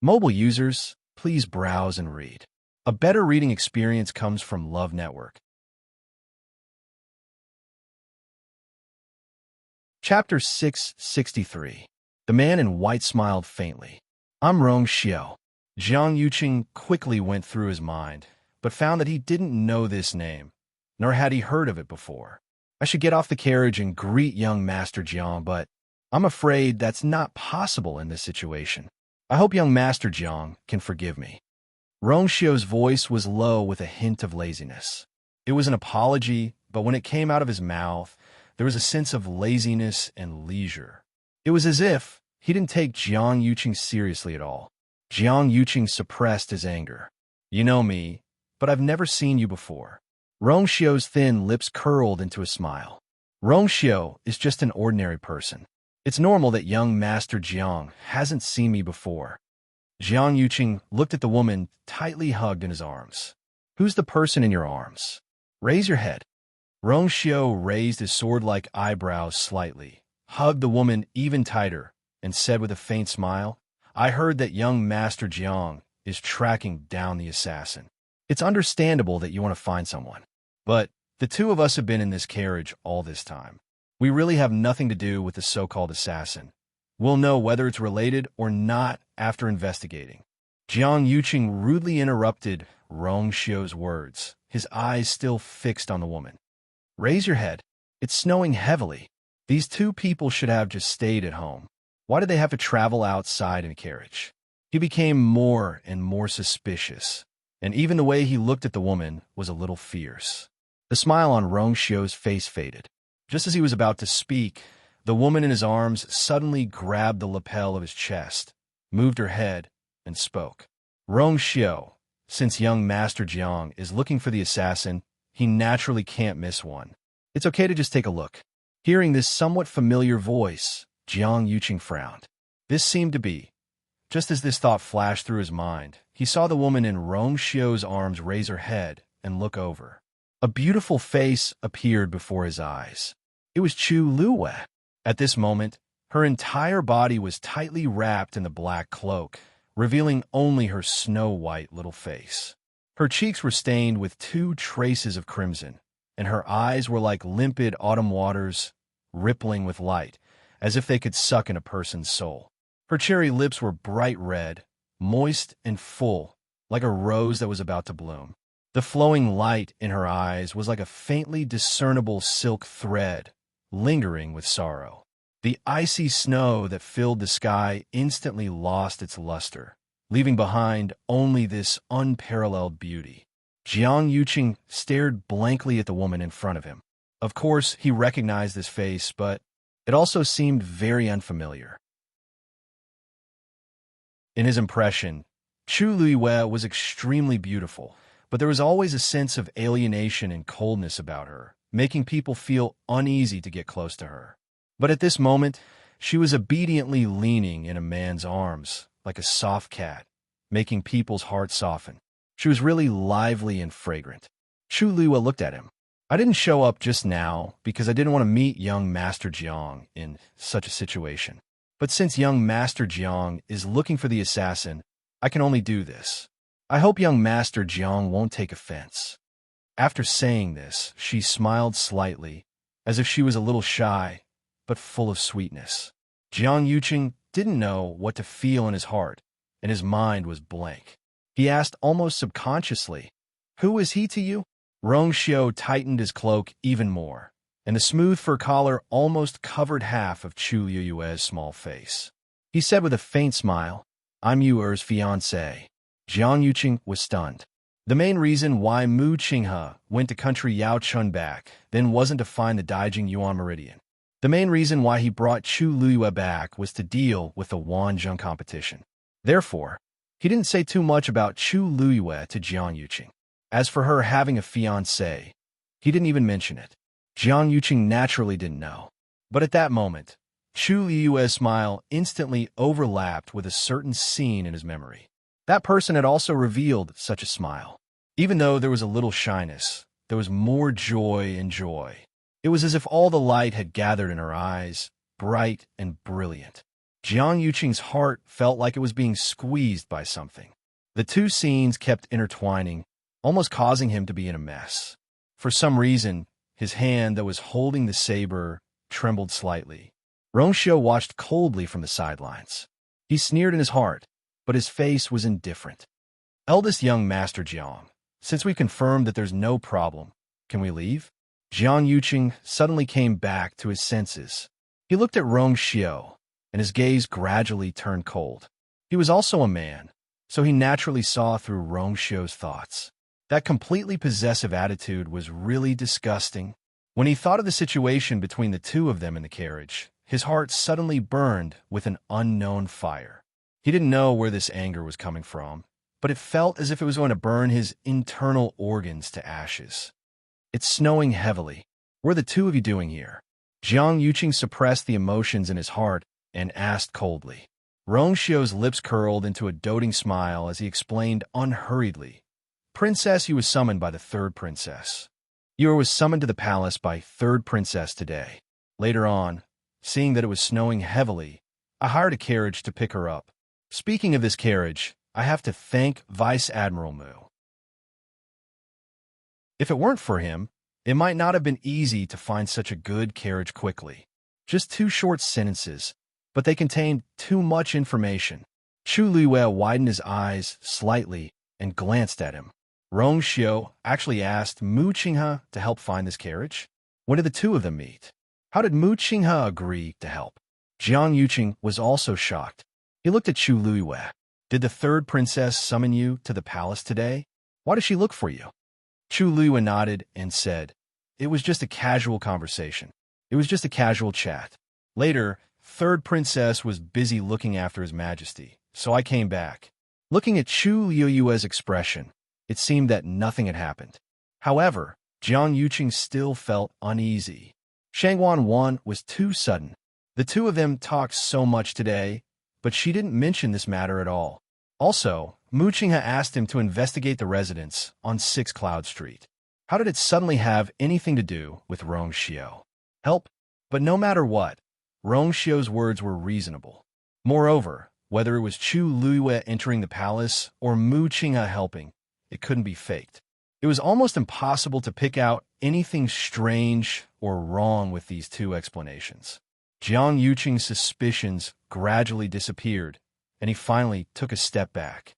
Mobile users, please browse and read. A better reading experience comes from Love Network. Chapter 663. The man in white smiled faintly. "I'm Rong Xiao." Jiang Yuqing quickly went through his mind, but found that he didn't know this name, nor had he heard of it before. I should get off the carriage and greet young Master Jiang, but I'm afraid that's not possible in this situation. I hope young Master Jiang can forgive me. Rong Xiao's voice was low with a hint of laziness. It was an apology, but when it came out of his mouth, there was a sense of laziness and leisure. It was as if he didn't take Jiang Yuqing seriously at all. Jiang Yuqing suppressed his anger. "You know me, but I've never seen you before." Rong Xiao's thin lips curled into a smile. "Rong Xiao is just an ordinary person. It's normal that young Master Jiang hasn't seen me before." Jiang Yuqing looked at the woman tightly hugged in his arms. "Who's the person in your arms? Raise your head." Rong Xiao raised his sword-like eyebrows slightly, hugged the woman even tighter, and said with a faint smile, "I heard that young Master Jiang is tracking down the assassin. It's understandable that you want to find someone. But the two of us have been in this carriage all this time. We really have nothing to do with the so-called assassin. We'll know whether it's related or not after investigating." Jiang Yuqing rudely interrupted Rong Xiao's words, his eyes still fixed on the woman. "Raise your head. It's snowing heavily. These two people should have just stayed at home. Why did they have to travel outside in a carriage?" He became more and more suspicious, and even the way he looked at the woman was a little fierce. The smile on Rong Xiao's face faded. Just as he was about to speak, the woman in his arms suddenly grabbed the lapel of his chest, moved her head, and spoke. "Rong Xiao, since young Master Jiang is looking for the assassin, he naturally can't miss one. It's okay to just take a look." Hearing this somewhat familiar voice, Jiang Yuqing frowned. This seemed to be. Just as this thought flashed through his mind, he saw the woman in Rong Xiao's arms raise her head and look over. A beautiful face appeared before his eyes. It was Chu Luwei. At this moment, her entire body was tightly wrapped in the black cloak, revealing only her snow-white little face. Her cheeks were stained with 2 traces of crimson, and her eyes were like limpid autumn waters, rippling with light, as if they could suck in a person's soul. Her cherry lips were bright red, moist and full, like a rose that was about to bloom. The flowing light in her eyes was like a faintly discernible silk thread, lingering with sorrow. The icy snow that filled the sky instantly lost its luster, leaving behind only this unparalleled beauty. Jiang Yuqing stared blankly at the woman in front of him. Of course, he recognized this face, but it also seemed very unfamiliar. In his impression, Chu Luwei was extremely beautiful, but there was always a sense of alienation and coldness about her, making people feel uneasy to get close to her. But at this moment, she was obediently leaning in a man's arms, like a soft cat, making people's hearts soften. She was really lively and fragrant. Chu Luwei looked at him. "I didn't show up just now because I didn't want to meet young Master Jiang in such a situation. But since young Master Jiang is looking for the assassin, I can only do this. I hope young Master Jiang won't take offense." After saying this, she smiled slightly, as if she was a little shy, but full of sweetness. Jiang Yuqing didn't know what to feel in his heart, and his mind was blank. He asked almost subconsciously, "Who is he to you?" Rong Xiao tightened his cloak even more, and the smooth fur collar almost covered half of Chu Luwei's small face. He said with a faint smile, "I'm Yuer's fiancé." Jiang Yuqing was stunned. The main reason why Mu Qinghe went to country Yao Chun back then wasn't to find the Daijing Yuan Meridian. The main reason why he brought Chu Luwei back was to deal with the Wanzhong competition. Therefore, he didn't say too much about Chu Luwei to Jiang Yuqing. As for her having a fiancé, he didn't even mention it. Jiang Yuqing naturally didn't know. But at that moment, Chu Luwei's smile instantly overlapped with a certain scene in his memory. That person had also revealed such a smile. Even though there was a little shyness, there was more joy and joy. It was as if all the light had gathered in her eyes, bright and brilliant. Jiang Yuqing's heart felt like it was being squeezed by something. The two scenes kept intertwining, almost causing him to be in a mess. For some reason, his hand that was holding the saber trembled slightly. Rongxiu watched coldly from the sidelines. He sneered in his heart, but his face was indifferent. Eldest young Master Jiang, since we confirmed that there's no problem, can we leave? Jiang Yuqing suddenly came back to his senses. He looked at Rongxiu, and his gaze gradually turned cold. He was also a man, so he naturally saw through Rongxiu's thoughts. That completely possessive attitude was really disgusting. When he thought of the situation between the two of them in the carriage, his heart suddenly burned with an unknown fire. He didn't know where this anger was coming from, but it felt as if it was going to burn his internal organs to ashes. It's snowing heavily. What are the two of you doing here? Jiang Yuqing suppressed the emotions in his heart and asked coldly. Rongxiu's lips curled into a doting smile as he explained unhurriedly. Princess, you was summoned by the third princess. You was summoned to the palace by third princess today. Later on, seeing that it was snowing heavily, I hired a carriage to pick her up. Speaking of this carriage, I have to thank Vice Admiral Mu. If it weren't for him, it might not have been easy to find such a good carriage quickly. Just 2 short sentences, but they contained too much information. Chu Luiyue widened his eyes slightly and glanced at him. Rongxiu actually asked Mu Qinghe to help find this carriage? When did the two of them meet? How did Mu Qinghe agree to help? Jiang Yuqing was also shocked. He looked at Chu Luiyue. Did the third princess summon you to the palace today? Why did she look for you? Chu Luiyue nodded and said, It was just a casual conversation. It was just a casual chat. Later, third princess was busy looking after His Majesty, so I came back. Looking at Chu Luiyue's expression, it seemed that nothing had happened. However, Jiang Yuqing still felt uneasy. Shangwan Wan was too sudden. The two of them talked so much today, but she didn't mention this matter at all. Also, Mu Qinghe asked him to investigate the residence on 6 Cloud Street. How did it suddenly have anything to do with Rongxiu? Help? But no matter what, Rongxiu's words were reasonable. Moreover, whether it was Chu Luiyue entering the palace or Mu Qinghe helping, it couldn't be faked. It was almost impossible to pick out anything strange or wrong with these two explanations. Jiang Yuqing's suspicions gradually disappeared, and he finally took a step back.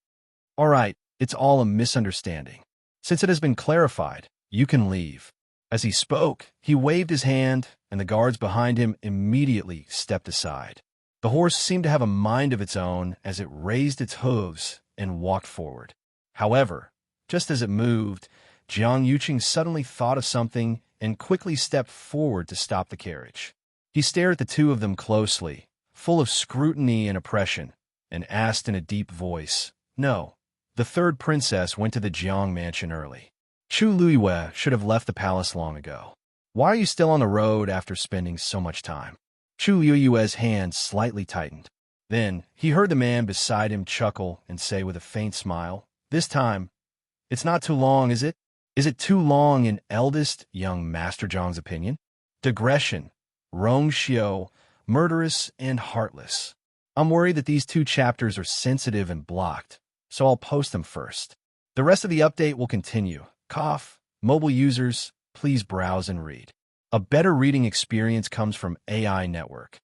All right, it's all a misunderstanding. Since it has been clarified, you can leave. As he spoke, he waved his hand, and the guards behind him immediately stepped aside. The horse seemed to have a mind of its own as it raised its hooves and walked forward. However, just as it moved, Jiang Yuqing suddenly thought of something and quickly stepped forward to stop the carriage. He stared at the two of them closely, full of scrutiny and oppression, and asked in a deep voice, No, the third princess went to the Jiang mansion early. Chu Luiyue should have left the palace long ago. Why are you still on the road after spending so much time? Chu Luiyue's hand slightly tightened. Then he heard the man beside him chuckle and say with a faint smile, This time, it's not too long, is it? Is it too long in eldest young Master Zhang's opinion? Digression, Rongxiu, murderous and heartless. I'm worried that these 2 chapters are sensitive and blocked, so I'll post them first. The rest of the update will continue. Mobile users, please browse and read. A better reading experience comes from AI Network.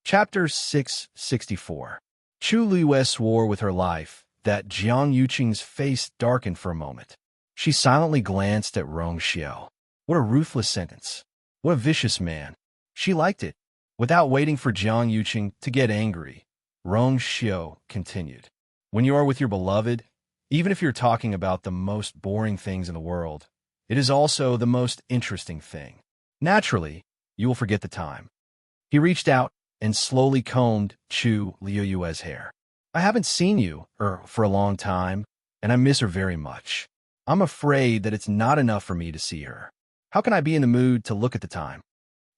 Chapter 664. Chu Luiyue swore with her life that Jiang Yuqing's face darkened for a moment. She silently glanced at Rongxiu. What a ruthless sentence. What a vicious man. She liked it. Without waiting for Jiang Yuqing to get angry, Rongxiu continued. When you are with your beloved, even if you're talking about the most boring things in the world, it is also the most interesting thing. Naturally, you will forget the time. He reached out and slowly combed Chu Luiyue's hair. I haven't seen you for a long time, and I miss her very much. I'm afraid that it's not enough for me to see her. How can I be in the mood to look at the time?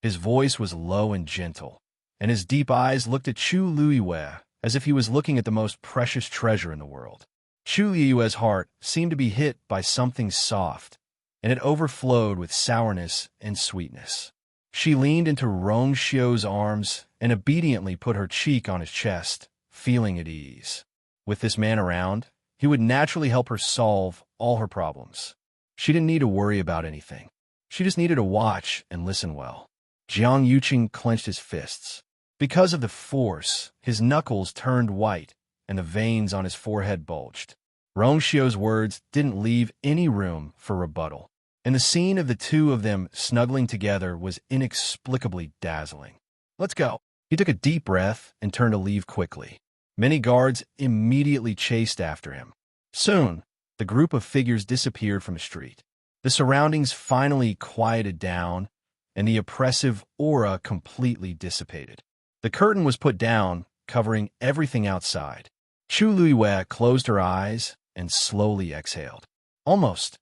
His voice was low and gentle, and his deep eyes looked at Chu Luiyue as if he was looking at the most precious treasure in the world. Chu Yue's heart seemed to be hit by something soft, and it overflowed with sourness and sweetness. She leaned into Rong Xiu's arms and obediently put her cheek on his chest, feeling at ease. With this man around, he would naturally help her solve all her problems. She didn't need to worry about anything. She just needed to watch and listen well. Jiang Yuqing clenched his fists. Because of the force, his knuckles turned white, and the veins on his forehead bulged. Rong Xiu's words didn't leave any room for rebuttal, and the scene of the two of them snuggling together was inexplicably dazzling. "Let's go." He took a deep breath and turned to leave quickly. Many guards immediately chased after him. Soon, the group of figures disappeared from the street. The surroundings finally quieted down, and the oppressive aura completely dissipated. The curtain was put down, covering everything outside. Chu Luiyue closed her eyes and slowly exhaled. Almost.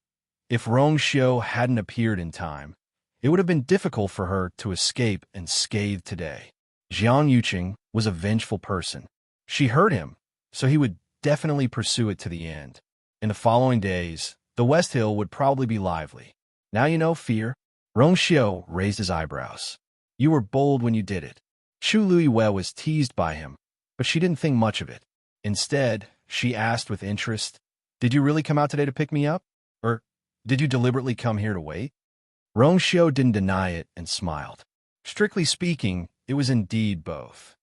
If Rong Xiu hadn't appeared in time, it would have been difficult for her to escape unscathed today. Jiang Yuqing was a vengeful person. She hurt him, so he would definitely pursue it to the end. In the following days, the West Hill would probably be lively. "Now you know fear." Rong Xiu raised his eyebrows. "You were bold when you did it." Chu Luiyue was teased by him, but she didn't think much of it. Instead, she asked with interest, "Did you really come out today to pick me up? Or did you deliberately come here to wait?" Rong Xiu didn't deny it and smiled. Strictly speaking, it was indeed both.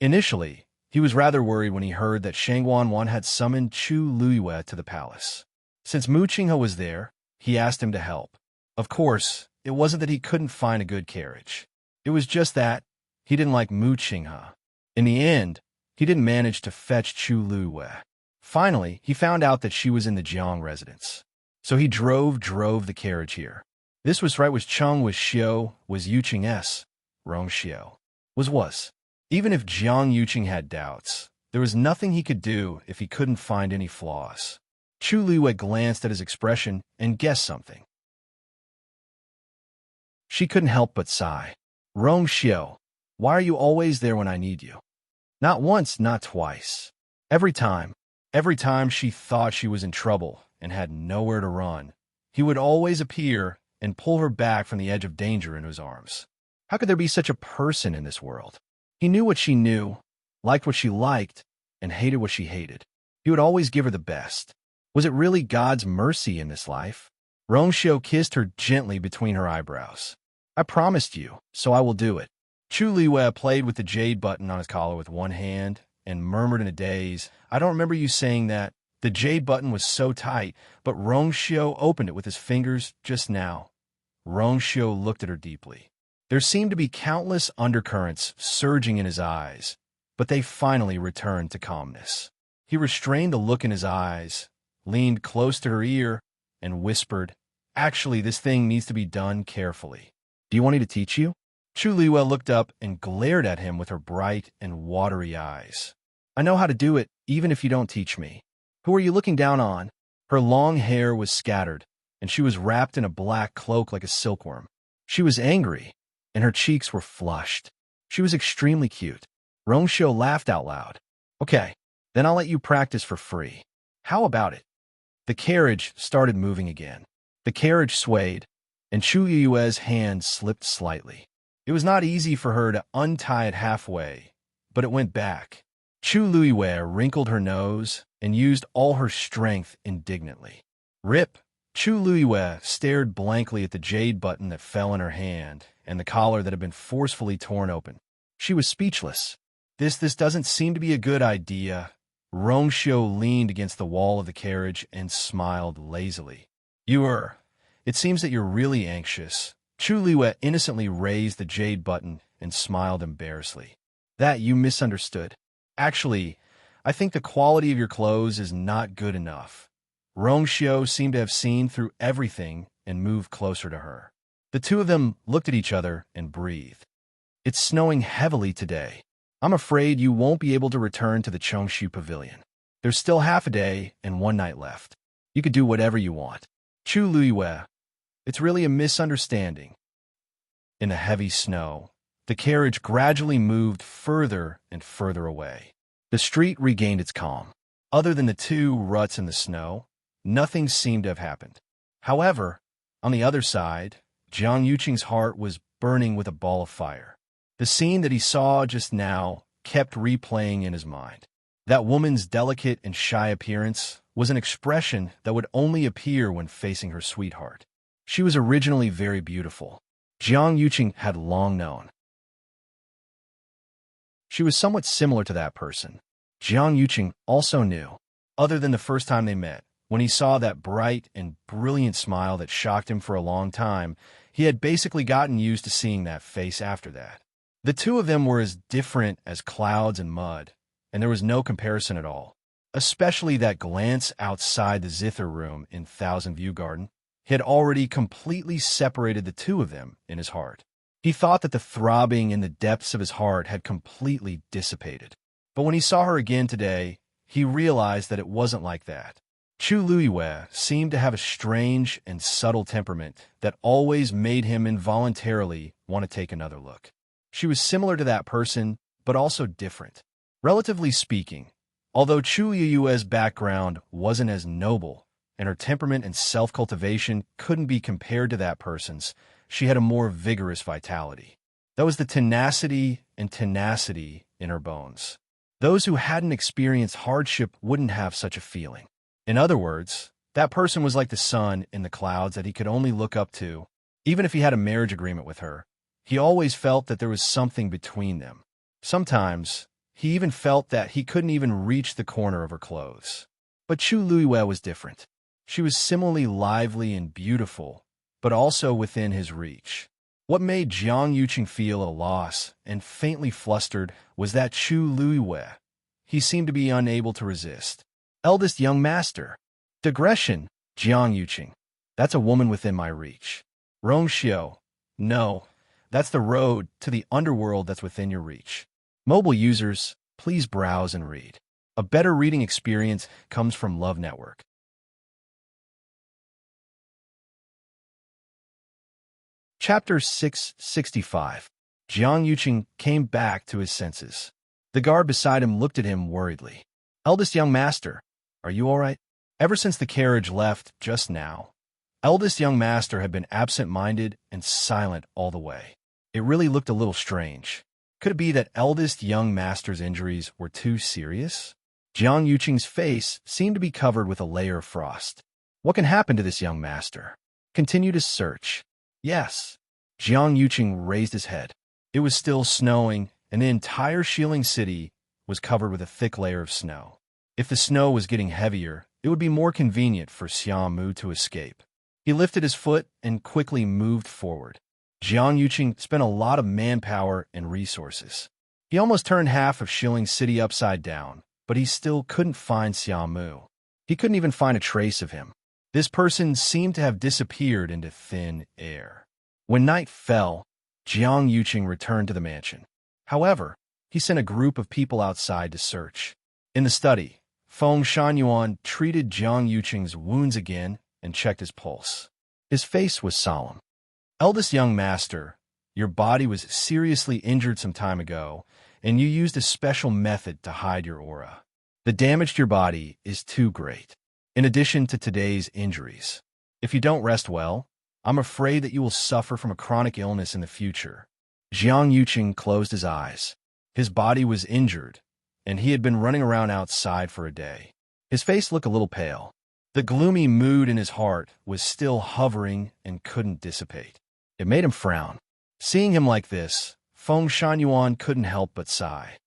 Initially, he was rather worried when he heard that Shang Wanwan had summoned Chu Luiyue to the palace. Since Mu Qinghe was there, he asked him to help. Of course, it wasn't that he couldn't find a good carriage. It was just that he didn't like Mu Qinghe. In the end, he didn't manage to fetch Chu Luiyue. Finally, he found out that she was in the Jiang residence. So he drove the carriage here. This was right, was Cheng, was Xiu, was Yuqing S. Rong Xiu. Was. Even if Jiang Yuqing had doubts, there was nothing he could do if he couldn't find any flaws. Chu Luiyue glanced at his expression and guessed something. She couldn't help but sigh. "Rong Xiu, why are you always there when I need you?" Not once, not twice. Every time she thought she was in trouble and had nowhere to run, he would always appear and pull her back from the edge of danger into his arms. How could there be such a person in this world? He knew what she knew, liked what she liked, and hated what she hated. He would always give her the best. Was it really God's mercy in this life? Rong Xiu kissed her gently between her eyebrows. "I promised you, so I will do it." Chu Luiyue played with the jade button on his collar with one hand and murmured in a daze, "I don't remember you saying that." The jade button was so tight, but Rong Xiu opened it with his fingers just now. Rong Xiu looked at her deeply. There seemed to be countless undercurrents surging in his eyes, but they finally returned to calmness. He restrained the look in his eyes, leaned close to her ear, and whispered, "Actually, this thing needs to be done carefully. Do you want me to teach you?" Chu Luiyue looked up and glared at him with her bright and watery eyes. "I know how to do it, even if you don't teach me." "Who are you looking down on?" Her long hair was scattered, and she was wrapped in a black cloak like a silkworm. She was angry, and her cheeks were flushed. She was extremely cute. Rong Xiu laughed out loud. "Okay, then I'll let you practice for free. How about it?" The carriage started moving again. The carriage swayed, and Chu Yue's hand slipped slightly. It was not easy for her to untie it halfway, but it went back. Chu Luiyue wrinkled her nose and used all her strength indignantly. "Rip!" Chu Luiyue stared blankly at the jade button that fell in her hand and the collar that had been forcefully torn open. She was speechless. This doesn't seem to be a good idea." Rong Xiu leaned against the wall of the carriage and smiled lazily. It seems that you're really anxious." Chu Luiyue innocently raised the jade button and smiled embarrassedly. "That you misunderstood. Actually, I think the quality of your clothes is not good enough." Rong Xiu seemed to have seen through everything and moved closer to her. The two of them looked at each other and breathed. "It's snowing heavily today. I'm afraid you won't be able to return to the Chongshu Pavilion. There's still half a day and one night left. You could do whatever you want." Chu Luiyue, "It's really a misunderstanding." In the heavy snow, the carriage gradually moved further and further away. The street regained its calm. Other than the 2 ruts in the snow, nothing seemed to have happened. However, on the other side, Jiang Yuqing's heart was burning with a ball of fire. The scene that he saw just now kept replaying in his mind. That woman's delicate and shy appearance was an expression that would only appear when facing her sweetheart. She was originally very beautiful. Jiang Yuqing had long known. She was somewhat similar to that person. Jiang Yuqing also knew, other than the first time they met, when he saw that bright and brilliant smile that shocked him for a long time, he had basically gotten used to seeing that face after that. The 2 of them were as different as clouds and mud, and there was no comparison at all. Especially that glance outside the zither room in Thousand View Garden. He had already completely separated the 2 of them in his heart. He thought that the throbbing in the depths of his heart had completely dissipated. But when he saw her again today, he realized that it wasn't like that. Chu Luiyue seemed to have a strange and subtle temperament that always made him involuntarily want to take another look. She was similar to that person, but also different. Relatively speaking, although Chu Luiyue's background wasn't as noble, and her temperament and self-cultivation couldn't be compared to that person's, she had a more vigorous vitality. That was the tenacity in her bones. Those who hadn't experienced hardship wouldn't have such a feeling. In other words, that person was like the sun in the clouds that he could only look up to. Even if he had a marriage agreement with her, he always felt that there was something between them. Sometimes, he even felt that he couldn't even reach the corner of her clothes. But Chu Luiyue was different. She was similarly lively and beautiful, but also within his reach. What made Jiang Yuqing feel at a loss and faintly flustered was that Chu Luiyue. He seemed to be unable to resist. Eldest young master. Digression, Jiang Yuqing. That's a woman within my reach. Rong Xiu. No, that's the road to the underworld that's within your reach. Mobile users, please browse and read. A better reading experience comes from Love Network. Chapter 665. Jiang Yuqing came back to his senses. The guard beside him looked at him worriedly. Eldest young master, are you all right? Ever since the carriage left just now, eldest young master had been absent-minded and silent all the way. It really looked a little strange. Could it be that eldest young master's injuries were too serious? Jiang Yuqing's face seemed to be covered with a layer of frost. What can happen to this young master? Continue to search. Yes. Jiang Yuqing raised his head. It was still snowing, and the entire Shilin city was covered with a thick layer of snow. If the snow was getting heavier, it would be more convenient for Xiaomu to escape. He lifted his foot and quickly moved forward. Jiang Yuqing spent a lot of manpower and resources. He almost turned half of Shilin City upside down, but he still couldn't find Xiaomu. He couldn't even find a trace of him. This person seemed to have disappeared into thin air. When night fell, Jiang Yuqing returned to the mansion. However, he sent a group of people outside to search. In the study, Feng Shanyuan treated Jiang Yuqing's wounds again and checked his pulse. His face was solemn. Eldest young master, your body was seriously injured some time ago, and you used a special method to hide your aura. The damage to your body is too great. In addition to today's injuries, if you don't rest well, I'm afraid that you will suffer from a chronic illness in the future. Jiang Yuqing closed his eyes. His body was injured, and he had been running around outside for a day. His face looked a little pale. The gloomy mood in his heart was still hovering and couldn't dissipate. It made him frown. Seeing him like this, Feng Shanyuan couldn't help but sigh.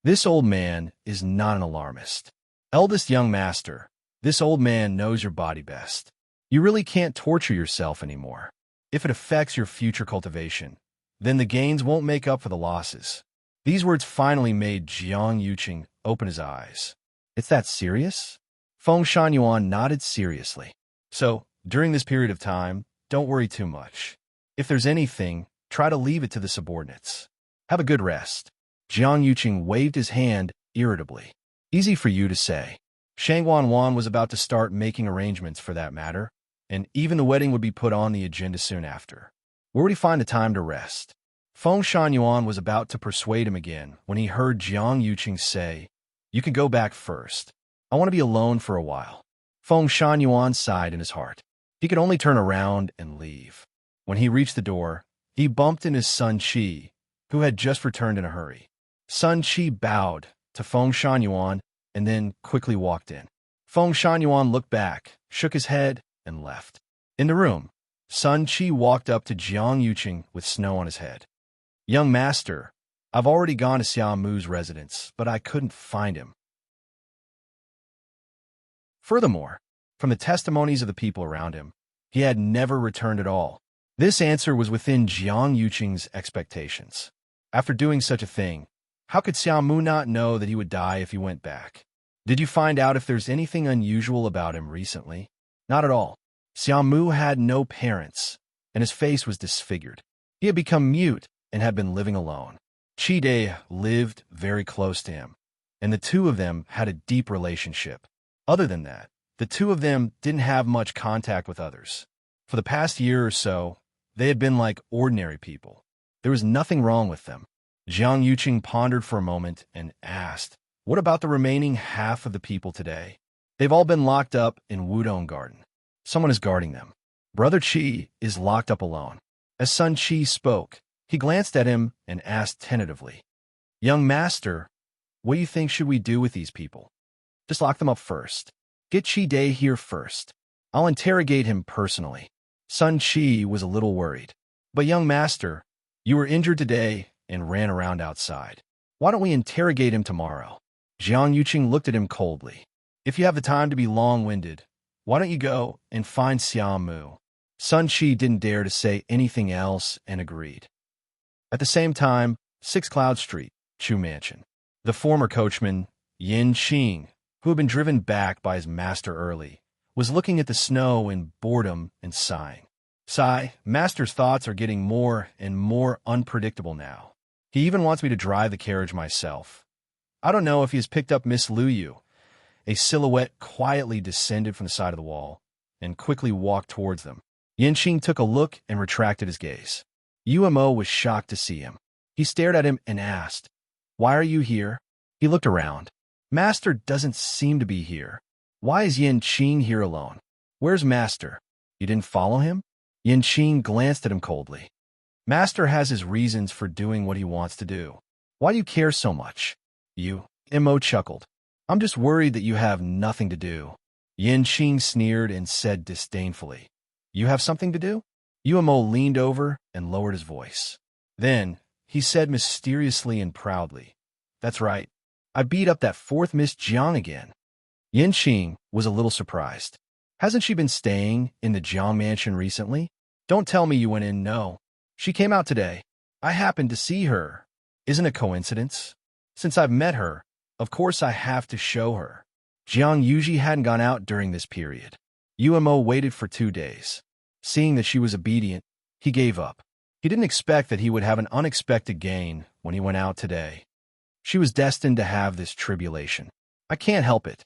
This old man is not an alarmist. Eldest young master, this old man knows your body best. You really can't torture yourself anymore. If it affects your future cultivation, then the gains won't make up for the losses. These words finally made Jiang Yuqing open his eyes. It's that serious? Feng Shanyuan nodded seriously. So, during this period of time, don't worry too much. If there's anything, try to leave it to the subordinates. Have a good rest. Jiang Yuqing waved his hand irritably. Easy for you to say. Shang Wanwan was about to start making arrangements for that matter, and even the wedding would be put on the agenda soon after. Where would he find the time to rest? Feng Shanyuan was about to persuade him again when he heard Jiang Yuqing say, "You can go back first. I want to be alone for a while. Feng Shan sighed in his heart. He could only turn around and leave. When he reached the door, he bumped into Sun Qi, who had just returned in a hurry. Sun Qi bowed to Feng Shan and then quickly walked in. Feng Shan looked back, shook his head, and left. In the room, Sun Qi walked up to Jiang Yuqing with snow on his head. Young master, I've already gone to Xiao Mu's residence, but I couldn't find him. Furthermore, from the testimonies of the people around him, he had never returned at all. This answer was within Jiang Yuqing's expectations. After doing such a thing, how could Xiao Mu not know that he would die if he went back? Did you find out if there's anything unusual about him recently? Not at all. Xiao Mu had no parents, and his face was disfigured. He had become mute and had been living alone. Qi Dai lived very close to him, and the two of them had a deep relationship. Other than that, the two of them didn't have much contact with others. For the past year or so, they had been like ordinary people. There was nothing wrong with them. Jiang Yuqing pondered for a moment and asked, what about the remaining half of the people today? They've all been locked up in Wudong Garden. Someone is guarding them. Brother Qi is locked up alone. As Sun Qi spoke, he glanced at him and asked tentatively, Young master, what do you think should we do with these people? Just lock them up first. Get Qi Dai here first. I'll interrogate him personally. Sun Qi was a little worried. But young master, you were injured today and ran around outside. Why don't we interrogate him tomorrow? Jiang Yuqing looked at him coldly. If you have the time to be long-winded, why don't you go and find Xiao Mu? Sun Qi didn't dare to say anything else and agreed. At the same time, 6 Cloud Street, Chu Mansion. The former coachman, Yin Qing, who had been driven back by his master early, was looking at the snow in boredom and sighing. Sigh, master's thoughts are getting more and more unpredictable now. He even wants me to drive the carriage myself. I don't know if he has picked up Miss Lu Yu. A silhouette quietly descended from the side of the wall and quickly walked towards them. Yin Qing took a look and retracted his gaze. Umo was shocked to see him. He stared at him and asked, Why are you here? He looked around. Master doesn't seem to be here. Why is Yin Qing here alone? Where's Master? You didn't follow him? Yin Qing glanced at him coldly. Master has his reasons for doing what he wants to do. Why do you care so much? Mo chuckled. I'm just worried that you have nothing to do. Yin Qing sneered and said disdainfully, You have something to do? Umo leaned over and lowered his voice. Then, he said mysteriously and proudly, That's right. I beat up that 4th Miss Jiang again. Yin Qing was a little surprised. Hasn't she been staying in the Jiang mansion recently? Don't tell me you went in, no. She came out today. I happened to see her. Isn't it a coincidence? Since I've met her, of course I have to show her. Jiang usually hadn't gone out during this period. Umo waited for 2 days. Seeing that she was obedient, he gave up. He didn't expect that he would have an unexpected gain when he went out today. She was destined to have this tribulation. I can't help it.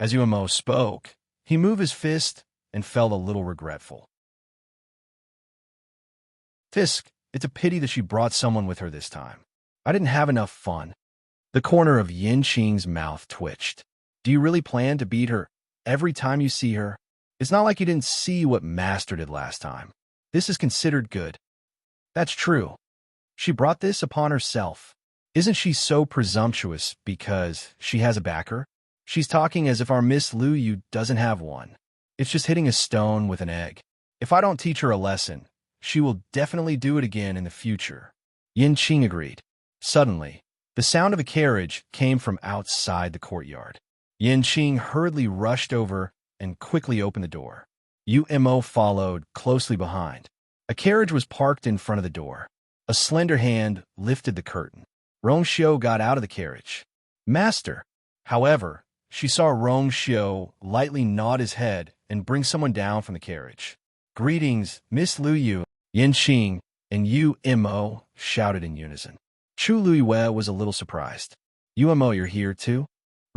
As Umo spoke, he moved his fist and felt a little regretful. Fisk, it's a pity that she brought someone with her this time. I didn't have enough fun. The corner of Yin Qing's mouth twitched. Do you really plan to beat her every time you see her? It's not like you didn't see what Master did last time. This is considered good. That's true. She brought this upon herself. Isn't she so presumptuous because she has a backer? She's talking as if our Miss Lu Yu doesn't have one. It's just hitting a stone with an egg. If I don't teach her a lesson, she will definitely do it again in the future. Yin Qing agreed. Suddenly, the sound of a carriage came from outside the courtyard. Yin Qing hurriedly rushed over and quickly opened the door. Umo followed closely behind. A carriage was parked in front of the door. A slender hand lifted the curtain. Rongxiu got out of the carriage. Master. However, she saw Rongxiu lightly nod his head and bring someone down from the carriage. Greetings, Miss Lu Yu. Yin Qing and Umo shouted in unison. Chu Luiyue was a little surprised. Umo, you're here too?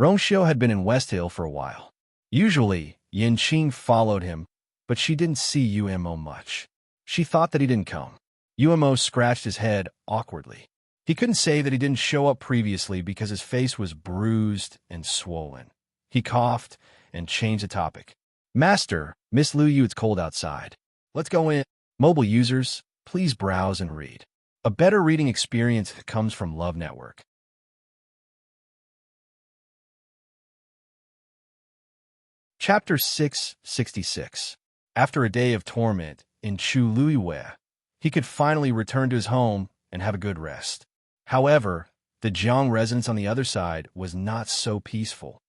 Rongxiu had been in West Hill for a while. Usually, Yin Qing followed him, but she didn't see Umo much. She thought that he didn't come. Umo scratched his head awkwardly. He couldn't say that he didn't show up previously because his face was bruised and swollen. He coughed and changed the topic. Master, Miss Lu Yu, it's cold outside. Let's go in. Mobile users, please browse and read. A better reading experience comes from Love Network. Chapter 666. After a day of torment in Chu Luiwei, he could finally return to his home and have a good rest. However, the Jiang residence on the other side was not so peaceful.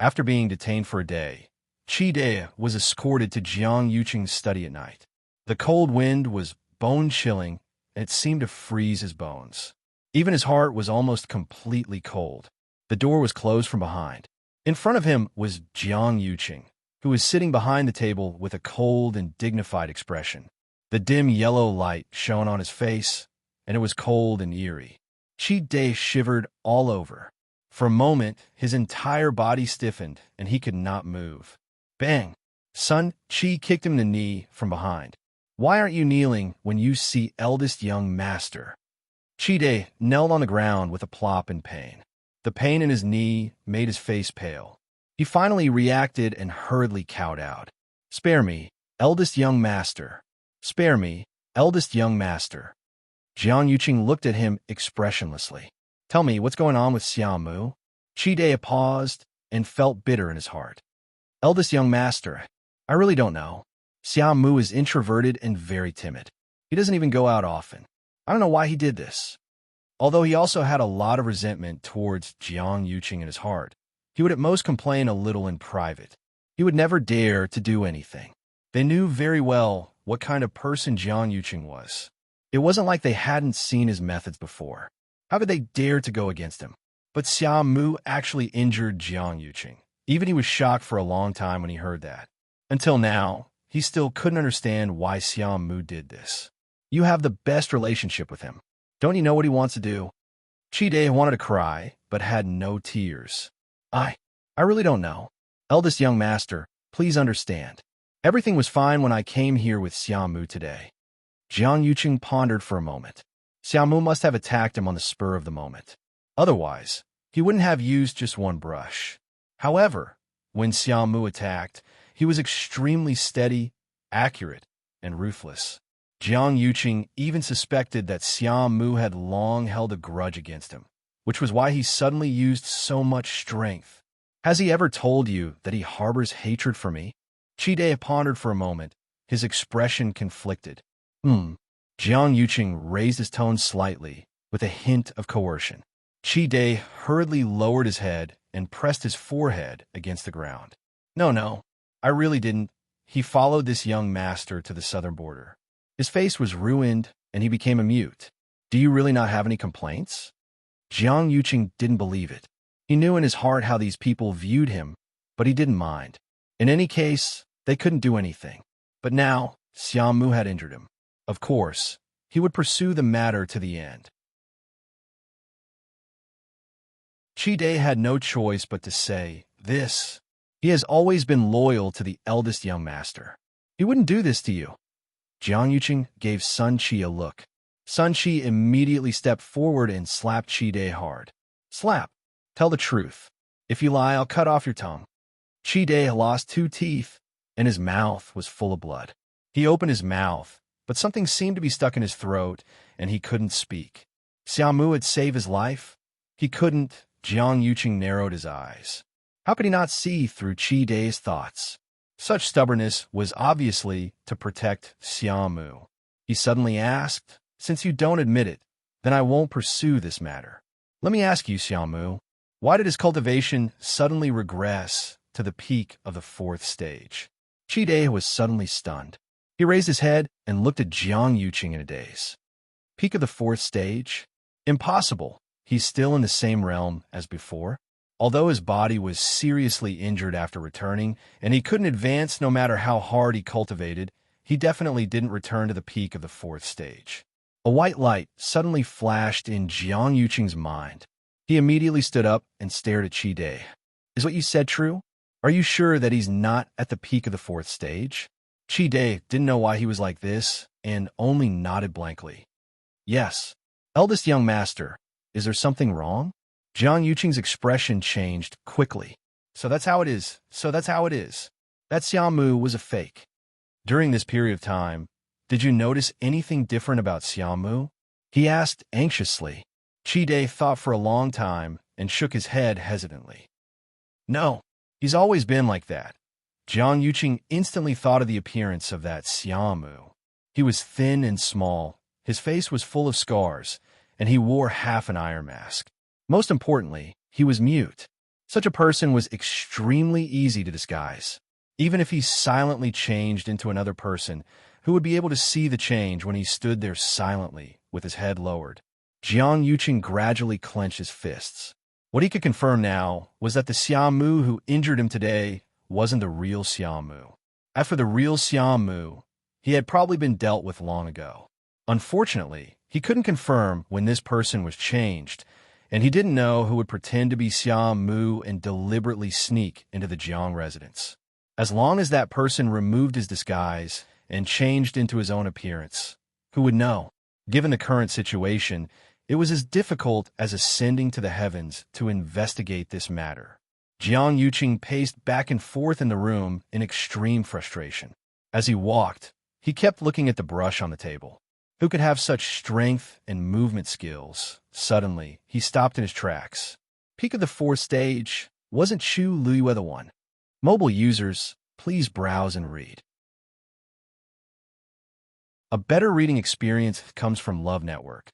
After being detained for a day, Qi De was escorted to Jiang Yuqing's study at night. The cold wind was bone-chilling, and it seemed to freeze his bones. Even his heart was almost completely cold. The door was closed from behind. In front of him was Jiang Yuqing, who was sitting behind the table with a cold and dignified expression. The dim yellow light shone on his face, and it was cold and eerie. Qi De shivered all over. For a moment, his entire body stiffened, and he could not move. Bang! Sun Qi kicked him in the knee from behind. Why aren't you kneeling when you see eldest young master? Qi De knelt on the ground with a plop in pain. The pain in his knee made his face pale. He finally reacted and hurriedly cowed out. Spare me, eldest young master. Spare me, eldest young master. Jiang Yuqing looked at him expressionlessly. Tell me, what's going on with Xiaomu? Qi De paused and felt bitter in his heart. Eldest young master, I really don't know. Xiaomu is introverted and very timid. He doesn't even go out often. I don't know why he did this. Although he also had a lot of resentment towards Jiang Yuqing in his heart, he would at most complain a little in private. He would never dare to do anything. They knew very well what kind of person Jiang Yuqing was. It wasn't like they hadn't seen his methods before. How could they dare to go against him? But Xiaomu actually injured Jiang Yuqing. Even he was shocked for a long time when he heard that. Until now, he still couldn't understand why Xiaomu did this. You have the best relationship with him. Don't you know what he wants to do? Qi De wanted to cry, but had no tears. I really don't know. Eldest young master, please understand. Everything was fine when I came here with Xiaomu today. Jiang Yuqing pondered for a moment. Xiaomu must have attacked him on the spur of the moment. Otherwise, he wouldn't have used just one brush. However, when Xiaomu attacked, he was extremely steady, accurate, and ruthless. Jiang Yuqing even suspected that Xiaomu had long held a grudge against him, which was why he suddenly used so much strength. Has he ever told you that he harbors hatred for me? Qi De pondered for a moment, his expression conflicted. Jiang Yuqing raised his tone slightly, with a hint of coercion. Qi De hurriedly lowered his head and pressed his forehead against the ground. No, I really didn't. He followed this young master to the southern border. His face was ruined, and he became a mute. Do you really not have any complaints? Jiang Yuqing didn't believe it. He knew in his heart how these people viewed him, but he didn't mind. In any case, they couldn't do anything. But now, Xiaomu had injured him. Of course, he would pursue the matter to the end. Qi De had no choice but to say this. He has always been loyal to the eldest young master. He wouldn't do this to you. Jiang Yuqing gave Sun Qi a look. Sun Qi immediately stepped forward and slapped Qi De hard. Slap. Tell the truth. If you lie, I'll cut off your tongue. Qi De lost 2 teeth, and his mouth was full of blood. He opened his mouth, but something seemed to be stuck in his throat, and he couldn't speak. Xiaomu had saved his life. He couldn't. Jiang Yuqing narrowed his eyes. How could he not see through Qi De's thoughts? Such stubbornness was obviously to protect Xiaomu. He suddenly asked, Since you don't admit it, then I won't pursue this matter. Let me ask you, Xiaomu, why did his cultivation suddenly regress to the peak of the 4th stage? Qi De was suddenly stunned. He raised his head and looked at Jiang Yuqing in a daze. Peak of the 4th stage? Impossible. He's still in the same realm as before. Although his body was seriously injured after returning, and he couldn't advance no matter how hard he cultivated, he definitely didn't return to the peak of the 4th stage. A white light suddenly flashed in Jiang Yuqing's mind. He immediately stood up and stared at Qi De. Is what you said true? Are you sure that he's not at the peak of the 4th stage? Qi De didn't know why he was like this, and only nodded blankly. Yes. Eldest young master, is there something wrong? Jiang Yuqing's expression changed quickly. So that's how it is. So that's how it is. That Xiaomu was a fake. During this period of time, did you notice anything different about Xiaomu? He asked anxiously. Chi thought for a long time and shook his head hesitantly. No, he's always been like that. Jiang Yuqing instantly thought of the appearance of that Xiaomu. He was thin and small, his face was full of scars, and he wore half an iron mask. Most importantly, he was mute. Such a person was extremely easy to disguise. Even if he silently changed into another person, who would be able to see the change when he stood there silently, with his head lowered? Jiang Yuqing gradually clenched his fists. What he could confirm now was that the Xiaomu who injured him today wasn't the real Xiaomu. As for the real Xiaomu, he had probably been dealt with long ago. Unfortunately, he couldn't confirm when this person was changed, and he didn't know who would pretend to be Xiaomu and deliberately sneak into the Jiang residence. As long as that person removed his disguise and changed into his own appearance, who would know? Given the current situation, it was as difficult as ascending to the heavens to investigate this matter. Jiang Yuqing paced back and forth in the room in extreme frustration. As he walked, he kept looking at the brush on the table. Who could have such strength and movement skills? Suddenly, he stopped in his tracks. Peak of the fourth stage, wasn't Chu Liyue the one? Mobile users, please browse and read. A better reading experience comes from Love Network.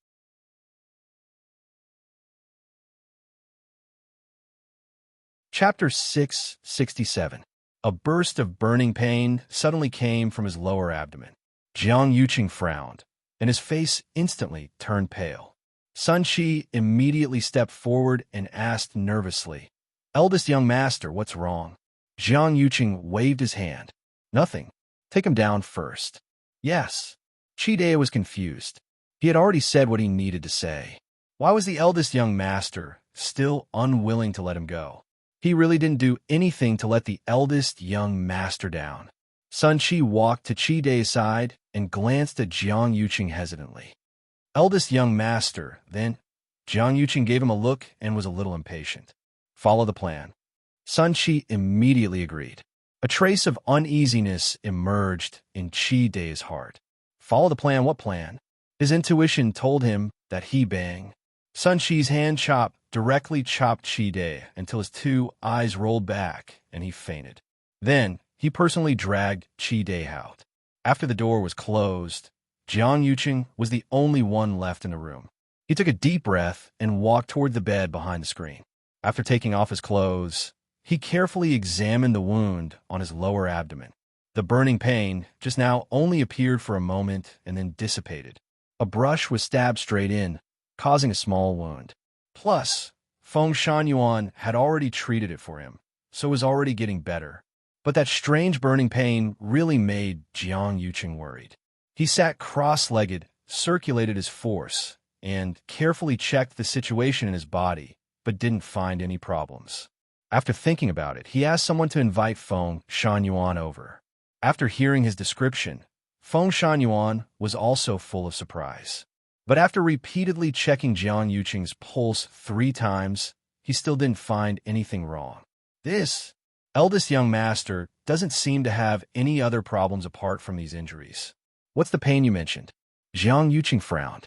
Chapter 667. A burst of burning pain suddenly came from his lower abdomen. Jiang Yuqing frowned, and his face instantly turned pale. Sun Qi immediately stepped forward and asked nervously, "Eldest young master, what's wrong?" Jiang Yuqing waved his hand. "Nothing. Take him down first." "Yes." Chi was confused. He had already said what he needed to say. Why was the eldest young master still unwilling to let him go? He really didn't do anything to let the eldest young master down. Sun Qi walked to Chi side and glanced at Jiang Yuqing hesitantly. "Eldest young master, then?" Jiang Yuqing gave him a look and was a little impatient. "Follow the plan." Sun Qi immediately agreed. A trace of uneasiness emerged in Chi heart. Follow the plan? What plan? His intuition told him that he bang. Sun Qi's hand directly chopped Chi until his two eyes rolled back and he fainted. Then he personally dragged Chi out. After the door was closed, Jiang Yuqing was the only one left in the room. He took a deep breath and walked toward the bed behind the screen. After taking off his clothes, he carefully examined the wound on his lower abdomen. The burning pain just now only appeared for a moment and then dissipated. A brush was stabbed straight in, causing a small wound. Plus, Feng Shunyuan had already treated it for him, so it was already getting better. But that strange burning pain really made Jiang Yuqing worried. He sat cross-legged, circulated his force, and carefully checked the situation in his body, but didn't find any problems. After thinking about it, he asked someone to invite Feng Shunyuan over. After hearing his description, Feng Shunyuan was also full of surprise. But after repeatedly checking Jiang Yuqing's pulse 3 times, he still didn't find anything wrong. This eldest young master doesn't seem to have any other problems apart from these injuries. What's the pain you mentioned? Jiang Yuqing frowned.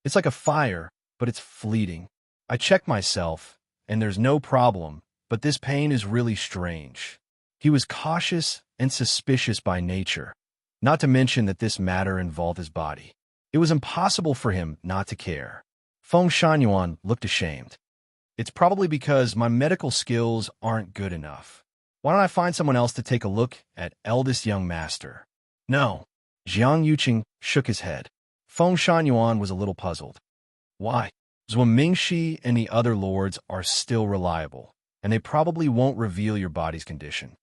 It's like a fire, but it's fleeting. I checked myself, and there's no problem, but this pain is really strange. He was cautious and suspicious by nature, not to mention that this matter involved his body. It was impossible for him not to care. Feng Shunyuan looked ashamed. It's probably because my medical skills aren't good enough. Why don't I find someone else to take a look at eldest young master? No. Jiang Yuqing shook his head. Feng Shunyuan was a little puzzled. Why? Zhuo Mingxi and the other lords are still reliable, and they probably won't reveal your body's condition.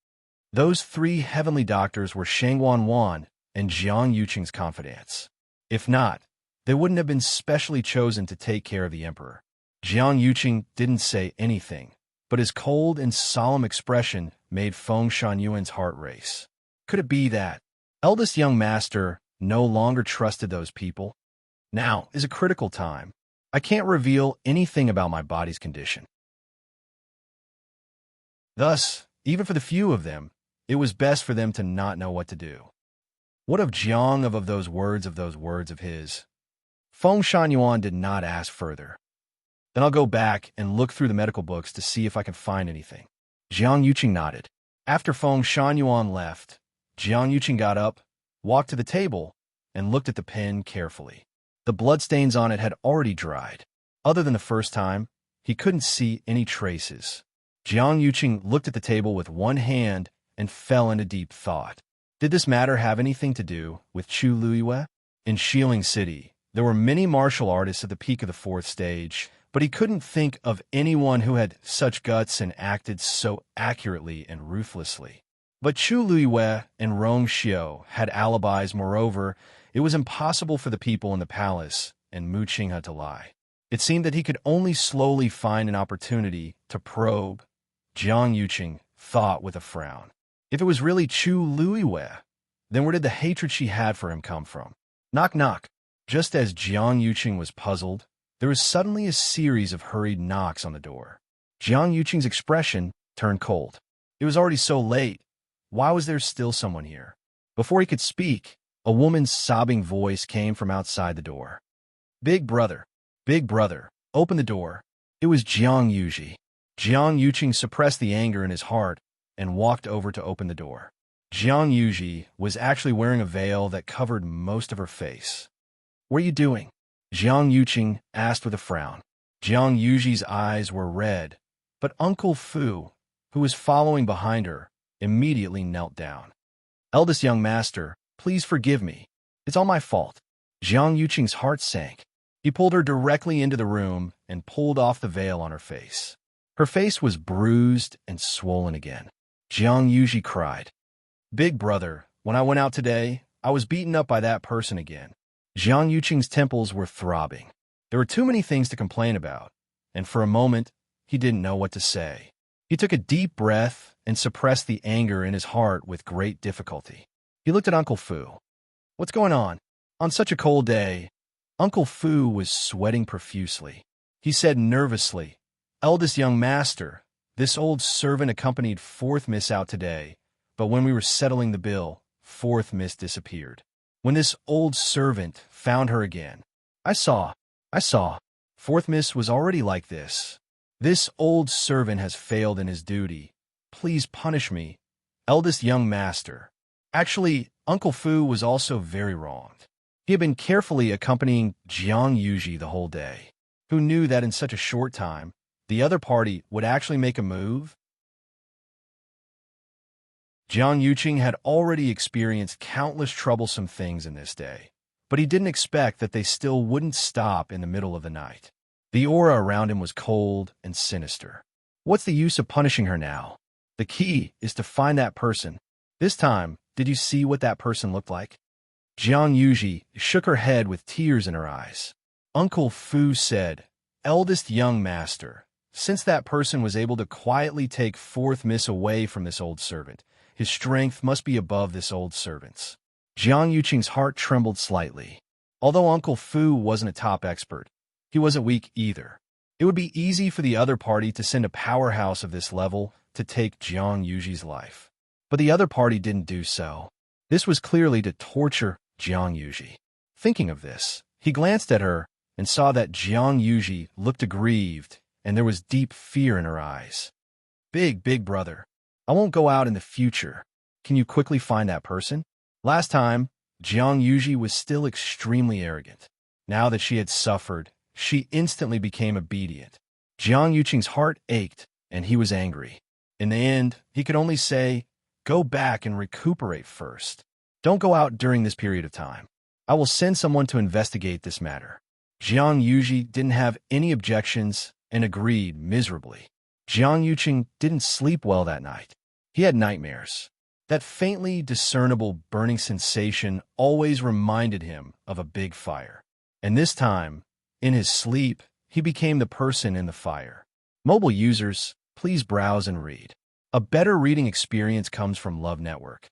Those 3 heavenly doctors were Shangwan Wan and Jiang Yuqing's confidants. If not, they wouldn't have been specially chosen to take care of the emperor. Jiang Yuqing didn't say anything, but his cold and solemn expression made Feng Shunyuan's heart race. Could it be that eldest young master no longer trusted those people? Now is a critical time. I can't reveal anything about my body's condition. Thus, even for the few of them, it was best for them to not know what to do. What of Jiang of those words of his? Feng Shangyuan did not ask further. Then I'll go back and look through the medical books to see if I can find anything. Jiang Yuqing nodded. After Feng Shangyuan left, Jiang Yuqing got up, walked to the table, and looked at the pen carefully. The bloodstains on it had already dried. Other than the first time, he couldn't see any traces. Jiang Yuqing looked at the table with one hand and fell into deep thought. Did this matter have anything to do with Chu Luiyue? In Xiling City, there were many martial artists at the peak of the 4th stage, but he couldn't think of anyone who had such guts and acted so accurately and ruthlessly. But Chu Luiyue and Rong Xiu had alibis. Moreover, it was impossible for the people in the palace and Mu Qinghe to lie. It seemed that he could only slowly find an opportunity to probe. Jiang Yuqing thought with a frown. If it was really Chu Luiyue, then where did the hatred she had for him come from? Knock, knock. Just as Jiang Yuqing was puzzled, there was suddenly a series of hurried knocks on the door. Jiang Yuqing's expression turned cold. It was already so late. Why was there still someone here? Before he could speak, a woman's sobbing voice came from outside the door. Big brother, open the door. It was Jiang Yuji. Jiang Yuqing suppressed the anger in his heart and walked over to open the door. Jiang Yuji was actually wearing a veil that covered most of her face. What are you doing? Jiang Yuqing asked with a frown. Jiang Yuji's eyes were red, but Uncle Fu, who was following behind her, immediately knelt down. Eldest young master, please forgive me. It's all my fault. Jiang Yuqing's heart sank. He pulled her directly into the room and pulled off the veil on her face. Her face was bruised and swollen again. Jiang Yuji cried. Big brother, when I went out today, I was beaten up by that person again. Jiang Yuqing's temples were throbbing. There were too many things to complain about, and for a moment, he didn't know what to say. He took a deep breath and suppressed the anger in his heart with great difficulty. He looked at Uncle Fu. What's going on? On such a cold day, Uncle Fu was sweating profusely. He said nervously, Eldest young master, this old servant accompanied 4th Miss out today, but when we were settling the bill, 4th Miss disappeared. When this old servant found her again, I saw. 4th Miss was already like this. This old servant has failed in his duty. Please punish me, eldest young master. Actually, Uncle Fu was also very wronged. He had been carefully accompanying Jiang Yuji the whole day. Who knew that in such a short time, the other party would actually make a move? Jiang Yuqing had already experienced countless troublesome things in this day, but he didn't expect that they still wouldn't stop in the middle of the night. The aura around him was cold and sinister. What's the use of punishing her now? The key is to find that person. This time, did you see what that person looked like? Jiang Yuji shook her head with tears in her eyes. Uncle Fu said, Eldest young master, since that person was able to quietly take 4th Miss away from this old servant, his strength must be above this old servant's. Jiang Yuqing's heart trembled slightly. Although Uncle Fu wasn't a top expert, he wasn't weak either. It would be easy for the other party to send a powerhouse of this level to take Jiang Yuji's life. But the other party didn't do so. This was clearly to torture Jiang Yuji. Thinking of this, he glanced at her and saw that Jiang Yuji looked aggrieved and there was deep fear in her eyes. Big brother, I won't go out in the future. Can you quickly find that person? Last time, Jiang Yuji was still extremely arrogant. Now that she had suffered, she instantly became obedient. Jiang Yuqing's heart ached, and he was angry. In the end, he could only say, Go back and recuperate first. Don't go out during this period of time. I will send someone to investigate this matter. Jiang Yuji didn't have any objections and agreed miserably. Jiang Yuqing didn't sleep well that night. He had nightmares. That faintly discernible burning sensation always reminded him of a big fire. And this time, in his sleep, he became the person in the fire. Mobile users, please browse and read. A better reading experience comes from Love Network.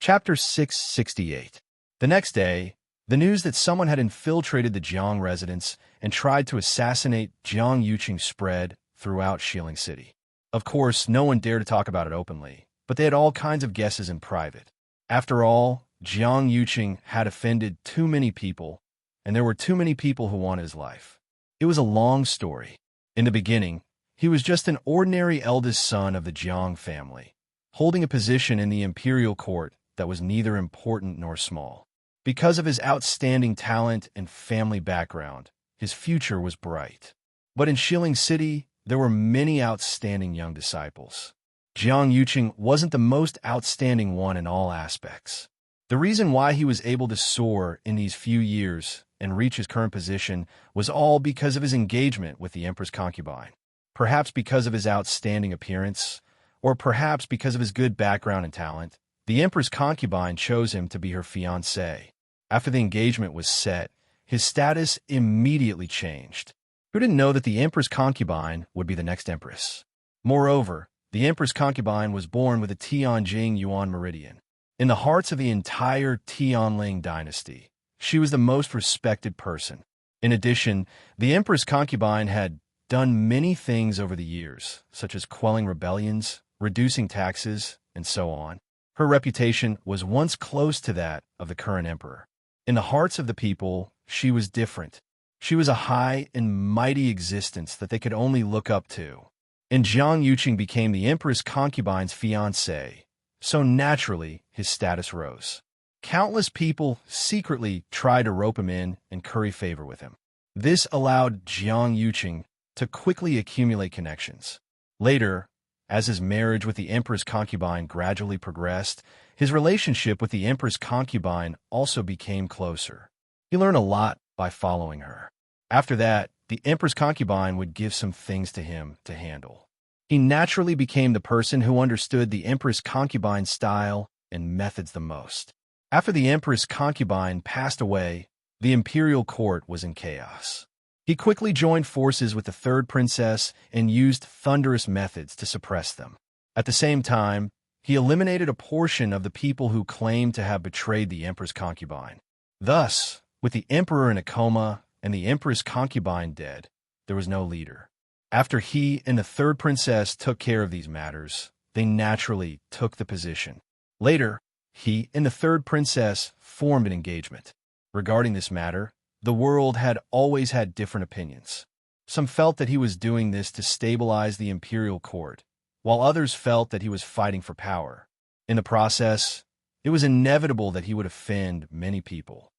Chapter 668. The next day, The news that someone had infiltrated the Jiang residence and tried to assassinate Jiang Yuqing spread throughout Shilin City. Of course, no one dared to talk about it openly, but they had all kinds of guesses in private. After all, Jiang Yuqing had offended too many people, and there were too many people who wanted his life. It was a long story. In the beginning, he was just an ordinary eldest son of the Jiang family, holding a position in the imperial court that was neither important nor small. Because of his outstanding talent and family background, his future was bright. But in Shilin City, there were many outstanding young disciples. Jiang Yuqing wasn't the most outstanding one in all aspects. The reason why he was able to soar in these few years and reach his current position was all because of his engagement with the Emperor's concubine. Perhaps because of his outstanding appearance, or perhaps because of his good background and talent, the Emperor's concubine chose him to be her fiancé. After the engagement was set, his status immediately changed. Who didn't know that the Emperor's concubine would be the next empress? Moreover, the Emperor's concubine was born with a Tianjing Yuan meridian. In the hearts of the entire Tianling dynasty, she was the most respected person. In addition, the Emperor's concubine had done many things over the years, such as quelling rebellions, reducing taxes, and so on. Her reputation was once close to that of the current emperor. In the hearts of the people, she was different. She was a high and mighty existence that they could only look up to. And Jiang Yuqing became the empress concubine's fiancé, so naturally his status rose. Countless people secretly tried to rope him in and curry favor with him. This allowed Jiang Yuqing to quickly accumulate connections. Later, as his marriage with the emperor's concubine gradually progressed, his relationship with the emperor's concubine also became closer. He learned a lot by following her. After that, the emperor's concubine would give some things to him to handle. He naturally became the person who understood the empress concubine's style and methods the most. After the empress concubine passed away, the imperial court was in chaos. He quickly joined forces with the third princess and used thunderous methods to suppress them. At the same time, he eliminated a portion of the people who claimed to have betrayed the emperor's concubine. Thus, with the emperor in a coma and the empress concubine dead, there was no leader. After he and the third princess took care of these matters, they naturally took the position. Later, he and the third princess formed an engagement. Regarding this matter, the world had always had different opinions. Some felt that he was doing this to stabilize the imperial court, while others felt that he was fighting for power. In the process, it was inevitable that he would offend many people.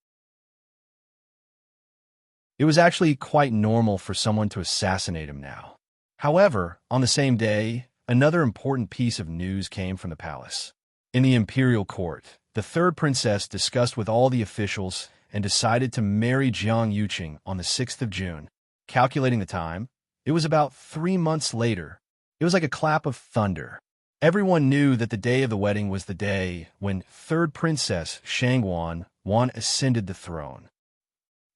It was actually quite normal for someone to assassinate him now. However, on the same day, another important piece of news came from the palace. In the imperial court, the third princess discussed with all the officials and decided to marry Jiang Yuqing on the 6th of June. Calculating the time, it was about 3 months later. It was like a clap of thunder. Everyone knew that the day of the wedding was the day when third princess Shangwan ascended the throne.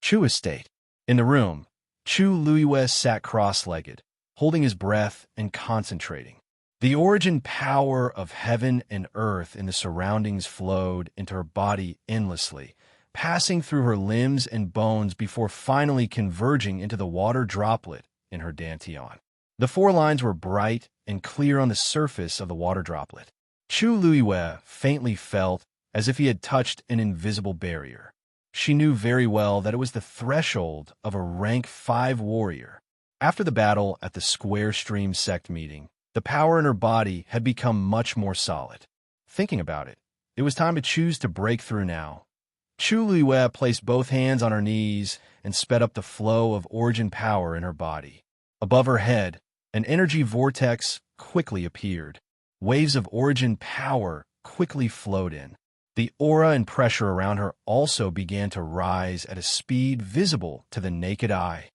Chu estate. In the room, Chu Luiyue sat cross-legged, holding his breath and concentrating. The origin power of heaven and earth in the surroundings flowed into her body endlessly, passing through her limbs and bones before finally converging into the water droplet in her dantian. The 4 lines were bright and clear on the surface of the water droplet. Chu Luiyue faintly felt as if he had touched an invisible barrier. She knew very well that it was the threshold of a rank 5 warrior. After the battle at the Square Stream sect meeting, the power in her body had become much more solid. Thinking about it, it was time to choose to break through now. Chu Luiyue placed both hands on her knees and sped up the flow of origin power in her body. Above her head, an energy vortex quickly appeared. Waves of origin power quickly flowed in. The aura and pressure around her also began to rise at a speed visible to the naked eye.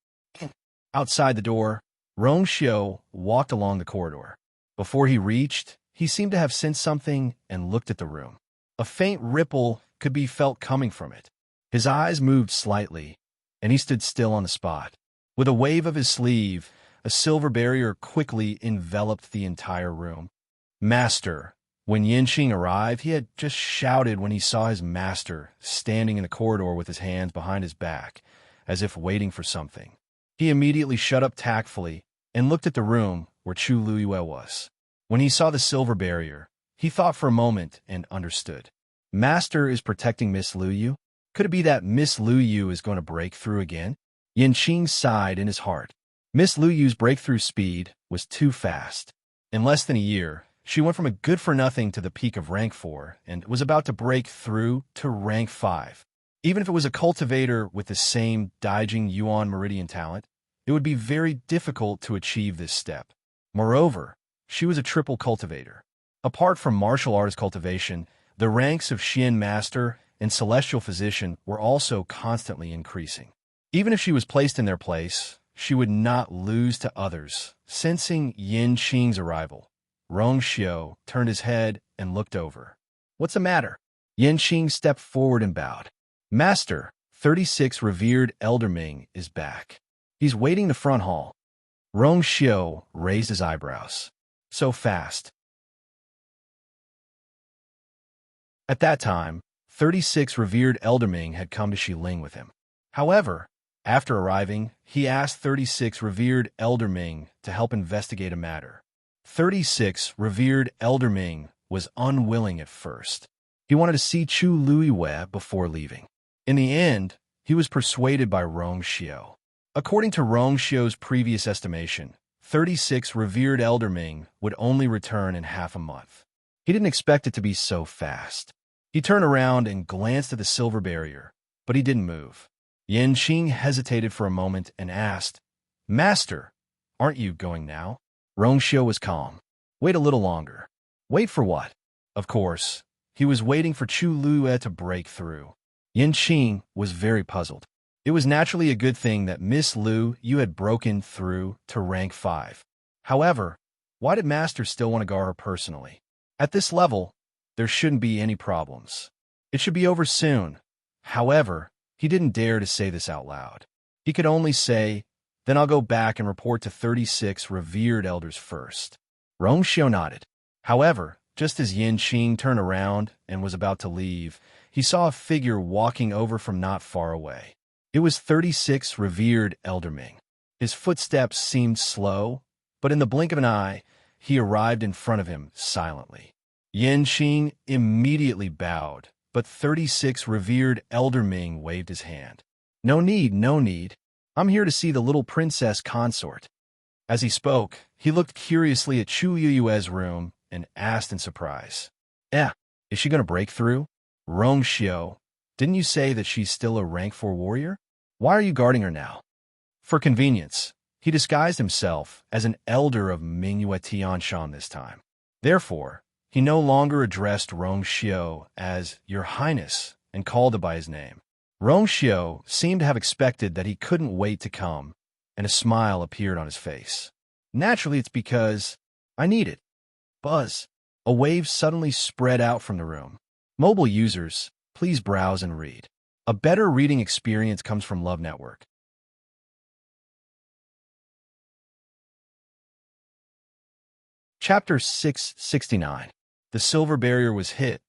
Outside the door, Rong Xiu walked along the corridor. Before he reached, he seemed to have sensed something and looked at the room. A faint ripple could be felt coming from it. His eyes moved slightly, and he stood still on the spot. With a wave of his sleeve, a silver barrier quickly enveloped the entire room. "Master," When Yinqing arrived, he had just shouted when he saw his master standing in the corridor with his hands behind his back, as if waiting for something. He immediately shut up tactfully and looked at the room where Chu Luyue was. When he saw the silver barrier, he thought for a moment and understood. Master is protecting Miss Luyu? Could it be that Miss Luyu is going to break through again? Yinqing sighed in his heart. Miss Luyu's breakthrough speed was too fast. In less than a year, she went from a good-for-nothing to the peak of rank 4 and was about to break through to rank 5. Even if it was a cultivator with the same Daijing Yuan Meridian talent, it would be very difficult to achieve this step. Moreover, she was a triple cultivator. Apart from martial artist cultivation, the ranks of Xian Master and Celestial Physician were also constantly increasing. Even if she was placed in their place, she would not lose to others. Sensing Yinqing's arrival, Rongxiu turned his head and looked over. What's the matter? Yinqing stepped forward and bowed. Master, 36 revered Elder Ming is back. He's waiting in the front hall. Rongxiu raised his eyebrows. So fast. At that time, 36 revered Elder Ming had come to Xiling with him. However, after arriving, he asked 36 revered Elder Ming to help investigate a matter. 36 revered Elder Ming was unwilling at first. He wanted to see Chu Luyue before leaving. In the end, he was persuaded by Rongxiu. According to Rongxiu's previous estimation, 36 revered Elder Ming would only return in half a month. He didn't expect it to be so fast. He turned around and glanced at the silver barrier, but he didn't move. Yinqing hesitated for a moment and asked, Master, aren't you going now? Rongxiu was calm. Wait a little longer. Wait for what? Of course, he was waiting for Chu Luyue to break through. Yinqing was very puzzled. It was naturally a good thing that Miss Luyu had broken through to rank 5. However, why did Master still want to guard her personally? At this level, there shouldn't be any problems. It should be over soon. However, he didn't dare to say this out loud. He could only say, then I'll go back and report to 36 revered elders first. Rongxiu nodded. However, just as Yinqing turned around and was about to leave, he saw a figure walking over from not far away. It was 36 revered Elder Ming. His footsteps seemed slow, but in the blink of an eye, he arrived in front of him silently. Yinqing immediately bowed, but 36 revered Elder Ming waved his hand. No need, no need. I'm here to see the little princess consort. As he spoke, he looked curiously at Chu Luyue's room and asked in surprise, is she going to break through? Rongxiu, didn't you say that she's still a rank 4 warrior? Why are you guarding her now? For convenience, he disguised himself as an elder of Mingyue Tianshan this time. Therefore, he no longer addressed Rongxiu as Your Highness and called it by his name. Rongxiu seemed to have expected that he couldn't wait to come, and a smile appeared on his face. Naturally, it's because I need it. Buzz. A wave suddenly spread out from the room. Mobile users, please browse and read. A better reading experience comes from Love Network. Chapter 669. The silver barrier was hit,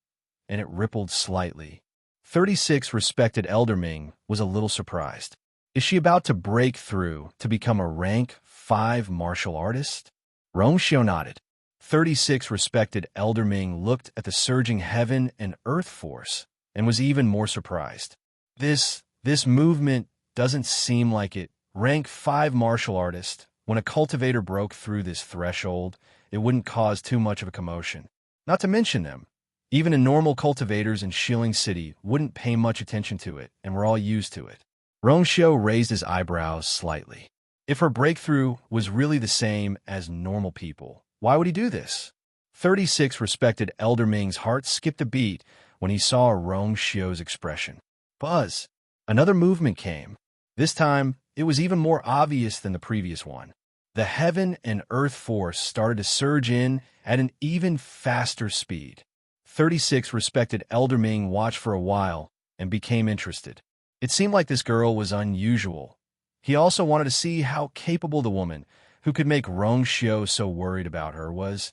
and it rippled slightly. 36 respected Elder Ming was a little surprised. Is she about to break through to become a rank 5 martial artist? Rongxiu nodded. 36 respected Elder Ming looked at the surging heaven and earth force and was even more surprised. This movement doesn't seem like it. Rank 5 martial artist, when a cultivator broke through this threshold, it wouldn't cause too much of a commotion. Not to mention them. Even the normal cultivators in Xiling City wouldn't pay much attention to it, and were all used to it. Rongxiu raised his eyebrows slightly. If her breakthrough was really the same as normal people, why would he do this? 36 respected Elder Ming's heart skipped a beat when he saw Rongxiu's expression. Buzz. Another movement came. This time, it was even more obvious than the previous one. The heaven and earth force started to surge in at an even faster speed. 36 respected Elder Ming watched for a while and became interested. It seemed like this girl was unusual. He also wanted to see how capable the woman, who could make Rongxiu so worried about her, was.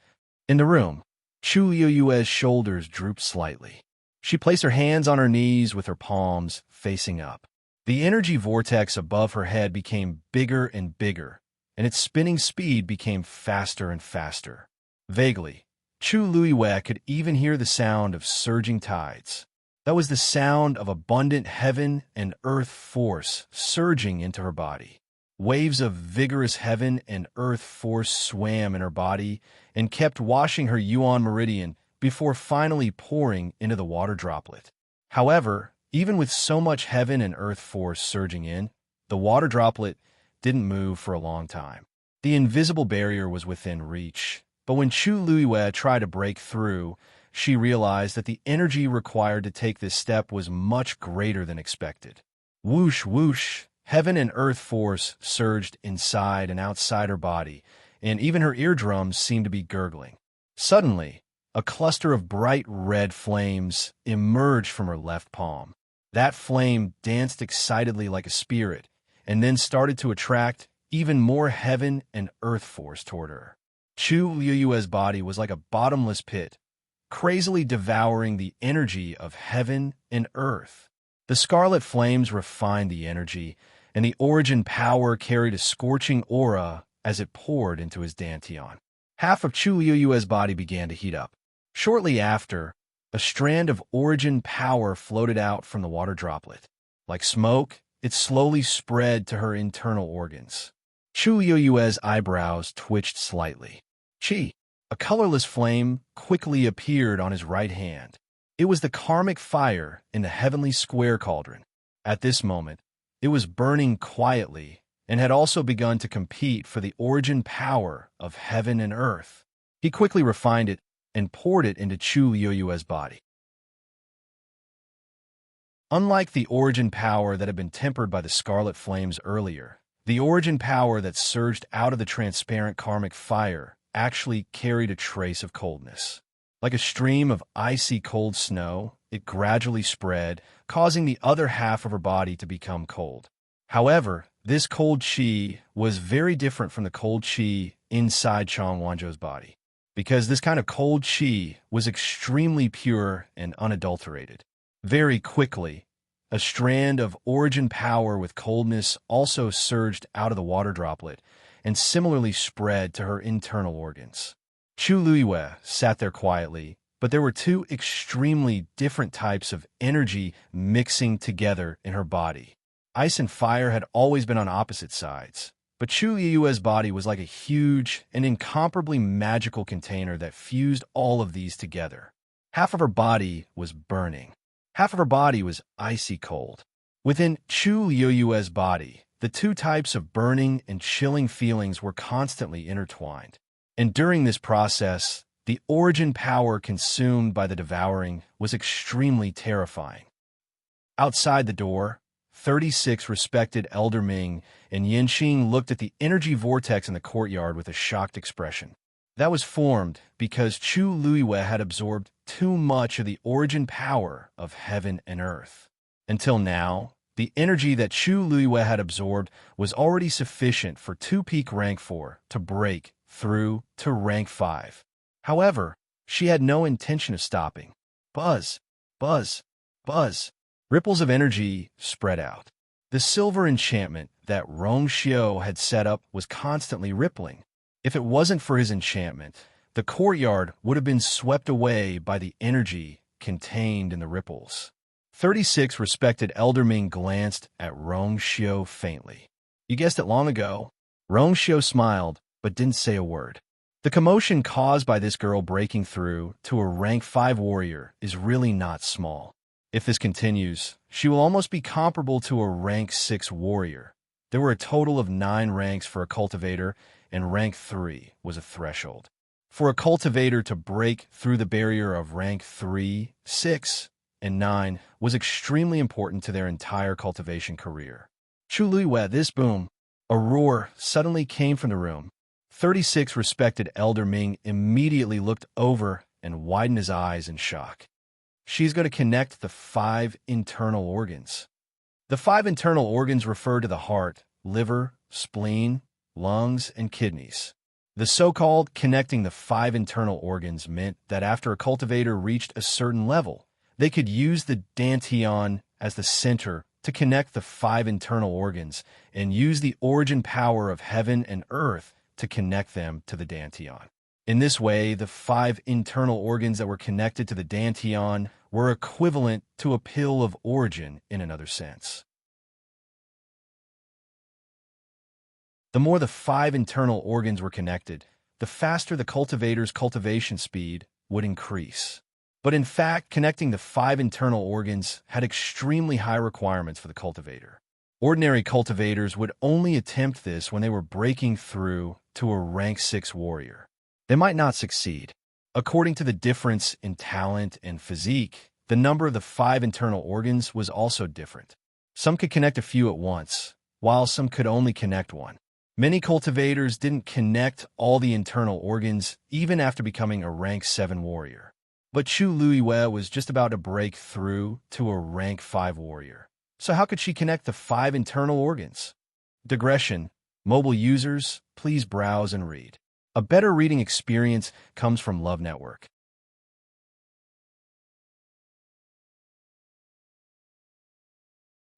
In the room, Chu Yue's shoulders drooped slightly. She placed her hands on her knees with her palms facing up. The energy vortex above her head became bigger and bigger, and its spinning speed became faster and faster. Vaguely, Chu Yue could even hear the sound of surging tides. That was the sound of abundant heaven and earth force surging into her body. Waves of vigorous heaven and earth force swam in her body and kept washing her yuan meridian before finally pouring into the water droplet. However, even with so much heaven and earth force surging in, the water droplet didn't move for a long time. The invisible barrier was within reach, but when Chu Yue tried to break through, she realized that the energy required to take this step was much greater than expected. Whoosh, whoosh, heaven and earth force surged inside and outside her body, and even her eardrums seemed to be gurgling. Suddenly, a cluster of bright red flames emerged from her left palm. That flame danced excitedly like a spirit, and then started to attract even more heaven and earth force toward her. Chu Yue's body was like a bottomless pit, crazily devouring the energy of heaven and earth. The scarlet flames refined the energy, and the origin power carried a scorching aura as it poured into his dantian. Half of Chu Yue's body began to heat up. Shortly after, a strand of origin power floated out from the water droplet. Like smoke, it slowly spread to her internal organs. Chu Yue's eyebrows twitched slightly. Qi, a colorless flame, quickly appeared on his right hand. It was the karmic fire in the heavenly square cauldron. At this moment, it was burning quietly and had also begun to compete for the origin power of heaven and earth. He quickly refined it and poured it into Chu Yue's body. Unlike the origin power that had been tempered by the scarlet flames earlier, the origin power that surged out of the transparent karmic fire actually carried a trace of coldness. Like a stream of icy cold snow, it gradually spread, causing the other half of her body to become cold. However, this cold qi was very different from the cold qi inside Chang Wanzhou's body, because this kind of cold qi was extremely pure and unadulterated. Very quickly, a strand of origin power with coldness also surged out of the water droplet and similarly spread to her internal organs. Chu Yue sat there quietly, but there were two extremely different types of energy mixing together in her body. Ice and fire had always been on opposite sides, but Chu Yue's body was like a huge and incomparably magical container that fused all of these together. Half of her body was burning. Half of her body was icy cold. Within Chu Yue's body, the two types of burning and chilling feelings were constantly intertwined. And during this process, the origin power consumed by the devouring was extremely terrifying. Outside the door, 36 respected Elder Ming and Yinxing looked at the energy vortex in the courtyard with a shocked expression. That was formed because Chu Yue had absorbed too much of the origin power of heaven and earth. Until now, the energy that Chu Yue had absorbed was already sufficient for 2 peak rank 4 to break through to rank 5. However, she had no intention of stopping. Buzz, buzz, buzz. Ripples of energy spread out. The silver enchantment that Rongxiu had set up was constantly rippling. If it wasn't for his enchantment, the courtyard would have been swept away by the energy contained in the ripples. 36 respected Elder Ming glanced at Rongxiu faintly. You guessed it long ago. Rongxiu smiled, but didn't say a word. The commotion caused by this girl breaking through to a rank 5 warrior is really not small. If this continues, she will almost be comparable to a rank 6 warrior. There were a total of 9 ranks for a cultivator, and rank 3 was a threshold. For a cultivator to break through the barrier of rank 3, 6, and 9 was extremely important to their entire cultivation career. Chu Yue, this boom. A roar suddenly came from the room. 36 respected Elder Ming immediately looked over and widened his eyes in shock. She's going to connect the 5 internal organs. The 5 internal organs refer to the heart, liver, spleen, lungs, and kidneys. The so-called connecting the 5 internal organs meant that after a cultivator reached a certain level, they could use the dantian as the center to connect the 5 internal organs and use the origin power of heaven and earth to connect them to the dantian. In this way, the 5 internal organs that were connected to the dantian were equivalent to a pill of origin in another sense. The more the 5 internal organs were connected, the faster the cultivator's cultivation speed would increase. But in fact, connecting the 5 internal organs had extremely high requirements for the cultivator. Ordinary cultivators would only attempt this when they were breaking through to a rank 6 warrior. They might not succeed. According to the difference in talent and physique, the number of the 5 internal organs was also different. Some could connect a few at once, while some could only connect one. Many cultivators didn't connect all the internal organs even after becoming a rank 7 warrior. But Chu Luiyue was just about to break through to a rank 5 warrior. So how could she connect the 5 internal organs? Digression. Mobile users, please browse and read. A better reading experience comes from Love Network.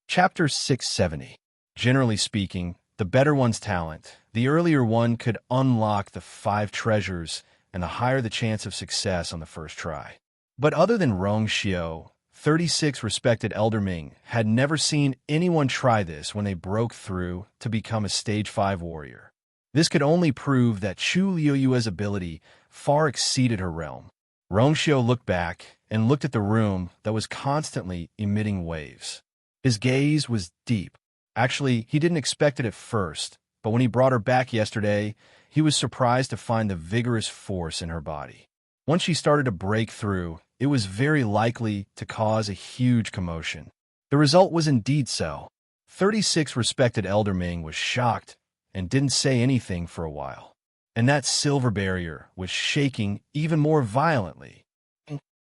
Chapter 670. Generally speaking, the better one's talent, the earlier one could unlock the 5 treasures and the higher the chance of success on the first try. But other than Rong Xiao, 36 respected Elder Ming had never seen anyone try this when they broke through to become a stage 5 warrior. This could only prove that Chu Luiyue's ability far exceeded her realm. Rong Xiao looked back and looked at the room that was constantly emitting waves. His gaze was deep. Actually, he didn't expect it at first, but when he brought her back yesterday, he was surprised to find the vigorous force in her body. Once she started to break through, it was very likely to cause a huge commotion. The result was indeed so. 36 respected Elder Ming was shocked and didn't say anything for a while. And that silver barrier was shaking even more violently.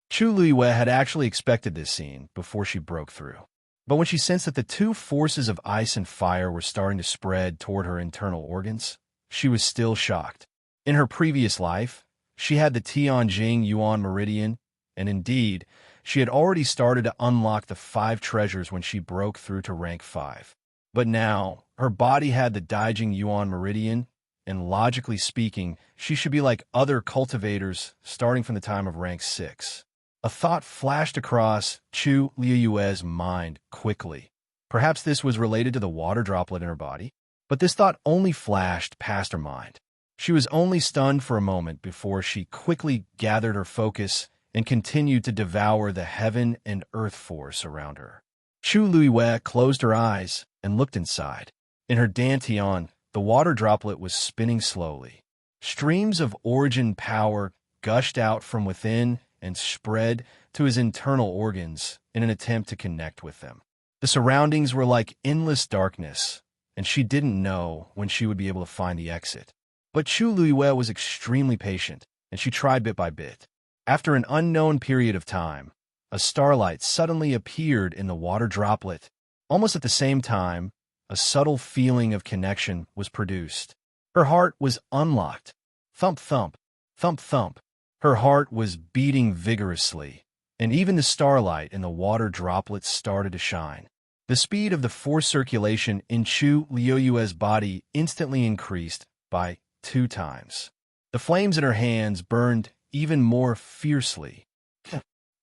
Chu Luiyue had actually expected this scene before she broke through. But when she sensed that the 2 forces of ice and fire were starting to spread toward her internal organs, she was still shocked. In her previous life, she had the Tianjing Yuan Meridian, and indeed, she had already started to unlock the 5 treasures when she broke through to rank 5. But now, her body had the Daijing Yuan Meridian, and logically speaking, she should be like other cultivators starting from the time of rank 6. A thought flashed across Chu Luiyue's mind quickly. Perhaps this was related to the water droplet in her body, but this thought only flashed past her mind. She was only stunned for a moment before she quickly gathered her focus and continued to devour the heaven and earth force around her. Chu Luiyue closed her eyes and looked inside. In her dantian, the water droplet was spinning slowly. Streams of origin power gushed out from within and spread to his internal organs in an attempt to connect with them. The surroundings were like endless darkness, and she didn't know when she would be able to find the exit. But Chu Luiyue was extremely patient, and she tried bit by bit. After an unknown period of time, a starlight suddenly appeared in the water droplet. Almost at the same time, a subtle feeling of connection was produced. Her heart was unlocked. Thump, thump, thump, thump. Her heart was beating vigorously, and even the starlight in the water droplets started to shine. The speed of the force circulation in Chu Luiyue's body instantly increased by 2 times. The flames in her hands burned even more fiercely.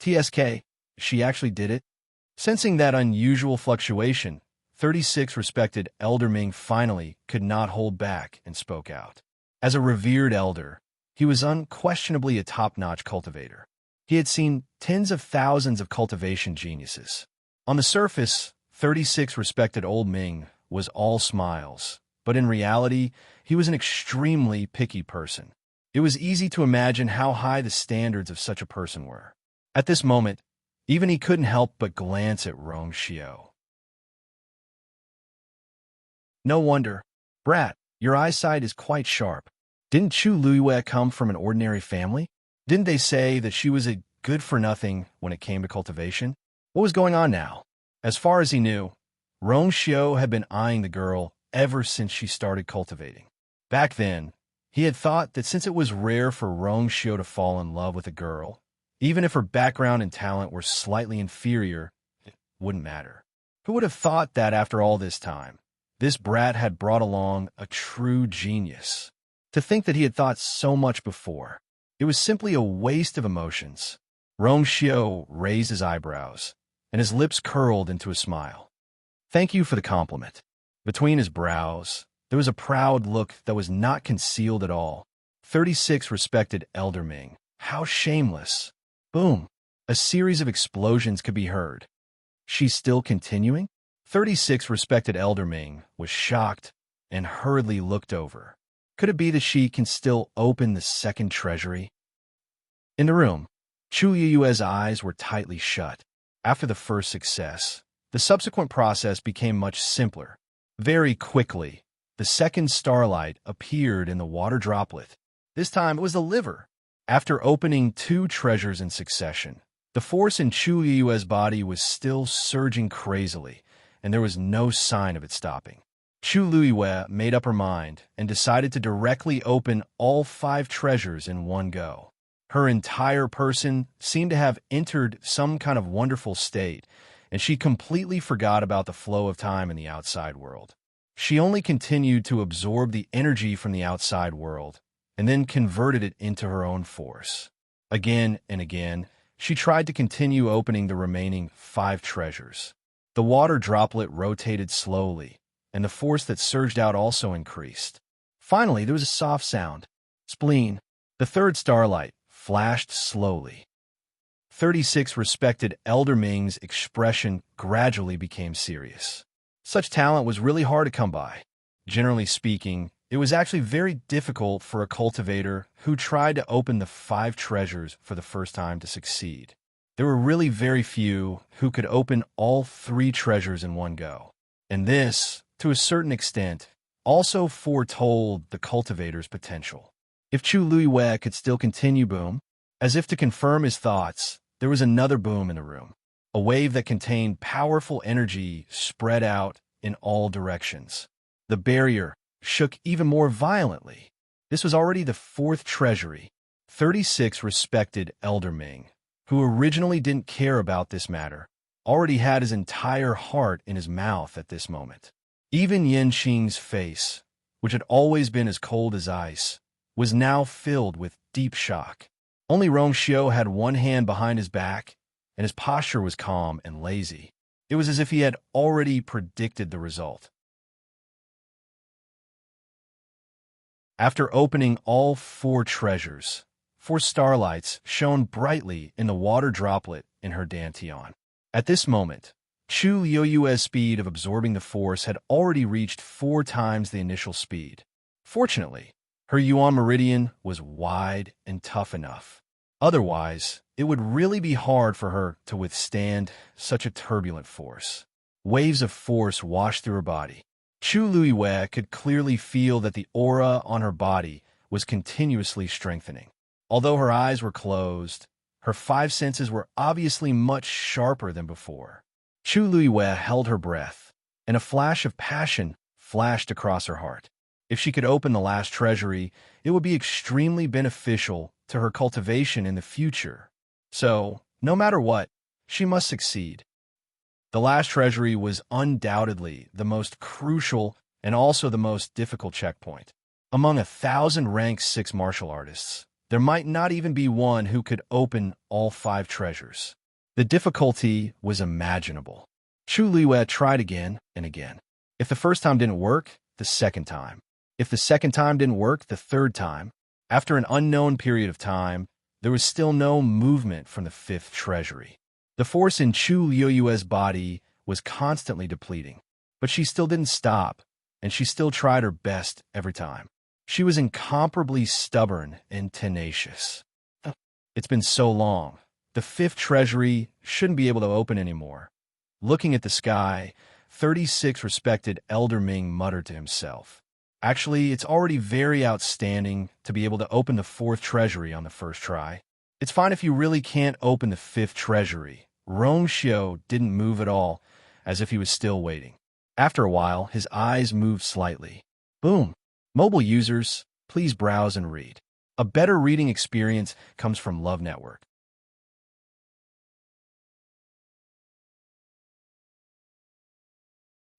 TSK, she actually did it? Sensing that unusual fluctuation, 36 respected Elder Ming finally could not hold back and spoke out. As a revered elder, he was unquestionably a top-notch cultivator. He had seen tens of thousands of cultivation geniuses. On the surface, 36 respected Old Ming was all smiles, but in reality, he was an extremely picky person. It was easy to imagine how high the standards of such a person were. At this moment, even he couldn't help but glance at Rong Xiao. No wonder. Brat, your eyesight is quite sharp. Didn't Chu Luiyue come from an ordinary family? Didn't they say that she was a good-for-nothing when it came to cultivation? What was going on now? As far as he knew, Rong Xiao had been eyeing the girl ever since she started cultivating. Back then, He had thought that since it was rare for Rongxiu to fall in love with a girl, even if her background and talent were slightly inferior, it wouldn't matter. Who would have thought that after all this time, this brat had brought along a true genius? To think that he had thought so much before. It was simply a waste of emotions. Rongxiu raised his eyebrows, and his lips curled into a smile. Thank you for the compliment. Between his brows, there was a proud look that was not concealed at all. 36 respected Elder Ming. How shameless. Boom. A series of explosions could be heard. She's still continuing? 36 respected Elder Ming was shocked and hurriedly looked over. Could it be that she can still open the second treasury? In the room, Chu Yue's eyes were tightly shut. After the first success, the subsequent process became much simpler. Very quickly, the second starlight appeared in the water droplet. This time it was the liver. After opening 2 treasures in succession, the force in Chu Yue's body was still surging crazily, and there was no sign of it stopping. Chu Yue made up her mind and decided to directly open all 5 treasures in one go. Her entire person seemed to have entered some kind of wonderful state, and she completely forgot about the flow of time in the outside world. She only continued to absorb the energy from the outside world, and then converted it into her own force. Again and again, she tried to continue opening the remaining 5 treasures. The water droplet rotated slowly, and the force that surged out also increased. Finally, there was a soft sound. Spleen. The third starlight flashed slowly. 36 respected Elder Ming's expression gradually became serious. Such talent was really hard to come by. Generally speaking, it was actually very difficult for a cultivator who tried to open the 5 treasures for the first time to succeed. There were really very few who could open all 3 treasures in one go. And this, to a certain extent, also foretold the cultivator's potential. If Chu Yue could still continue boom, as if to confirm his thoughts, there was another boom in the room. A wave that contained powerful energy spread out in all directions. The barrier shook even more violently. This was already the 4th treasury. 36 respected Elder Ming, who originally didn't care about this matter, already had his entire heart in his mouth at this moment. Even Yanqing's face, which had always been as cold as ice, was now filled with deep shock. Only Rongxiu had one hand behind his back, and his posture was calm and lazy. It was as if he had already predicted the result. After opening all 4 treasures, 4 starlights shone brightly in the water droplet in her dantian. At this moment, Chu Yue's speed of absorbing the force had already reached 4 times the initial speed. Fortunately, her Yuan meridian was wide and tough enough. Otherwise, it would really be hard for her to withstand such a turbulent force. Waves of force washed through her body. Chu Yue could clearly feel that the aura on her body was continuously strengthening. Although her eyes were closed, her 5 senses were obviously much sharper than before. Chu Yue held her breath, and a flash of passion flashed across her heart. If she could open the last treasury, it would be extremely beneficial to her cultivation in the future. So, no matter what, she must succeed. The last treasury was undoubtedly the most crucial and also the most difficult checkpoint. Among 1,000 rank 6 martial artists, there might not even be one who could open all 5 treasures. The difficulty was imaginable. Chu Yue tried again and again. If the first time didn't work, the second time. If the second time didn't work, the third time. After an unknown period of time, there was still no movement from the 5th treasury. The force in Chu Yue's body was constantly depleting, but she still didn't stop, and she still tried her best every time. She was incomparably stubborn and tenacious. It's been so long. The 5th treasury shouldn't be able to open anymore. Looking at the sky, 36 respected Elder Ming muttered to himself. Actually, it's already very outstanding to be able to open the 4th treasury on the first try. It's fine if you really can't open the 5th treasury. Rongxiu didn't move at all, as if he was still waiting. After a while, his eyes moved slightly. Boom! Mobile users, please browse and read. A better reading experience comes from Love Network.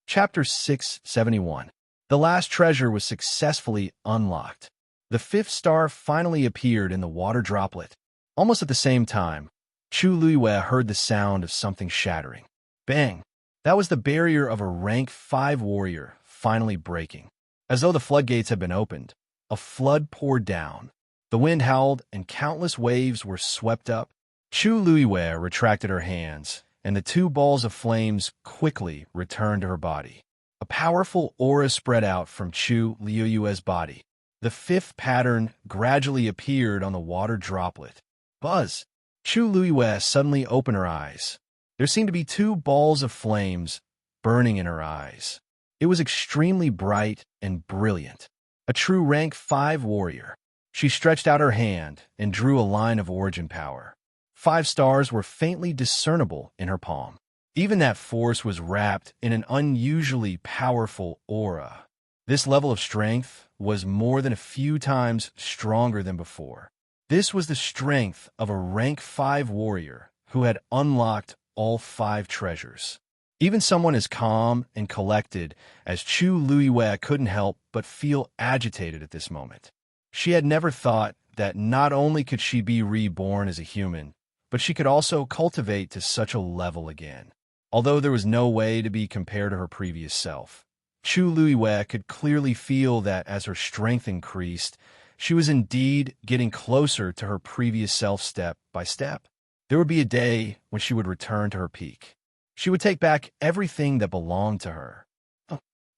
Chapter 671. The last treasure was successfully unlocked. The fifth star finally appeared in the water droplet. Almost at the same time, Chu Luiyue heard the sound of something shattering. Bang! That was the barrier of a rank 5 warrior finally breaking. As though the floodgates had been opened, a flood poured down. The wind howled and countless waves were swept up. Chu Luiyue retracted her hands, and the two balls of flames quickly returned to her body. A powerful aura spread out from Chu Luiyue's body. The fifth pattern gradually appeared on the water droplet. Buzz! Chu Luiyue suddenly opened her eyes. There seemed to be two balls of flames burning in her eyes. It was extremely bright and brilliant. A true rank 5 warrior. She stretched out her hand and drew a line of origin power. 5 stars were faintly discernible in her palm. Even that force was wrapped in an unusually powerful aura. This level of strength was more than a few times stronger than before. This was the strength of a rank 5 warrior who had unlocked all 5 treasures. Even someone as calm and collected as Chu Luiyue couldn't help but feel agitated at this moment. She had never thought that not only could she be reborn as a human, but she could also cultivate to such a level again. Although there was no way to be compared to her previous self, Chu Luiyue could clearly feel that as her strength increased, she was indeed getting closer to her previous self step by step. There would be a day when she would return to her peak. She would take back everything that belonged to her.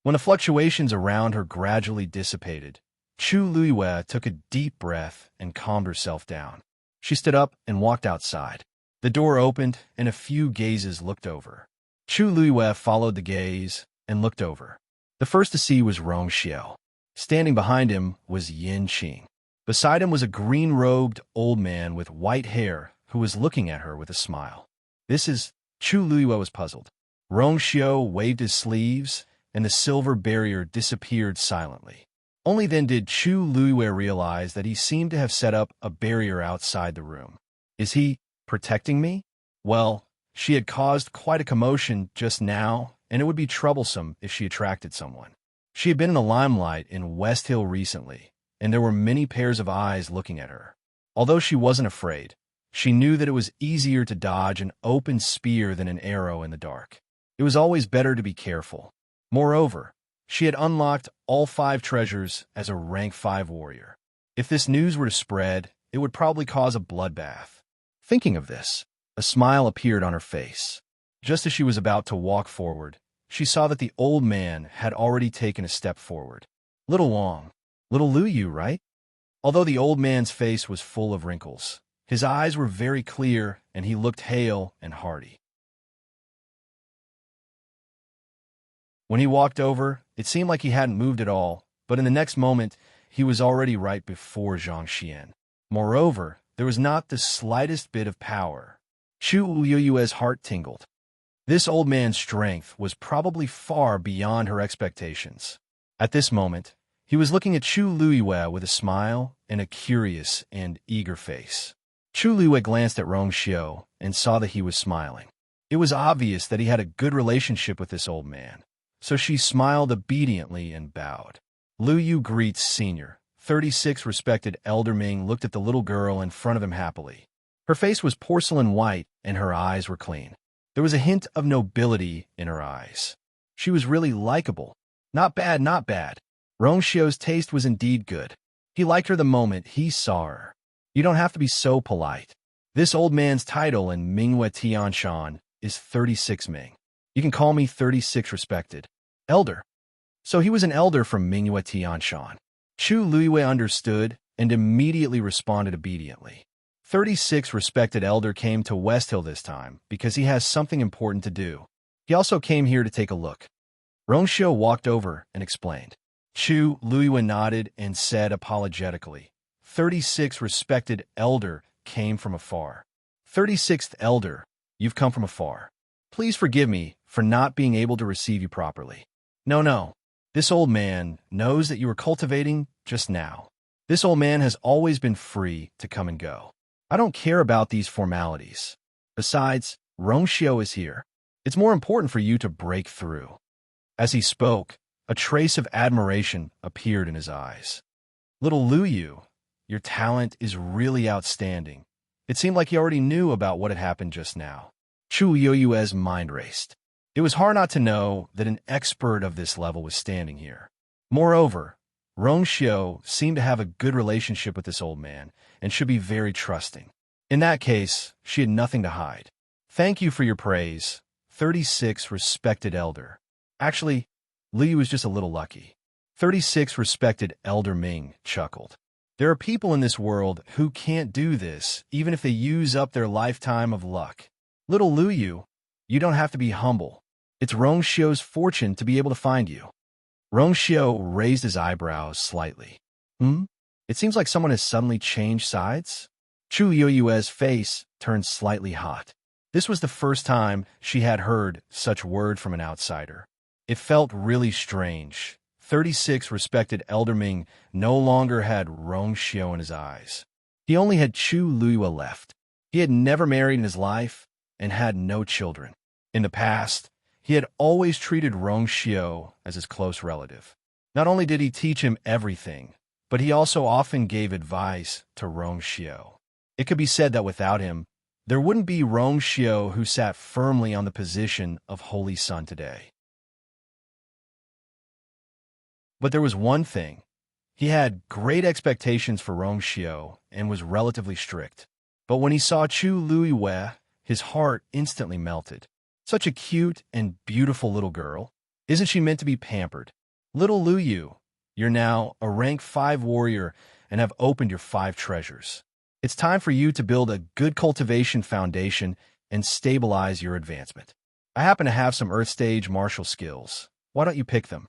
When the fluctuations around her gradually dissipated, Chu Luiyue took a deep breath and calmed herself down. She stood up and walked outside. The door opened and a few gazes looked over. Chu Luiyue followed the gaze and looked over. The first to see was Rong Xiao. Standing behind him was Yin Qing. Beside him was a green-robed old man with white hair who was looking at her with a smile. This is... Chu Luiyue was puzzled. Rong Xiao waved his sleeves, and the silver barrier disappeared silently. Only then did Chu Luiyue realize that he seemed to have set up a barrier outside the room. Is he protecting me? Well, she had caused quite a commotion just now, and it would be troublesome if she attracted someone. She had been in the limelight in West Hill recently, and there were many pairs of eyes looking at her. Although she wasn't afraid, she knew that it was easier to dodge an open spear than an arrow in the dark. It was always better to be careful. Moreover, she had unlocked all 5 treasures as a rank 5 warrior. If this news were to spread, it would probably cause a bloodbath. Thinking of this, a smile appeared on her face. Just as she was about to walk forward, she saw that the old man had already taken a step forward. Little Wong. Little Lu Yu, right? Although the old man's face was full of wrinkles, his eyes were very clear, and he looked hale and hearty. When he walked over, it seemed like he hadn't moved at all, but in the next moment, he was already right before Zhang Xian. Moreover, there was not the slightest bit of power. Chu Luiyue's heart tingled. This old man's strength was probably far beyond her expectations. At this moment, he was looking at Chu Luiyue with a smile and a curious and eager face. Chu Luiyue glanced at Rong Xiao and saw that he was smiling. It was obvious that he had a good relationship with this old man, so she smiled obediently and bowed. Lu Yu greets Senior. 36 respected Elder Ming looked at the little girl in front of him happily. Her face was porcelain white and her eyes were clean. There was a hint of nobility in her eyes. She was really likable. Not bad, not bad. Rong Xiao's taste was indeed good. He liked her the moment he saw her. You don't have to be so polite. This old man's title in Mingyue Tianshan is 36 Ming. You can call me 36 respected Elder. So he was an elder from Mingyue Tianshan. Chu Luiyue understood and immediately responded obediently. 36 respected Elder came to West Hill this time because he has something important to do. He also came here to take a look. Rong Xiao walked over and explained. Chu Luiyue nodded and said apologetically, 36 respected Elder came from afar. 36th Elder, you've come from afar. Please forgive me for not being able to receive you properly. No. This old man knows that you were cultivating just now. This old man has always been free to come and go. I don't care about these formalities. Besides, Rongxiu is here. It's more important for you to break through. As he spoke, a trace of admiration appeared in his eyes. Little Lu Yu, your talent is really outstanding. It seemed like he already knew about what had happened just now. Chu Yoyue's mind raced. It was hard not to know that an expert of this level was standing here. Moreover, Rongxiu seemed to have a good relationship with this old man and should be very trusting. In that case, she had nothing to hide. Thank you for your praise, 36 respected elder. Actually, Li was just a little lucky. 36 respected elder Ming chuckled. There are people in this world who can't do this, even if they use up their lifetime of luck. Little Lu Yu, you don't have to be humble. It's Rongxiu's fortune to be able to find you. Rongxiu raised his eyebrows slightly. It seems like someone has suddenly changed sides. Chu Yoyue's face turned slightly hot. This was the first time she had heard such word from an outsider. It felt really strange. 36 respected elder Ming no longer had Rongxiu in his eyes. He only had Chu Luyue left. He had never married in his life and had no children. In the past, he had always treated Rongxiu as his close relative. Not only did he teach him everything, but he also often gave advice to Rongxiu. It could be said that without him, there wouldn't be Rongxiu who sat firmly on the position of Holy Son today. But there was one thing. He had great expectations for Rongxiu and was relatively strict. But when he saw Chu Luyue, his heart instantly melted. Such a cute and beautiful little girl. Isn't she meant to be pampered? Little Lu Yu, you're now a rank 5 warrior and have opened your 5 treasures. It's time for you to build a good cultivation foundation and stabilize your advancement. I happen to have some Earth Stage martial skills. Why don't you pick them?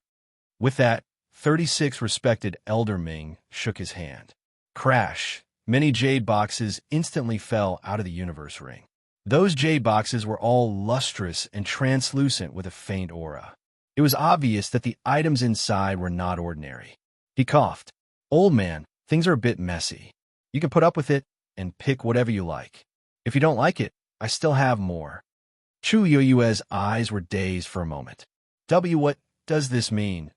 With that, 36 respected elder Ming shook his hand. Crash! Many jade boxes instantly fell out of the universe ring. Those jade boxes were all lustrous and translucent with a faint aura. It was obvious that the items inside were not ordinary. He coughed. Old man, things are a bit messy. You can put up with it and pick whatever you like. If you don't like it, I still have more. Chu Yoyue's eyes were dazed for a moment. What does this mean?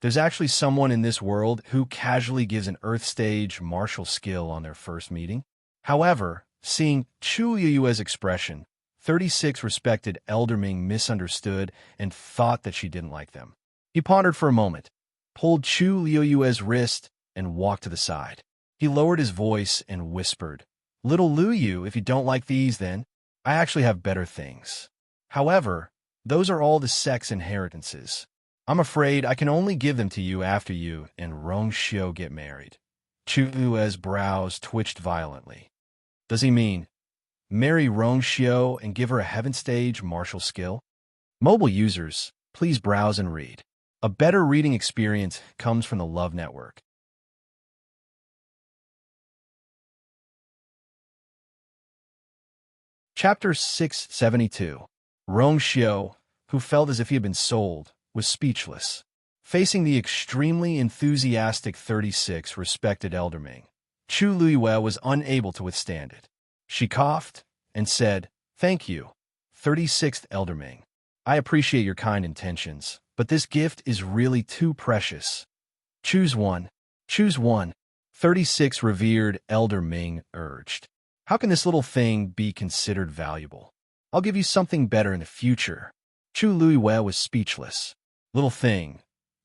There's actually someone in this world who casually gives an Earth Stage martial skill on their first meeting? However, seeing Chu Yoyue's expression, 36 respected elder Ming misunderstood and thought that she didn't like them. He pondered for a moment, pulled Chu Yoyue's wrist, and walked to the side. He lowered his voice and whispered, Little Lu Yu, if you don't like these, then I actually have better things. However, those are all the sect's inheritances. I'm afraid I can only give them to you after you and Rongxiu get married. Chu Yue's brows twitched violently. Does he mean marry Rongxiu and give her a heaven stage martial skill? Mobile users, please browse and read. A better reading experience comes from the Love Network. Chapter 672. Rongxiu, who felt as if he had been sold, was speechless. Facing the extremely enthusiastic 36 respected elder Ming, Chu Luyue was unable to withstand it. She coughed and said, Thank you, 36th elder Ming. I appreciate your kind intentions, but this gift is really too precious. Choose one. Choose one, 36 revered elder Ming urged. How can this little thing be considered valuable? I'll give you something better in the future. Chu Luyue was speechless. Little thing.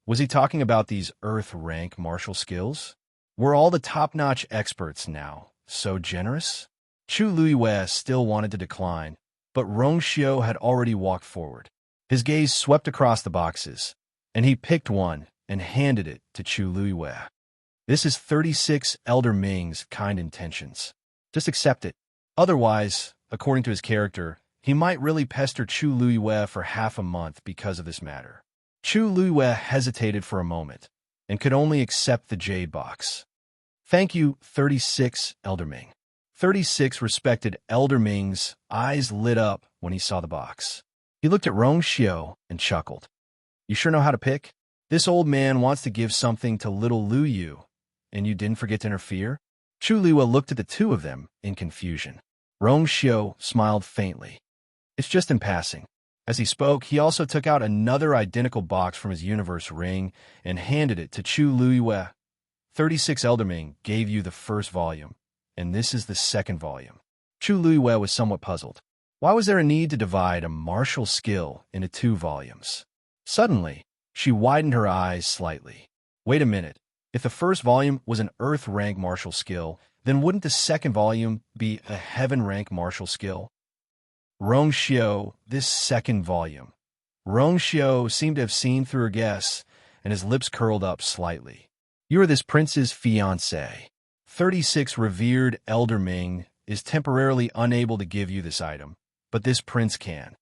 Was he talking about these Earth rank martial skills? Were all the top-notch experts now so generous? Chu Luyue still wanted to decline, but Rongxiu had already walked forward. His gaze swept across the boxes, and he picked one and handed it to Chu Luyue. This is 36 elder Ming's kind intentions. Just accept it. Otherwise, according to his character, he might really pester Chu Luyue for half a month because of this matter. Chu Luyue hesitated for a moment and could only accept the jade box. Thank you, 36 elder Ming. 36 respected elder Ming's eyes lit up when he saw the box. He looked at Rongxiu and chuckled. You sure know how to pick? This old man wants to give something to little Lu Yu. and you didn't forget to interfere? Chu Liwa looked at the two of them in confusion. Rong Xiu smiled faintly. It's just in passing. As he spoke, he also took out another identical box from his universe ring and handed it to Chu Liwa. 36 Elderming gave you the first volume, and this is the second volume. Chu Liwa was somewhat puzzled. Why was there a need to divide a martial skill into 2 volumes? Suddenly, she widened her eyes slightly. Wait a minute. If the first volume was an Earth rank martial skill, then wouldn't the second volume be a Heaven rank martial skill? Rong Xiu, this second volume. Rong Xiu seemed to have seen through her guess, and his lips curled up slightly. You are this prince's fiancé. 36 revered Elder Ming is temporarily unable to give you this item, but this prince can.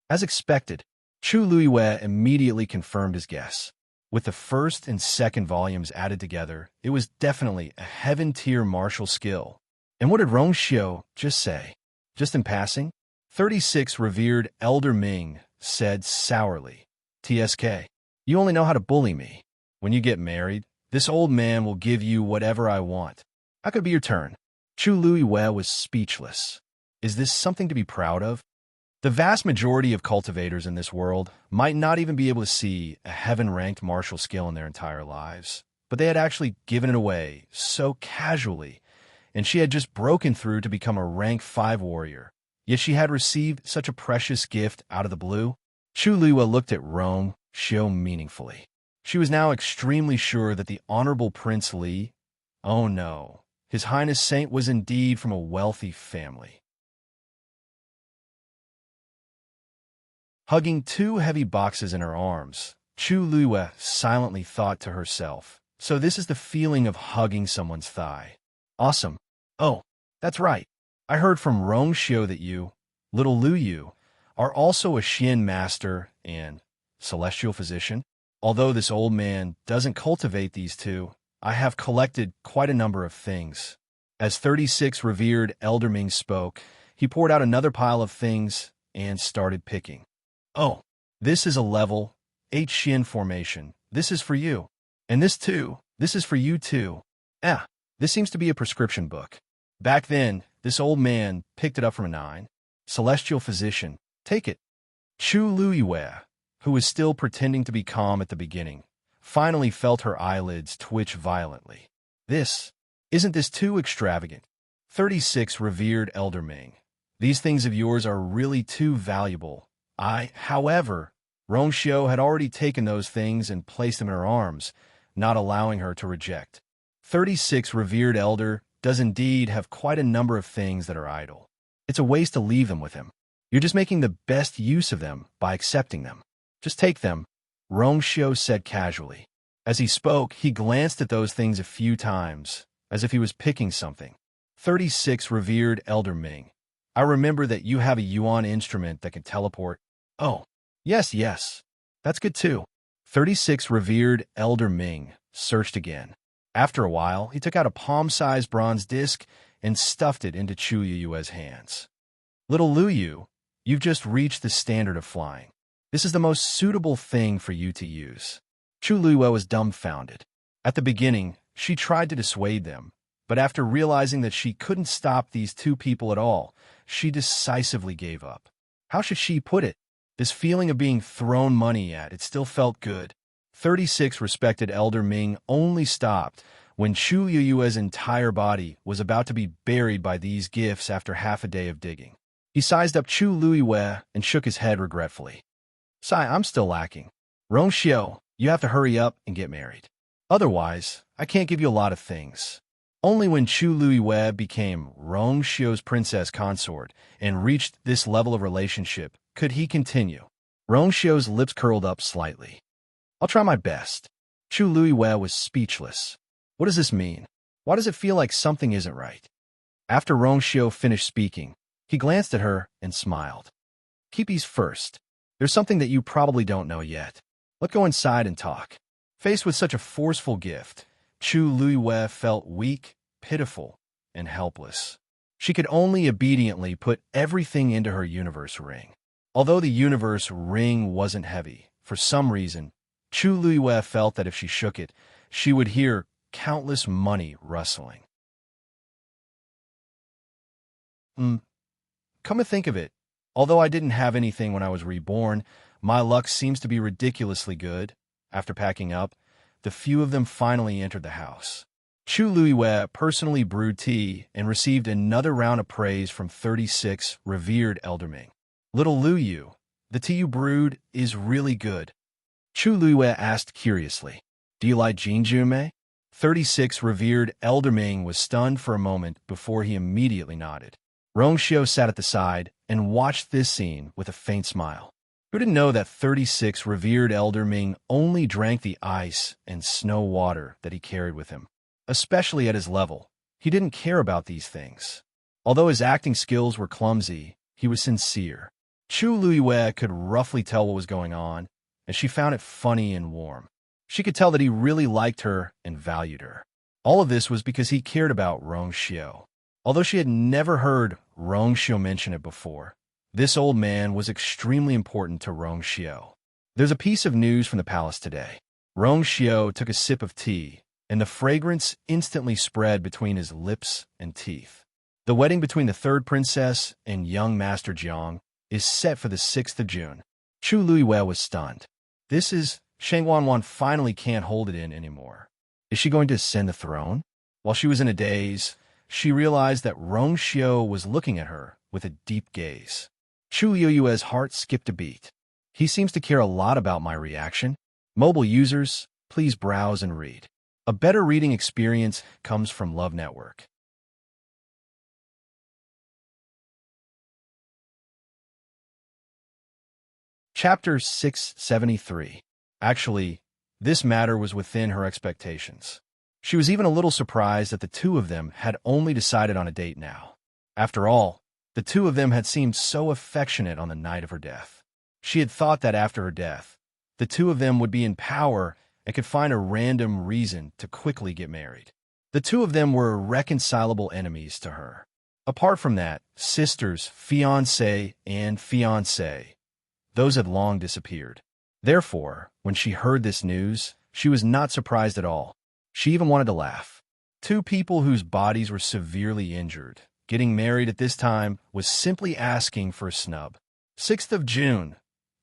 As expected, Chu Liwa immediately confirmed his guess. With the first and second volumes added together, it was definitely a heaven-tier martial skill. And what did Rong Xiu just say? Just in passing? 36 revered Elder Ming said sourly, TSK, you only know how to bully me. When you get married, this old man will give you whatever I want. How could it be your turn? Chu Liwa was speechless. Is this something to be proud of? The vast majority of cultivators in this world might not even be able to see a heaven-ranked martial skill in their entire lives, but they had actually given it away so casually, and she had just broken through to become a rank 5 warrior. Yet she had received such a precious gift out of the blue. Chu Liwa looked at Rong Xiu meaningfully. She was now extremely sure that the Honorable Prince Li, oh no, His Highness Saint was indeed from a wealthy family. Hugging 2 heavy boxes in her arms, Chu Liwa silently thought to herself, so this is the feeling of hugging someone's thigh. Awesome. Oh, that's right. I heard from Rong Xiu that you, little Lu Yu, are also a Xian master and celestial physician. Although this old man doesn't cultivate these 2, I have collected quite a number of things. As 36 revered Elder Ming spoke, he poured out another pile of things and started picking. Oh, this is a level 8 Xian formation. This is for you. And this too. This is for you too. This seems to be a prescription book. Back then, this old man picked it up from a 9. Celestial physician. Take it. Chu Liwa, who was still pretending to be calm at the beginning, finally felt her eyelids twitch violently. Isn't this too extravagant? 36 revered Elder Ming. These things of yours are really too valuable. However, Rong Xiu had already taken those things and placed them in her arms, not allowing her to reject. 36 revered Elder does indeed have quite a number of things that are idle. It's a waste to leave them with him. You're just making the best use of them by accepting them. Just take them, Rong Xiu said casually. As he spoke, he glanced at those things a few times, as if he was picking something. 36 revered Elder Ming. I remember that you have a Yuan instrument that can teleport. Oh, yes. That's good too. 36 revered Elder Ming searched again. After a while, he took out a palm-sized bronze disc and stuffed it into Chu Liwa's hands. Little Lu Yu, you've just reached the standard of flying. This is the most suitable thing for you to use. Chu Liwa was dumbfounded. At the beginning, she tried to dissuade them, but after realizing that she couldn't stop these 2 people at all, she decisively gave up. How should she put it? This feeling of being thrown money at, it still felt good. 36 respected Elder Ming only stopped when Chu Liwa's entire body was about to be buried by these gifts after half a day of digging. He sized up Chu Liwa and shook his head regretfully. Sai, I'm still lacking. Rong Xiu, you have to hurry up and get married. Otherwise, I can't give you a lot of things. Only when Chu Liwa became Rong Xiu's princess consort and reached this level of relationship could he continue. Rong Xiu's lips curled up slightly. I'll try my best. Chu Liwa was speechless. What does this mean? Why does it feel like something isn't right? After Rong Xiu finished speaking, he glanced at her and smiled. Keep these first. There's something that you probably don't know yet. Let's go inside and talk. Faced with such a forceful gift, Chu Liwa felt weak, pitiful, and helpless. She could only obediently put everything into her universe ring. Although the universe ring wasn't heavy, for some reason, Chu Liwa felt that if she shook it, she would hear countless money rustling. Come to think of it, although I didn't have anything when I was reborn, my luck seems to be ridiculously good. After packing up, the few of them finally entered the house. Chu Luiwei personally brewed tea and received another round of praise from 36 revered elderming. Little Lu Yu, the tea you brewed is really good. Chu Luiwei asked curiously. Do you like Jinjume? 36 revered elderming was stunned for a moment before he immediately nodded. Rongxiu sat at the side and watched this scene with a faint smile. Who didn't know that 36 revered elderming only drank the ice and snow water that he carried with him? Especially at his level, he didn't care about these things. Although his acting skills were clumsy, he was sincere. Chu Luiwei could roughly tell what was going on, and she found it funny and warm. She could tell that he really liked her and valued her. All of this was because he cared about Rongxiu. Although she had never heard Rongxiu mention it before, this old man was extremely important to Rongxiu. There's a piece of news from the palace today. Rongxiu took a sip of tea, and the fragrance instantly spread between his lips and teeth. The wedding between the third princess and young Master Jiang is set for the 6th of June. Chu Luiwei was stunned. This is Shang Wanwan finally can't hold it in anymore. Is she going to ascend the throne? While she was in a daze, she realized that Rongxiu was looking at her with a deep gaze. Chu Luiwei's heart skipped a beat. He seems to care a lot about my reaction. Mobile users, please browse and read. A better reading experience comes from Love Network. Chapter 673. Actually, this matter was within her expectations. She was even a little surprised that the two of them had only decided on a date now. After all, the two of them had seemed so affectionate on the night of her death. She had thought that after her death, the two of them would be in power and could find a random reason to quickly get married. The two of them were irreconcilable enemies to her. Apart from that, sisters, fiancé, and fiancé, those had long disappeared. Therefore, when she heard this news, she was not surprised at all. She even wanted to laugh. Two people whose bodies were severely injured. Getting married at this time was simply asking for a snub. 6th of June.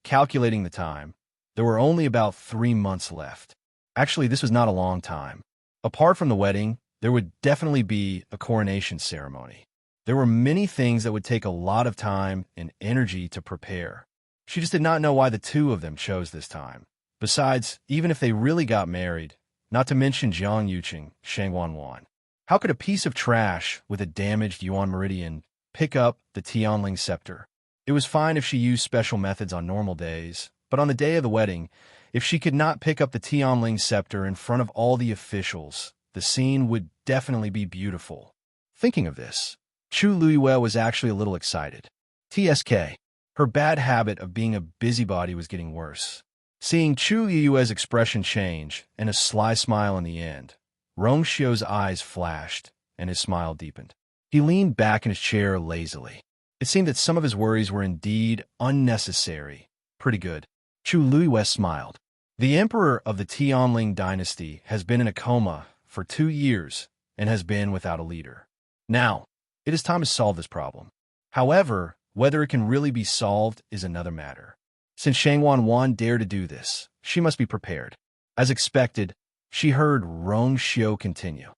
Calculating the time, there were only about 3 months left. Actually, this was not a long time. Apart from the wedding, there would definitely be a coronation ceremony. There were many things that would take a lot of time and energy to prepare. She just did not know why the two of them chose this time. Besides, even if they really got married, not to mention Jiang Yuqing, Shang Wanwan, how could a piece of trash with a damaged Yuan Meridian pick up the Tianling scepter? It was fine if she used special methods on normal days, but on the day of the wedding, if she could not pick up the Tianling scepter in front of all the officials, the scene would definitely be beautiful. Thinking of this, Chu Luiwei was actually a little excited. TSK. Her bad habit of being a busybody was getting worse. Seeing Chu Luiwei's expression change and a sly smile in the end, Rongxiu's eyes flashed and his smile deepened. He leaned back in his chair lazily. It seemed that some of his worries were indeed unnecessary. Pretty good. Chu Luiwei smiled. The emperor of the Tianling dynasty has been in a coma for 2 years and has been without a leader. Now, it is time to solve this problem. However, whether it can really be solved is another matter. Since Shang Wanwan dared to do this, she must be prepared. As expected, she heard Rongxiu continue.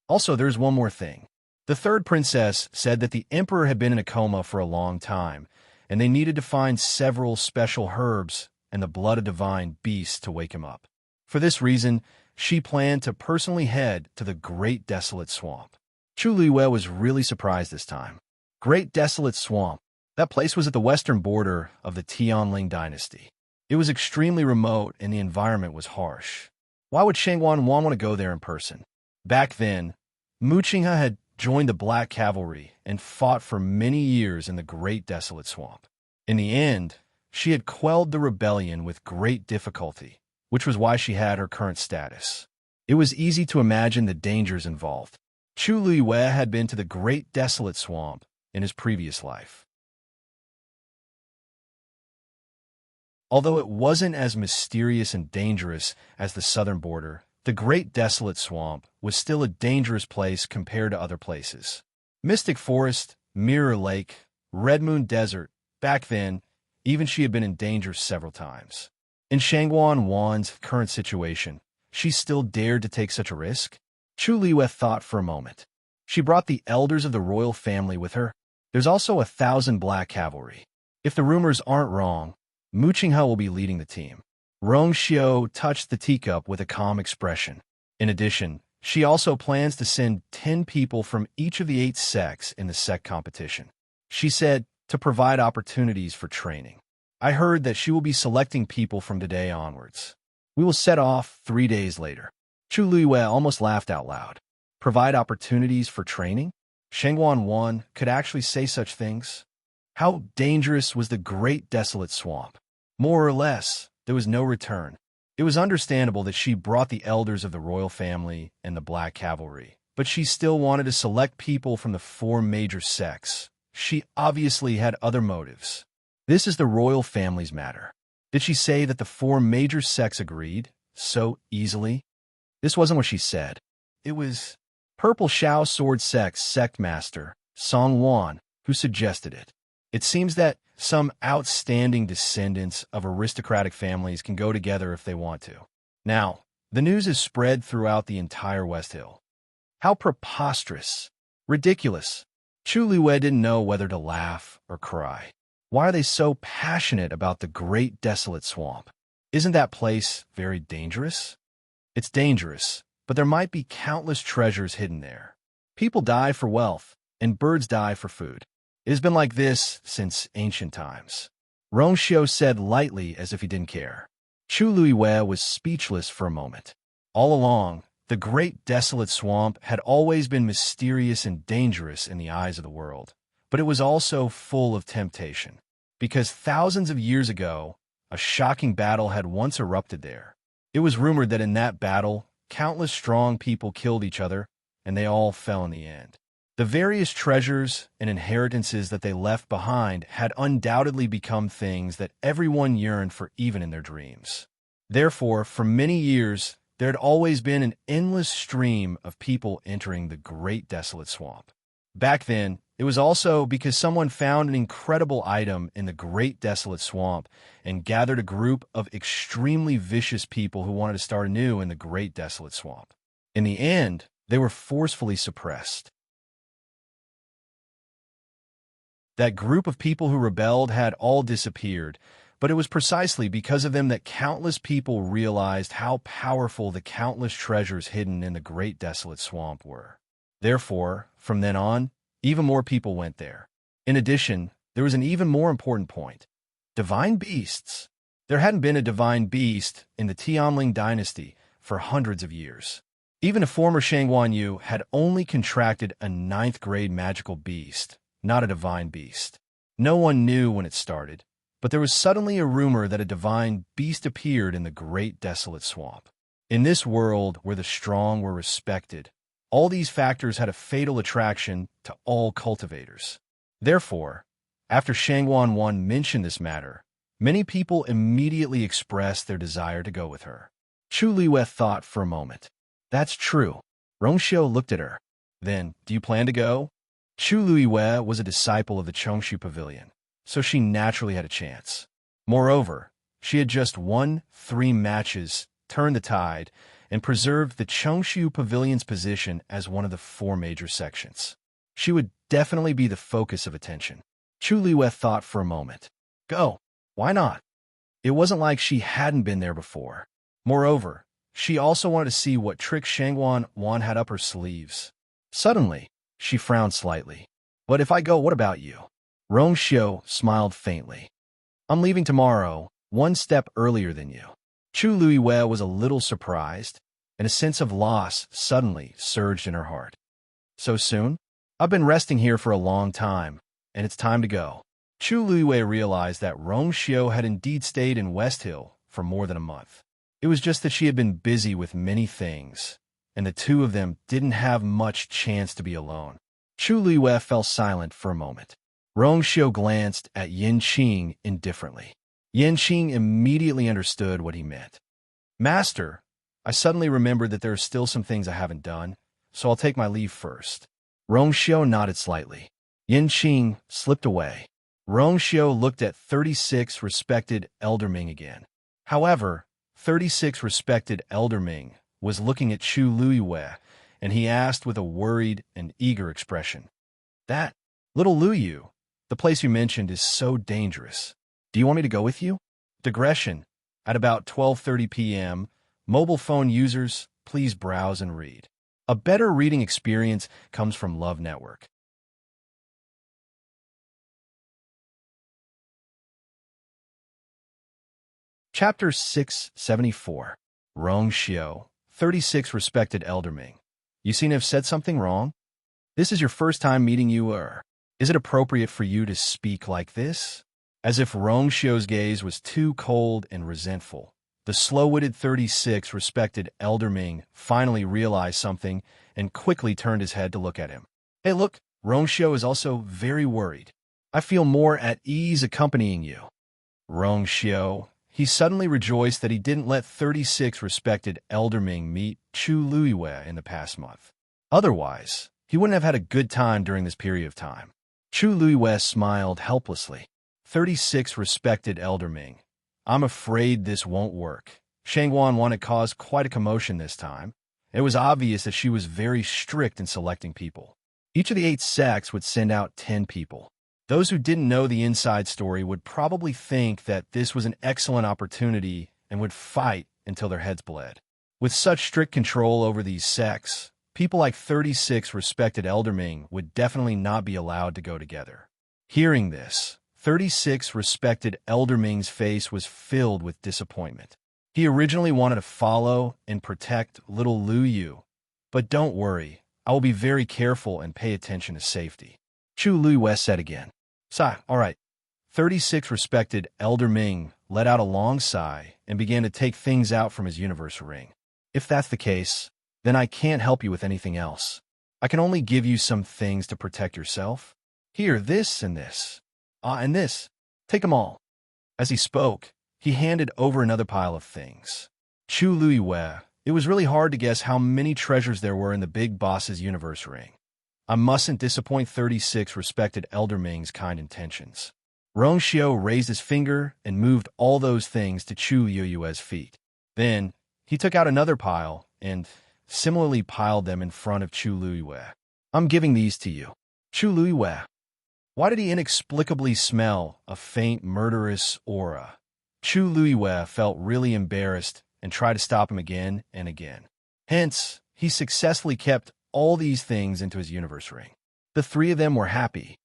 Also, there's one more thing. The third princess said that the emperor had been in a coma for a long time, and they needed to find several special herbs and the blood of divine beasts to wake him up. For this reason, she planned to personally head to the Great Desolate Swamp. Chu Luiwei was really surprised this time. Great Desolate Swamp. That place was at the western border of the Tianling dynasty. It was extremely remote and the environment was harsh. Why would Shang Wanwan want to go there in person? Back then, Mu Qinghe had joined the Black Cavalry and fought for many years in the Great Desolate Swamp. In the end, she had quelled the rebellion with great difficulty, which was why she had her current status. It was easy to imagine the dangers involved. Chu Luiwei had been to the Great Desolate Swamp in his previous life. Although it wasn't as mysterious and dangerous as the southern border, the Great Desolate Swamp was still a dangerous place compared to other places. Mystic Forest, Mirror Lake, Red Moon Desert, back then, even she had been in danger several times. In Shangguan Wan's current situation, she still dared to take such a risk? Chu Liwei thought for a moment. She brought the elders of the royal family with her. There's also 1,000 black cavalry. If the rumors aren't wrong, Mu Qinghe will be leading the team. Rong Xiao touched the teacup with a calm expression. In addition, she also plans to send 10 people from each of the 8 sects in the sect competition. She said, to provide opportunities for training. I heard that she will be selecting people from today onwards. We will set off 3 days later. Chu Liwei almost laughed out loud. Provide opportunities for training? Shangguan Wan could actually say such things? How dangerous was the Great Desolate Swamp? More or less, there was no return. It was understandable that she brought the elders of the royal family and the black cavalry, but she still wanted to select people from the 4 major sects. She obviously had other motives. This is the royal family's matter. Did she say that the 4 major sects agreed so easily? This wasn't what she said. It was Purple Shao Sword Sect's sect master, Song Wan, who suggested it. It seems that some outstanding descendants of aristocratic families can go together if they want to. Now, the news is spread throughout the entire West Hill. How preposterous. Ridiculous. Chu Liwei didn't know whether to laugh or cry. Why are they so passionate about the Great Desolate Swamp? Isn't that place very dangerous? It's dangerous, but there might be countless treasures hidden there. People die for wealth, and birds die for food. It has been like this since ancient times. Rong Xiao said lightly as if he didn't care. Chu Liwei was speechless for a moment. All along, the Great Desolate Swamp had always been mysterious and dangerous in the eyes of the world, but it was also full of temptation. Because thousands of years ago, a shocking battle had once erupted there. It was rumored that in that battle, countless strong people killed each other, and they all fell in the end. The various treasures and inheritances that they left behind had undoubtedly become things that everyone yearned for even in their dreams. Therefore, for many years, there had always been an endless stream of people entering the Great Desolate Swamp. Back then, it was also because someone found an incredible item in the Great Desolate Swamp and gathered a group of extremely vicious people who wanted to start anew in the Great Desolate Swamp. In the end, they were forcefully suppressed. That group of people who rebelled had all disappeared, but it was precisely because of them that countless people realized how powerful the countless treasures hidden in the Great Desolate Swamp were. Therefore, from then on, even more people went there. In addition, there was an even more important point. Divine beasts. There hadn't been a divine beast in the Tianling dynasty for hundreds of years. Even a former Shangguan Yu had only contracted a 9th-grade magical beast, not a divine beast. No one knew when it started, but there was suddenly a rumor that a divine beast appeared in the Great Desolate Swamp. In this world where the strong were respected, all these factors had a fatal attraction to all cultivators. Therefore, after Shangguan Wan mentioned this matter, many people immediately expressed their desire to go with her. Chu Liwei thought for a moment. That's true. Rong Xiao looked at her. Then, do you plan to go? Chu Liwei was a disciple of the Chongshu Pavilion, so she naturally had a chance. Moreover, she had just won 3 matches, turned the tide, and preserved the Chongshu Pavilion's position as one of the 4 major sections. She would definitely be the focus of attention. Chu Liwei thought for a moment. Go. Why not? It wasn't like she hadn't been there before. Moreover, she also wanted to see what tricks Shangguan Wan had up her sleeves. Suddenly, she frowned slightly. But if I go, what about you? Rong Xiao smiled faintly. I'm leaving tomorrow, 1 step earlier than you. Chu Liwei was a little surprised, and a sense of loss suddenly surged in her heart. So soon? I've been resting here for a long time, and it's time to go. Chu Liwei realized that Rong Xiao had indeed stayed in West Hill for more than a month. It was just that she had been busy with many things, and the two of them didn't have much chance to be alone. Chu Liwei fell silent for a moment. Rong Xiao glanced at Yin Qing indifferently. Yin Qing immediately understood what he meant. Master, I suddenly remembered that there are still some things I haven't done, so I'll take my leave first. Rongxiu nodded slightly. Yin Qing slipped away. Rongxiu looked at 36 respected Elder Ming again. However, 36 respected Elder Ming was looking at Chu Luyue, and he asked with a worried and eager expression. That little Luyu, the place you mentioned is so dangerous. Do you want me to go with you? Digression. At about 12:30 p.m., mobile phone users, please browse and read. A better reading experience comes from Love Network. Chapter 674. Rongxiu, 36 respected Elder Ming. You seem to have said something wrong? This is your first time meeting you, or is it appropriate for you to speak like this? As if Rongxiu's gaze was too cold and resentful, the slow-witted 36 respected Elder Ming finally realized something and quickly turned his head to look at him. Hey, look, Rongxiu is also very worried. I feel more at ease accompanying you. Rongxiu. He suddenly rejoiced that he didn't let 36 respected Elder Ming meet Chu Luyue in the past month. Otherwise, he wouldn't have had a good time during this period of time. Chu Luyue smiled helplessly. 36 respected Elder Ming. I'm afraid this won't work. Shangguan wanted to cause quite a commotion this time. It was obvious that she was very strict in selecting people. Each of the 8 sects would send out 10 people. Those who didn't know the inside story would probably think that this was an excellent opportunity and would fight until their heads bled. With such strict control over these sects, people like 36 respected Elder Ming would definitely not be allowed to go together. Hearing this, 36 respected Elder Ming's face was filled with disappointment. He originally wanted to follow and protect little Luyu, but don't worry, I will be very careful and pay attention to safety. Chu Luyue said again. Sigh, all right. 36 respected Elder Ming let out a long sigh and began to take things out from his universe ring. If that's the case, then I can't help you with anything else. I can only give you some things to protect yourself. Here, this and this. And this. Take them all. As he spoke, he handed over another pile of things. Chu Luyue, it was really hard to guess how many treasures there were in the big boss's universe ring. I mustn't disappoint 36 respected Elder Ming's kind intentions. Rongxiu raised his finger and moved all those things to Chu Luyue's feet. Then, he took out another pile and similarly piled them in front of Chu Luyue. I'm giving these to you. Chu Luyue. Why did he inexplicably smell a faint murderous aura? Chu Luyue felt really embarrassed and tried to stop him again and again. Hence, he successfully kept all these things into his universe ring. The 3 of them were happy.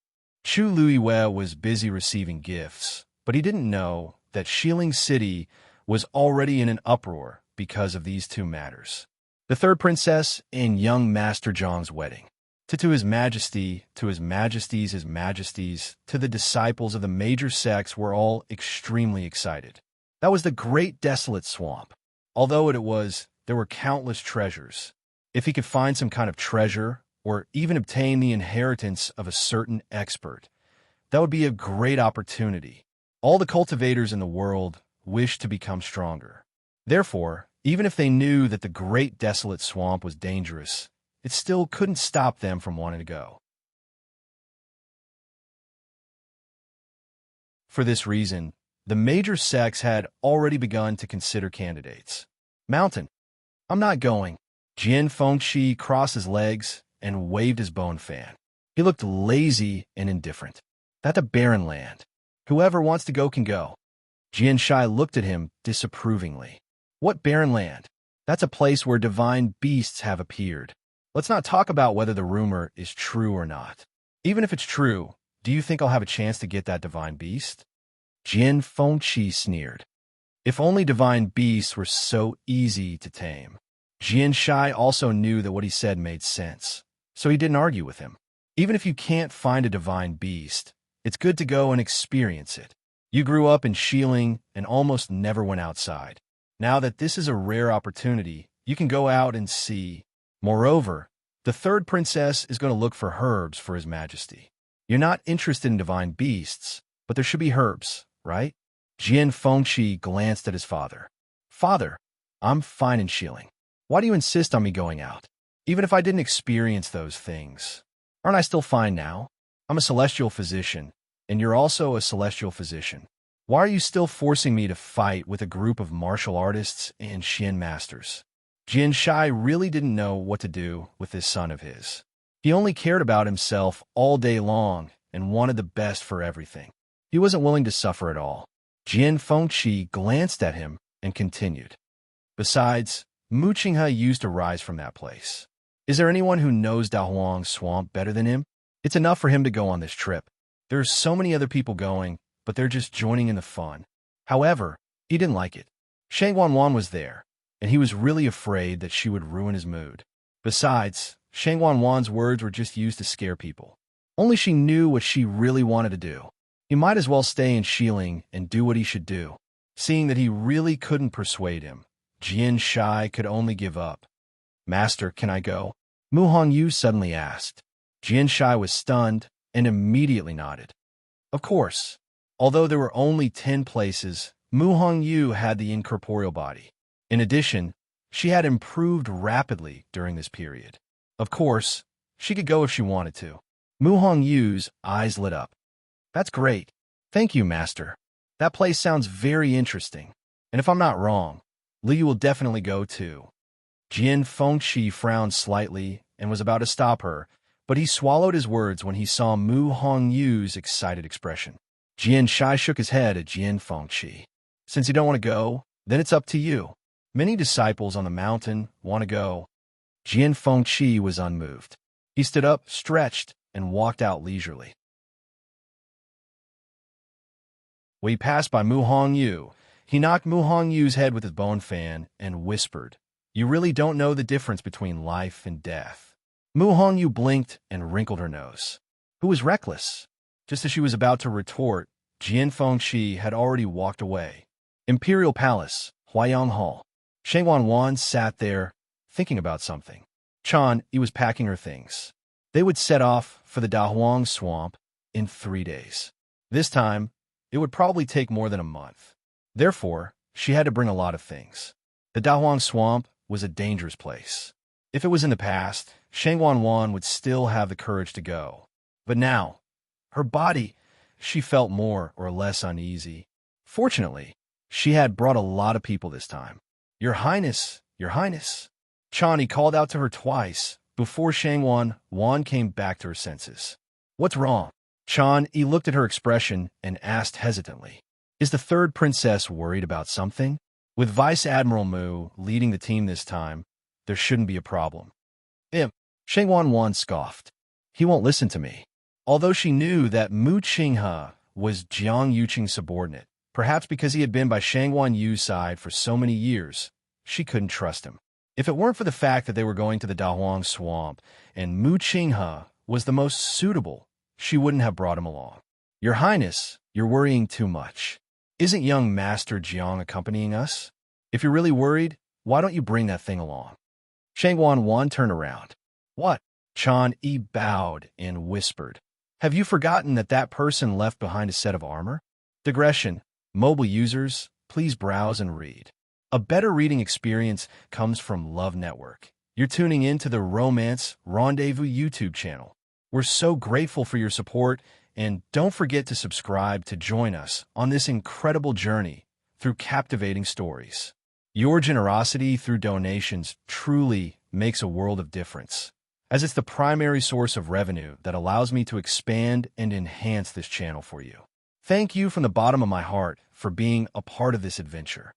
Chu Luyue was busy receiving gifts, but he didn't know that Xiling City was already in an uproar because of these 2 matters. The 3rd princess and young Master Zhang's wedding. To His Majesty, to His Majesty's, His Majesties, to the disciples of the major sects were all extremely excited. That was the Great Desolate Swamp. Although there were countless treasures. If he could find some kind of treasure, or even obtain the inheritance of a certain expert, that would be a great opportunity. All the cultivators in the world wished to become stronger. Therefore, even if they knew that the Great Desolate Swamp was dangerous, it still couldn't stop them from wanting to go. For this reason, the major sects had already begun to consider candidates. Mountain. I'm not going. Jian Fengqi crossed his legs and waved his bone fan. He looked lazy and indifferent. That's a barren land. Whoever wants to go can go. Jian Shai looked at him disapprovingly. What barren land? That's a place where divine beasts have appeared. Let's not talk about whether the rumor is true or not. Even if it's true, do you think I'll have a chance to get that divine beast? Jian Fengqi sneered. If only divine beasts were so easy to tame. Jian Shai also knew that what he said made sense, so he didn't argue with him. Even if you can't find a divine beast, it's good to go and experience it. You grew up in Xiling and almost never went outside. Now that this is a rare opportunity, you can go out and see. Moreover, the 3rd princess is going to look for herbs for His Majesty. You're not interested in divine beasts, but there should be herbs, right? Jian Fengqi glanced at his father. Father, I'm fine and chilling. Why do you insist on me going out? Even if I didn't experience those things, aren't I still fine now? I'm a celestial physician, and you're also a celestial physician. Why are you still forcing me to fight with a group of martial artists and Xian masters? Jian Shai really didn't know what to do with this son of his. He only cared about himself all day long and wanted the best for everything. He wasn't willing to suffer at all. Jian Fengqi glanced at him and continued. Besides, Mu Qinghe used to rise from that place. Is there anyone who knows Dahuang Swamp better than him? It's enough for him to go on this trip. There are so many other people going, but they're just joining in the fun. However, he didn't like it. Shang Wanwan was there, and he was really afraid that she would ruin his mood. Besides, Shang Wanwan's words were just used to scare people. Only she knew what she really wanted to do. He might as well stay in Xiling and do what he should do. Seeing that he really couldn't persuade him, Jian Shai could only give up. Master, can I go? Mu Hongyu suddenly asked. Jian Shai was stunned and immediately nodded. Of course. Although there were only 10 places, Mu Hongyu had the incorporeal body. In addition, she had improved rapidly during this period. Of course, she could go if she wanted to. Mu Hongyu's eyes lit up. That's great. Thank you, Master. That place sounds very interesting. And if I'm not wrong, Li will definitely go too. Jian Fengqi frowned slightly and was about to stop her, but he swallowed his words when he saw Mu Hongyu's excited expression. Jian Shai shook his head at Jian Fengqi. Since you don't want to go, then it's up to you. Many disciples on the mountain want to go. Jian Fengqi was unmoved. He stood up, stretched, and walked out leisurely. When he passed by Mu Hongyu, he knocked Mu Hongyu's head with his bone fan and whispered, "You really don't know the difference between life and death." Mu Hongyu blinked and wrinkled her nose. Who was reckless? Just as she was about to retort, Jian Fengqi had already walked away. Imperial Palace, Huayang Hall. Shang Wanwan sat there, thinking about something. Chan Yi was packing her things. They would set off for the Dahuang Swamp in 3 days. This time, it would probably take more than a month. Therefore, she had to bring a lot of things. The Dahuang Swamp was a dangerous place. If it was in the past, Shang Wanwan would still have the courage to go. But now, her body, she felt more or less uneasy. Fortunately, she had brought a lot of people this time. Your Highness, Your Highness. Chan Yi called out to her twice before Shang Wanwan came back to her senses. What's wrong? Chan Yi looked at her expression and asked hesitantly. Is the third princess worried about something? With Vice Admiral Mu leading the team this time, there shouldn't be a problem. Shang Wanwan scoffed. He won't listen to me. Although she knew that Mu Qinghe was Jiang Yuqing's subordinate, perhaps because he had been by Shang Wanyu's side for so many years, she couldn't trust him. If it weren't for the fact that they were going to the Dahuang Swamp and Mu Qinghe was the most suitable, she wouldn't have brought him along. Your Highness, you're worrying too much. Isn't young Master Jiang accompanying us? If you're really worried, why don't you bring that thing along? Shang Wanwan turned around. What? Chan Yi bowed and whispered. Have you forgotten that that person left behind a set of armor? Digression. Mobile users, please browse and read. A better reading experience comes from Love Network. You're tuning in to the Romance Rendezvous YouTube channel. We're so grateful for your support, and don't forget to subscribe to join us on this incredible journey through captivating stories. Your generosity through donations truly makes a world of difference, as it's the primary source of revenue that allows me to expand and enhance this channel for you. Thank you from the bottom of my heart for being a part of this adventure.